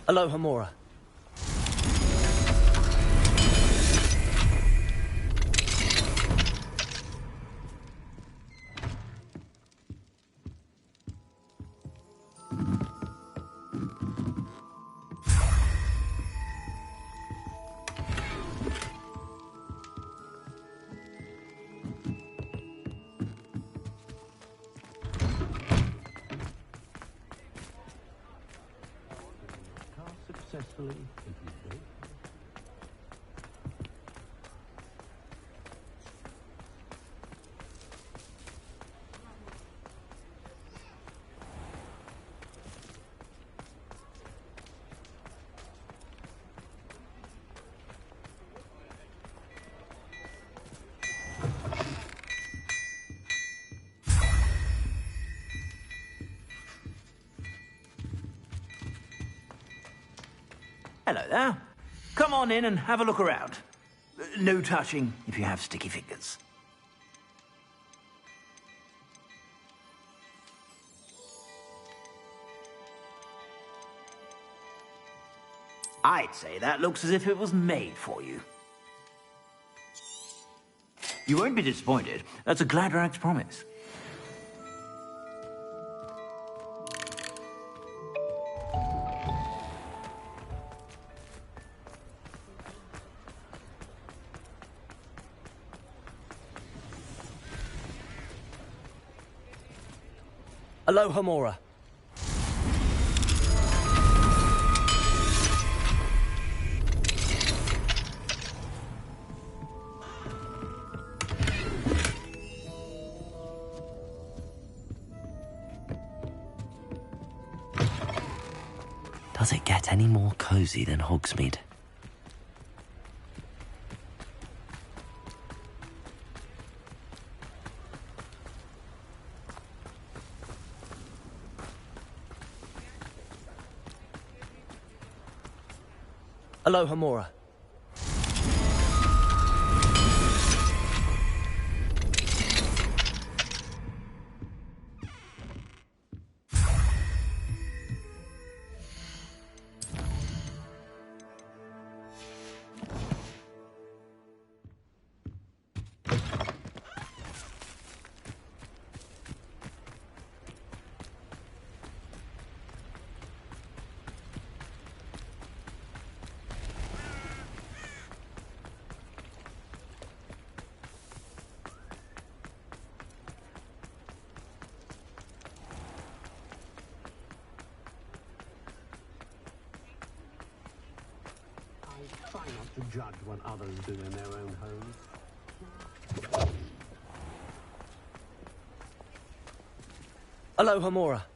Aloha, Mora. Successfully. Hello there. Come on in and have a look around. No touching if you have sticky fingers. I'd say that looks as if it was made for you. You won't be disappointed. That's a Gladrag's promise. Aloha Mora. Does it get any more cozy than Hogsmeade? Aloha Mora. Try not to judge what others do in their own homes. Aloha Mora.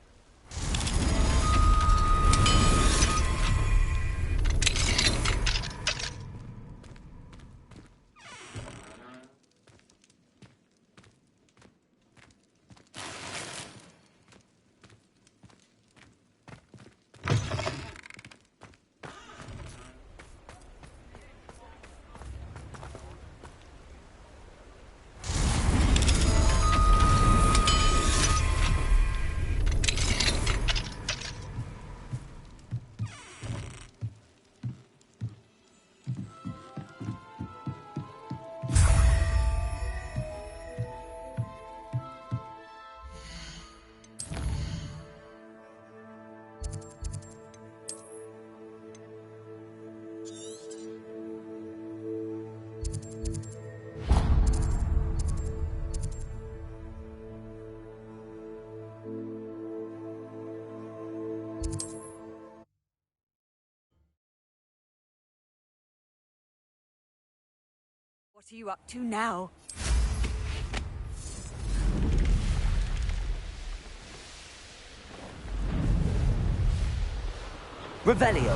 What are you up to now? Revelio.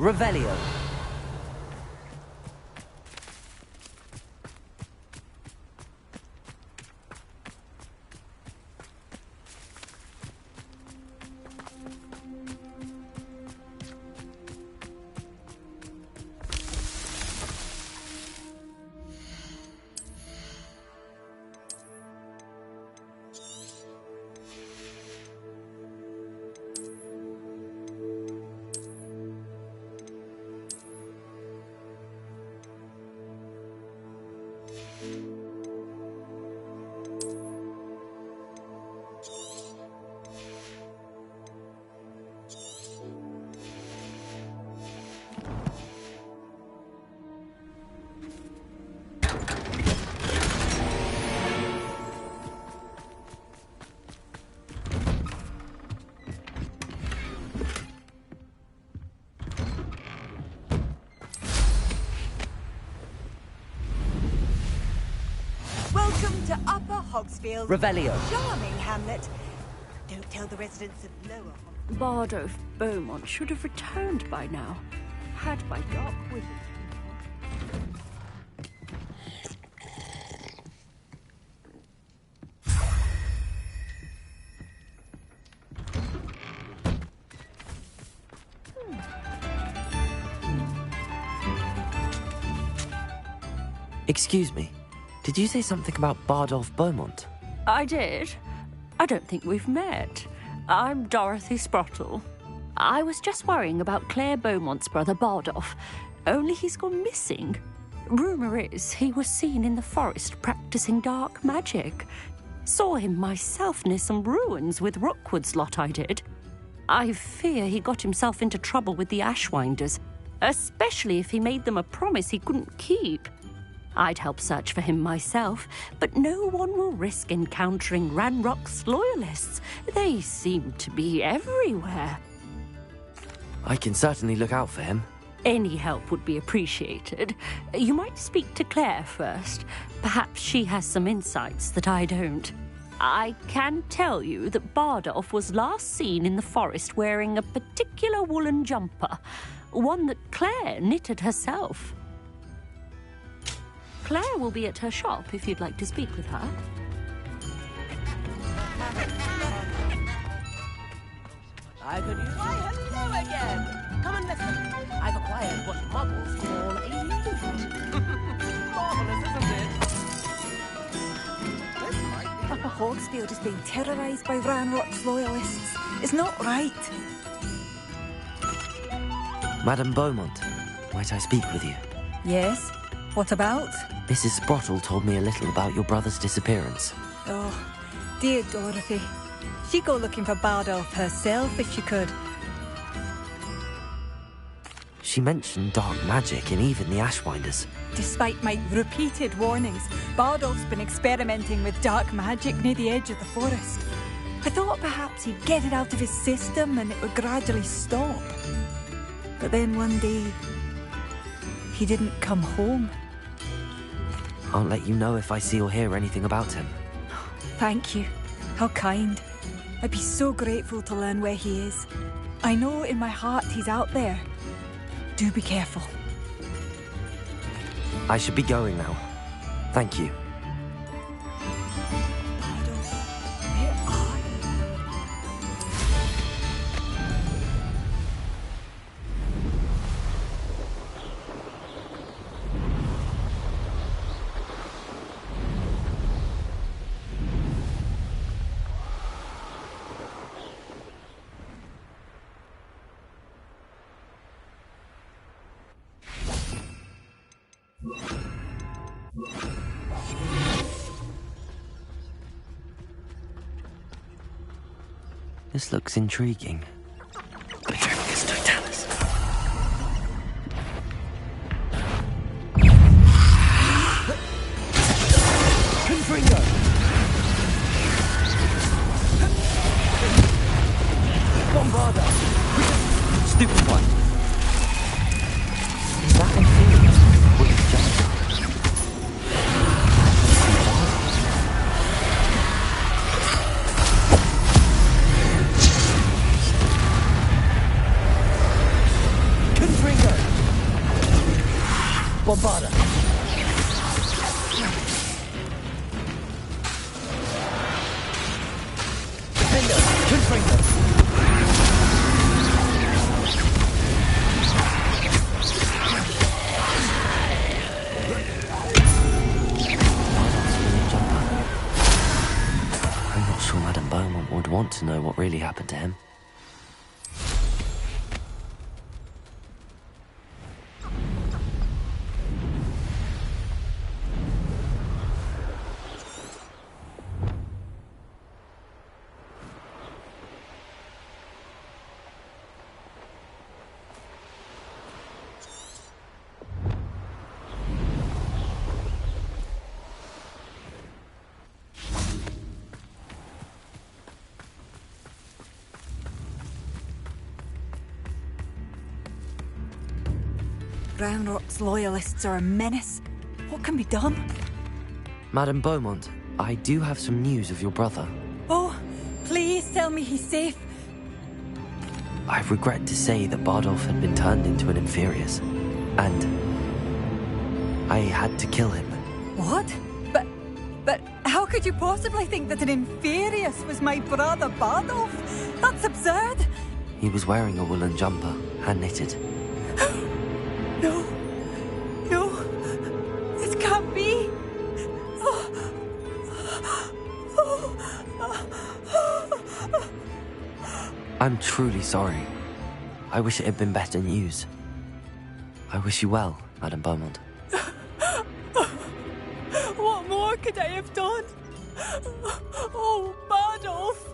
Revelio. Welcome to Upper Hogsfield. Revelio. Charming hamlet. Don't tell the residents of Lower Hogsfield. Bard of Beaumont should have returned by now, had my dark wizard. Excuse me. Did you say something about Bardolph Beaumont? I did. I don't think we've met. I'm Dorothy Sprottle. I was just worrying about Claire Beaumont's brother Bardolph, only he's gone missing. Rumour is he was seen in the forest practicing dark magic. Saw him myself near some ruins with Rookwood's lot I did. I fear he got himself into trouble with the Ashwinders, especially if he made them a promise he couldn't keep. I'd help search for him myself, but no one will risk encountering Ranrock's loyalists. They seem to be everywhere. I can certainly look out for him. Any help would be appreciated. You might speak to Claire first. Perhaps she has some insights that I don't. I can tell you that Bardolph was last seen in the forest wearing a particular woolen jumper, one that Claire knitted herself. Claire will be at her shop if you'd like to speak with her. I could use... Why, hello again! Come and listen. I've acquired what muggles call a loot. Marvelous, isn't it? Upper Hogsfield is being terrorised by Ranrock's loyalists. It's not right. Madame Beaumont, might I speak with you? Yes? What about? Mrs. Sprottle told me a little about your brother's disappearance. Oh, dear Dorothy. She'd go looking for Bardolph herself if she could. She mentioned dark magic and even the Ashwinders. Despite my repeated warnings, Bardolph's been experimenting with dark magic near the edge of the forest. I thought perhaps he'd get it out of his system and it would gradually stop. But then one day, he didn't come home. I'll let you know if I see or hear anything about him. Thank you. How kind. I'd be so grateful to learn where he is. I know in my heart he's out there. Do be careful. I should be going now. Thank you. This looks intriguing. Bombarda! Stupid one. Is that inferior? Or is it just... Bombarda! Defender! Confringo! I'm not sure Madame Beaumont would want to know what really happened to him. Ranrock's loyalists are a menace. What can be done? Madame Beaumont, I do have some news of your brother. Oh, please tell me he's safe. I regret to say that Bardolph had been turned into an Inferius, and I had to kill him. What? But how could you possibly think that an Inferius was my brother Bardolph? That's absurd. He was wearing a woolen jumper, hand-knitted. No, this can't be. Oh. I'm truly sorry. I wish it had been better news. I wish you well, Madame Beaumont. What more could I have done? Oh, Bardolph!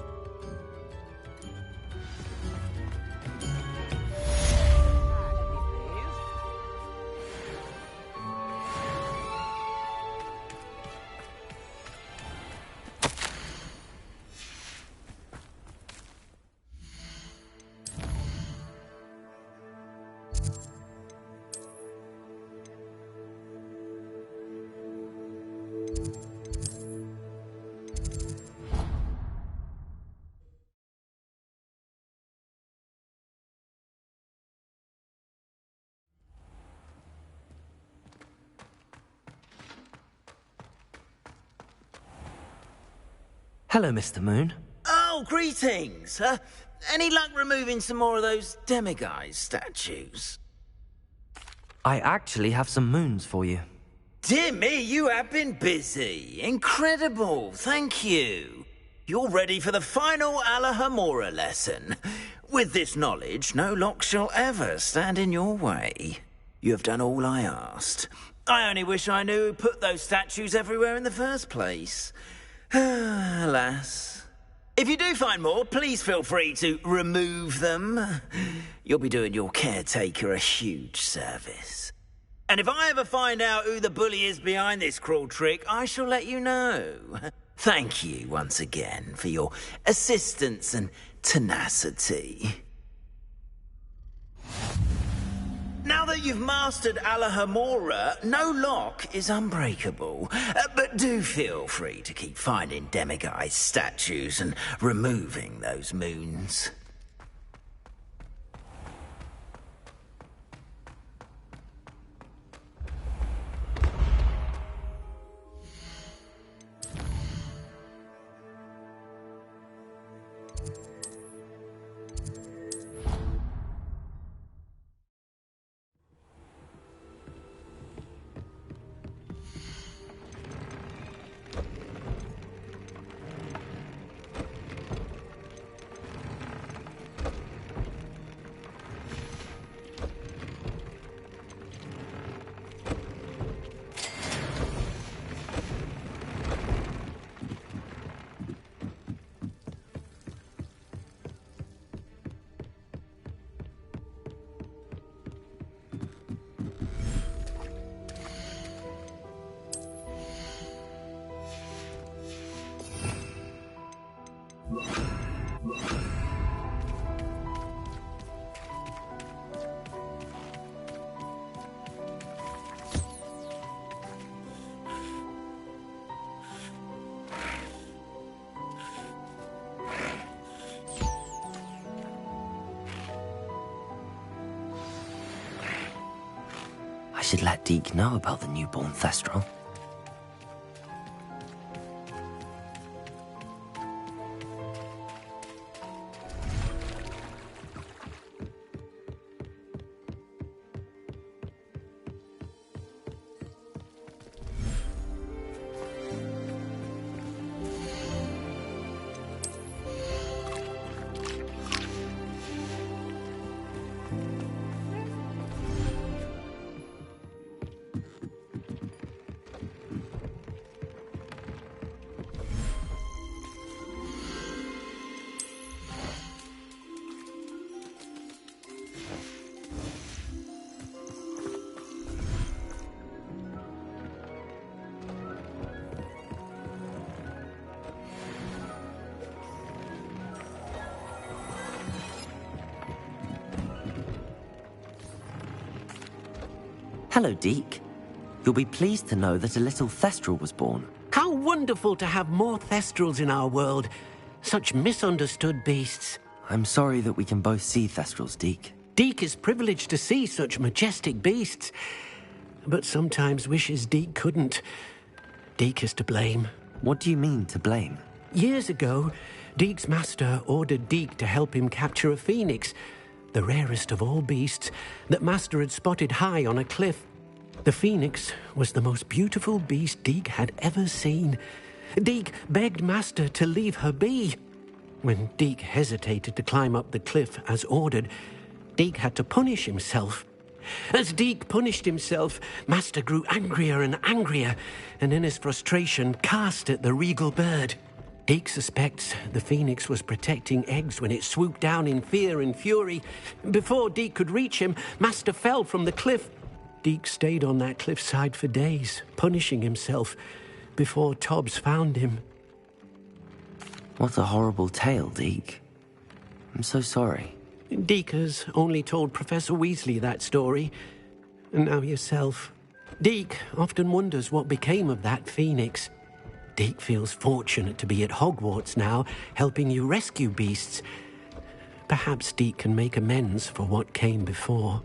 Hello, Mr. Moon. Oh, greetings. Any luck removing some more of those demiguise statues? I actually have some moons for you. Dear me, you have been busy. Incredible, thank you. You're ready for the final Alahomora lesson. With this knowledge, no lock shall ever stand in your way. You have done all I asked. I only wish I knew who put those statues everywhere in the first place. Alas. If you do find more, please feel free to remove them. You'll be doing your caretaker a huge service. And if I ever find out who the bully is behind this cruel trick, I shall let you know. Thank you once again for your assistance and tenacity. Now that you've mastered Alahomora, no lock is unbreakable. But do feel free to keep finding demiguise statues and removing those moons. I should let Deke know about the newborn Thestral. Hello, Deke. You'll be pleased to know that a little Thestral was born. How wonderful to have more Thestrals in our world. Such misunderstood beasts. I'm sorry that we can both see Thestrals, Deke. Deke is privileged to see such majestic beasts, but sometimes wishes Deke couldn't. Deke is to blame. What do you mean, to blame? Years ago, Deke's master ordered Deke to help him capture a phoenix, the rarest of all beasts, that Master had spotted high on a cliff. The phoenix was the most beautiful beast Deke had ever seen. Deke begged Master to leave her be. When Deke hesitated to climb up the cliff as ordered, Deke had to punish himself. As Deke punished himself, Master grew angrier and angrier, and in his frustration cast at the regal bird. Deke suspects the phoenix was protecting eggs when it swooped down in fear and fury. Before Deke could reach him, Master fell from the cliff. Deke stayed on that cliffside for days, punishing himself, before Tobbs found him. What a horrible tale, Deke. I'm so sorry. Deke has only told Professor Weasley that story, and now yourself. Deke often wonders what became of that phoenix. Deke feels fortunate to be at Hogwarts now, helping you rescue beasts. Perhaps Deke can make amends for what came before.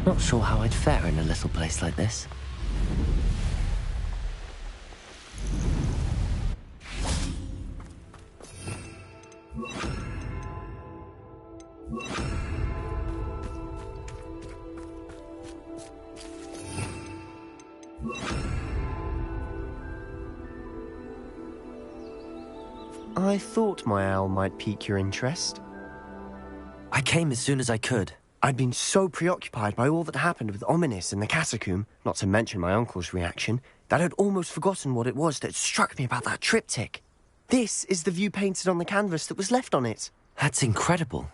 Not sure how I'd fare in a little place like this. I thought my owl might pique your interest. I came as soon as I could. I'd been so preoccupied by all that happened with Ominis in the catacomb, not to mention my uncle's reaction, that I'd almost forgotten what it was that struck me about that triptych. This is the view painted on the canvas that was left on it. That's incredible.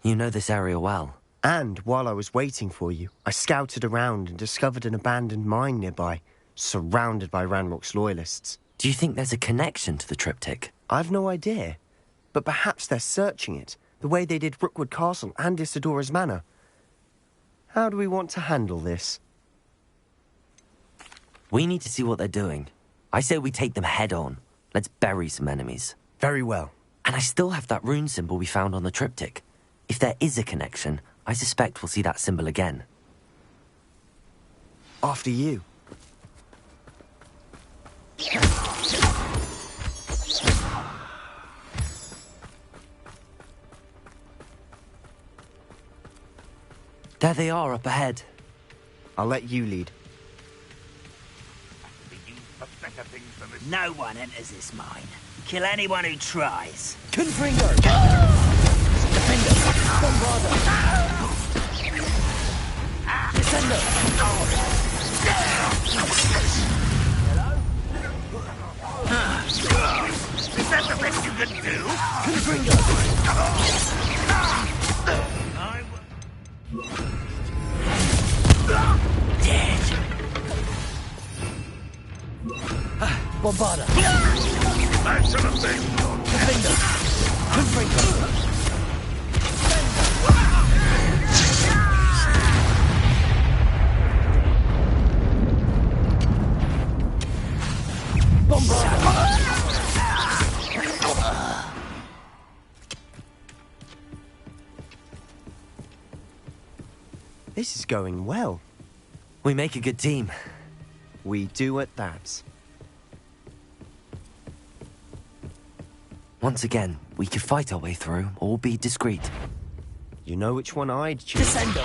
You know this area well. And while I was waiting for you, I scouted around and discovered an abandoned mine nearby, surrounded by Ranrock's loyalists. Do you think there's a connection to the triptych? I've no idea, but perhaps they're searching it, the way they did Rookwood Castle and Isidora's Manor. How do we want to handle this? We need to see what they're doing. I say we take them head on. Let's bury some enemies. Very well. And I still have that rune symbol we found on the triptych. If there is a connection, I suspect we'll see that symbol again. After you. There they are, up ahead. I'll let you lead. No one enters this mine. Kill anyone who tries. Confringo! Defender! Bombarder! Descender! Hello? Is that the best you can do? Confringo! Dead. Bombarder! That's an effect. Defender! Confringo! This is going well. We make a good team. We do at that. Once again, we could fight our way through, or be discreet. You know which one I'd choose. Descendo!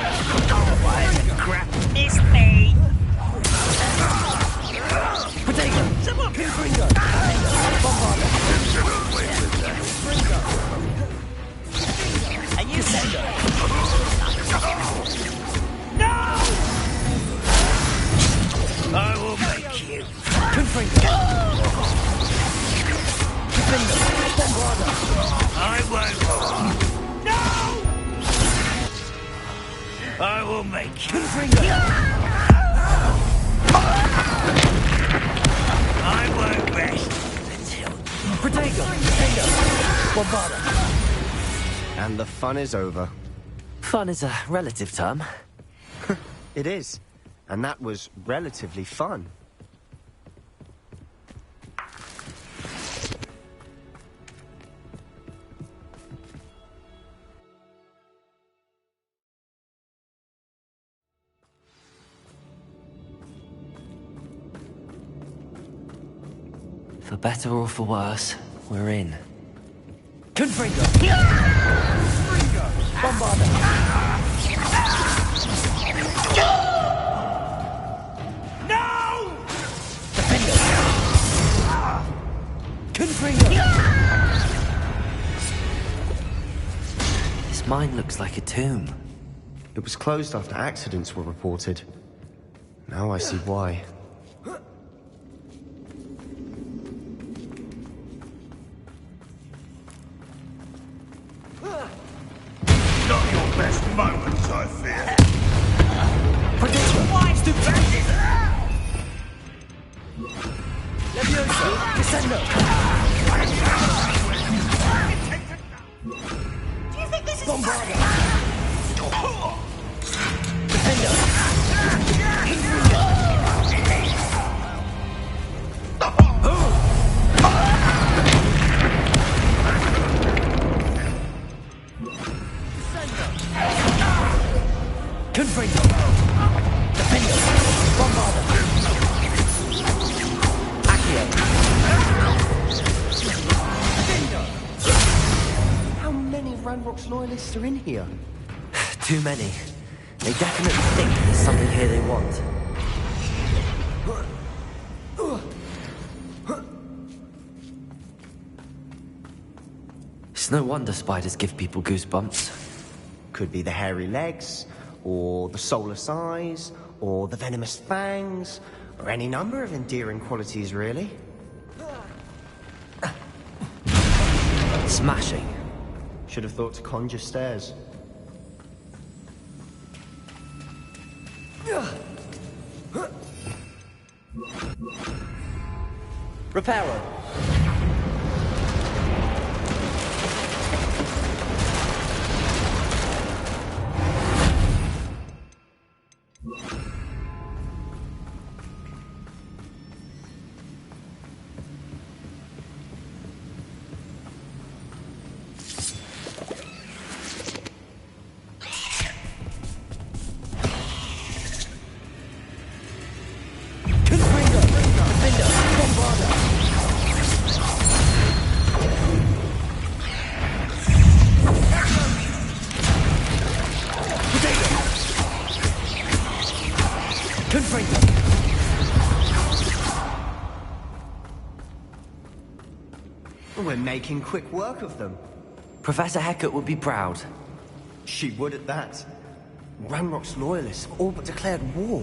Oh, crap. Miss me! Potato! Someone Confringo! Bombarder! And you send I will make you. Confringo! Defender! Bombarder! I won't. No! I will make you. Confringo! I won't rest until... Protego! Defender! Bombarder! And the fun is over. Fun is a relative term. It is. And that was relatively fun. For better or for worse, we're in. Confringo! Bombarder! No! Defender! Confringo! This mine looks like a tomb. It was closed after accidents were reported. Now I see why. Not your best moments, I fear. Why is the bandit? Levioso! Descendo! Do you think this is Bombarder! funny? Defender! Confringo! Defender! Bombarder! Accio! How many Ranrock's loyalists are in here? Too many. They definitely think there's something here they want. It's no wonder spiders give people goosebumps. Could be the hairy legs, or the soulless eyes, or the venomous fangs, or any number of endearing qualities, really. Smashing. Should have thought to conjure stairs. Reparo. We're making quick work of them. Professor Hecat would be proud. She would at that. Ranrock's loyalists have all but declared war.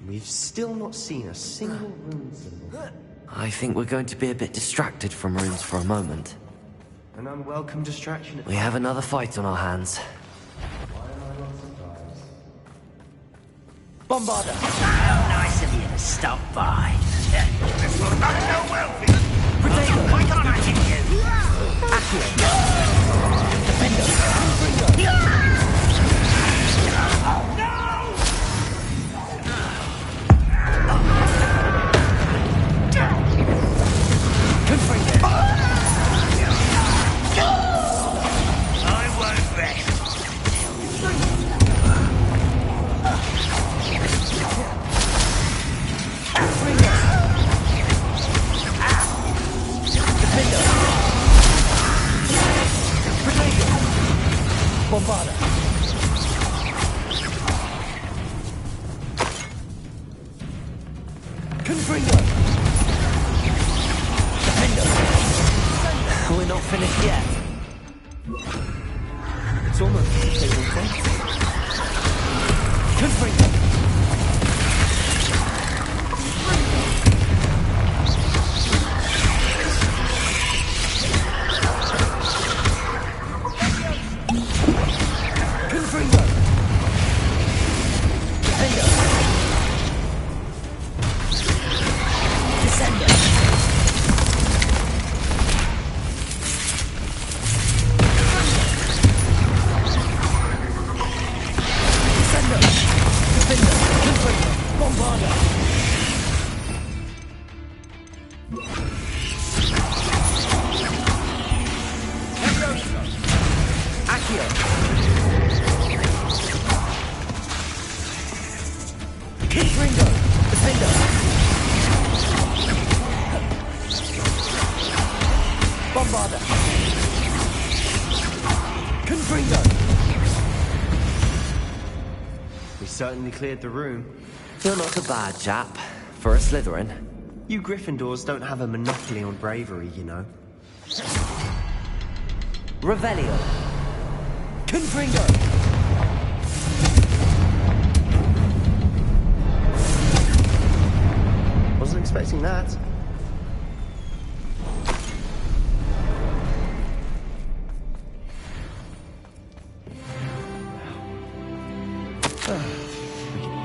We've still not seen a single rune symbol. I think we're going to be a bit distracted from runes for a moment. An unwelcome distraction. We have another fight on our hands. Bombarda! How nice of you to stop by. This will not go well for you. Why can't I hit you? Bombarda! Confringo! We're not finished yet. It's almost as if they will fight. Confringo! Certainly cleared the room. You're not a bad chap for a Slytherin. You Gryffindors don't have a monopoly on bravery, you know. Revelio. Confringo! Wasn't expecting that.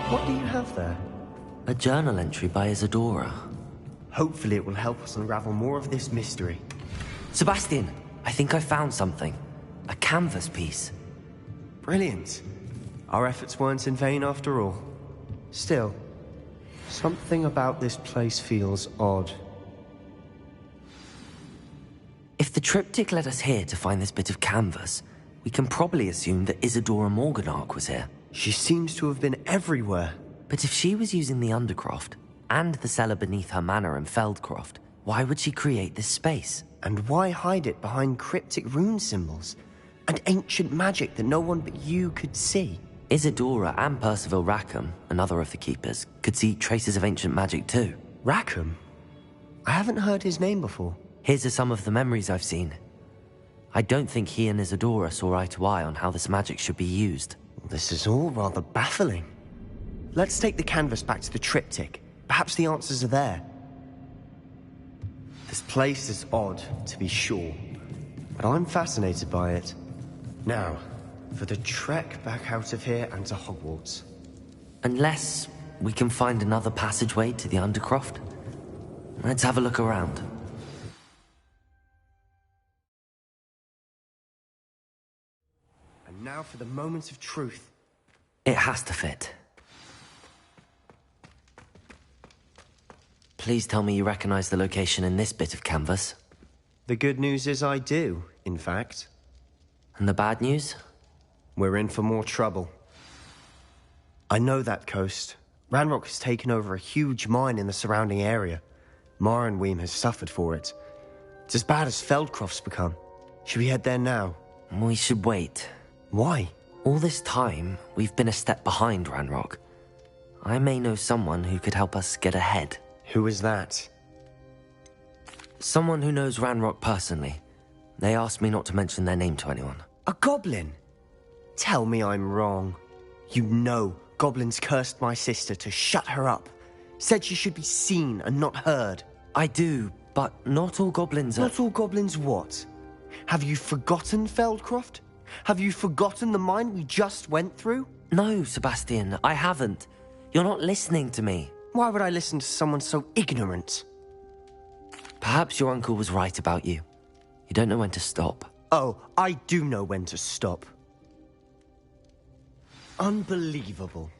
What do you have there? A journal entry by Isadora. Hopefully it will help us unravel more of this mystery. Sebastian, I think I found something. A canvas piece. Brilliant. Our efforts weren't in vain after all. Still, something about this place feels odd. If the triptych led us here to find this bit of canvas, we can probably assume that Isadora Morganach was here. She seems to have been everywhere. But if she was using the Undercroft, and the cellar beneath her manor in Feldcroft, Why would she create this space? And why hide it behind cryptic rune symbols and ancient magic that no one but you could see? Isadora and Percival Rackham, another of the Keepers, could see traces of ancient magic too. Rackham? I haven't heard his name before. Here's some of the memories I've seen. I don't think he and Isadora saw eye to eye on how this magic should be used. This is all rather baffling. Let's take the canvas back to the triptych. Perhaps the answers are there. This place is odd, to be sure, but I'm fascinated by it. Now, for the trek back out of here and to Hogwarts. Unless we can find another passageway to the Undercroft. Let's have a look around. And now for the moment of truth. It has to fit. Please tell me you recognize the location in this bit of canvas. The good news is I do, in fact. And the bad news? We're in for more trouble. I know that coast. Ranrock has taken over a huge mine in the surrounding area. Mornweem has suffered for it. It's as bad as Feldcroft's become. Should we head there now? We should wait. Why? All this time, we've been a step behind Ranrock. I may know someone who could help us get ahead. Who is that? Someone who knows Ranrock personally. They asked me not to mention their name to anyone. A goblin? Tell me I'm wrong. You know goblins cursed my sister to shut her up. Said she should be seen and not heard. I do, but not all goblins are... Not all goblins what? Have you forgotten Feldcroft? Have you forgotten the mine we just went through? No, Sebastian, I haven't. You're not listening to me. Why would I listen to someone so ignorant? Perhaps your uncle was right about you. You don't know when to stop. Oh, I do know when to stop. Unbelievable.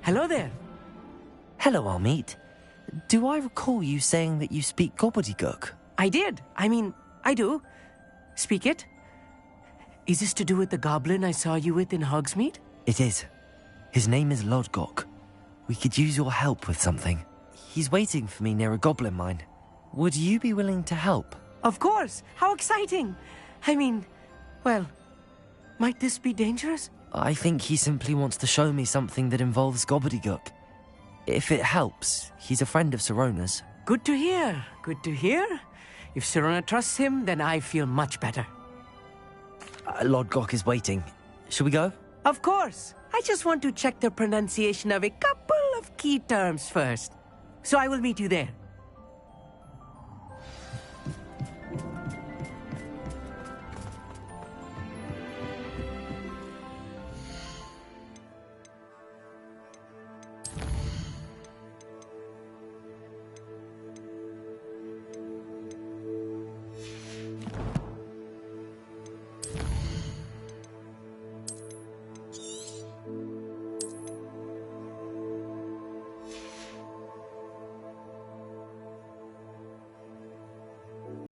Hello there. Hello, Armeet. Do I recall you saying that you speak gobbledygook? I did. I do. Speak it. Is this to do with the goblin I saw you with in Hogsmeade? It is. His name is Lodgok. We could use your help with something. He's waiting for me near a goblin mine. Would you be willing to help? Of course. How exciting. Well, might this be dangerous? I think he simply wants to show me something that involves gobbledygook. If it helps, he's a friend of Sirona's. Good to hear. Good to hear. If Sirona trusts him, then I feel much better. Lodgok is waiting. Shall we go? Of course. I just want to check the pronunciation of a couple of key terms first. So I will meet you there.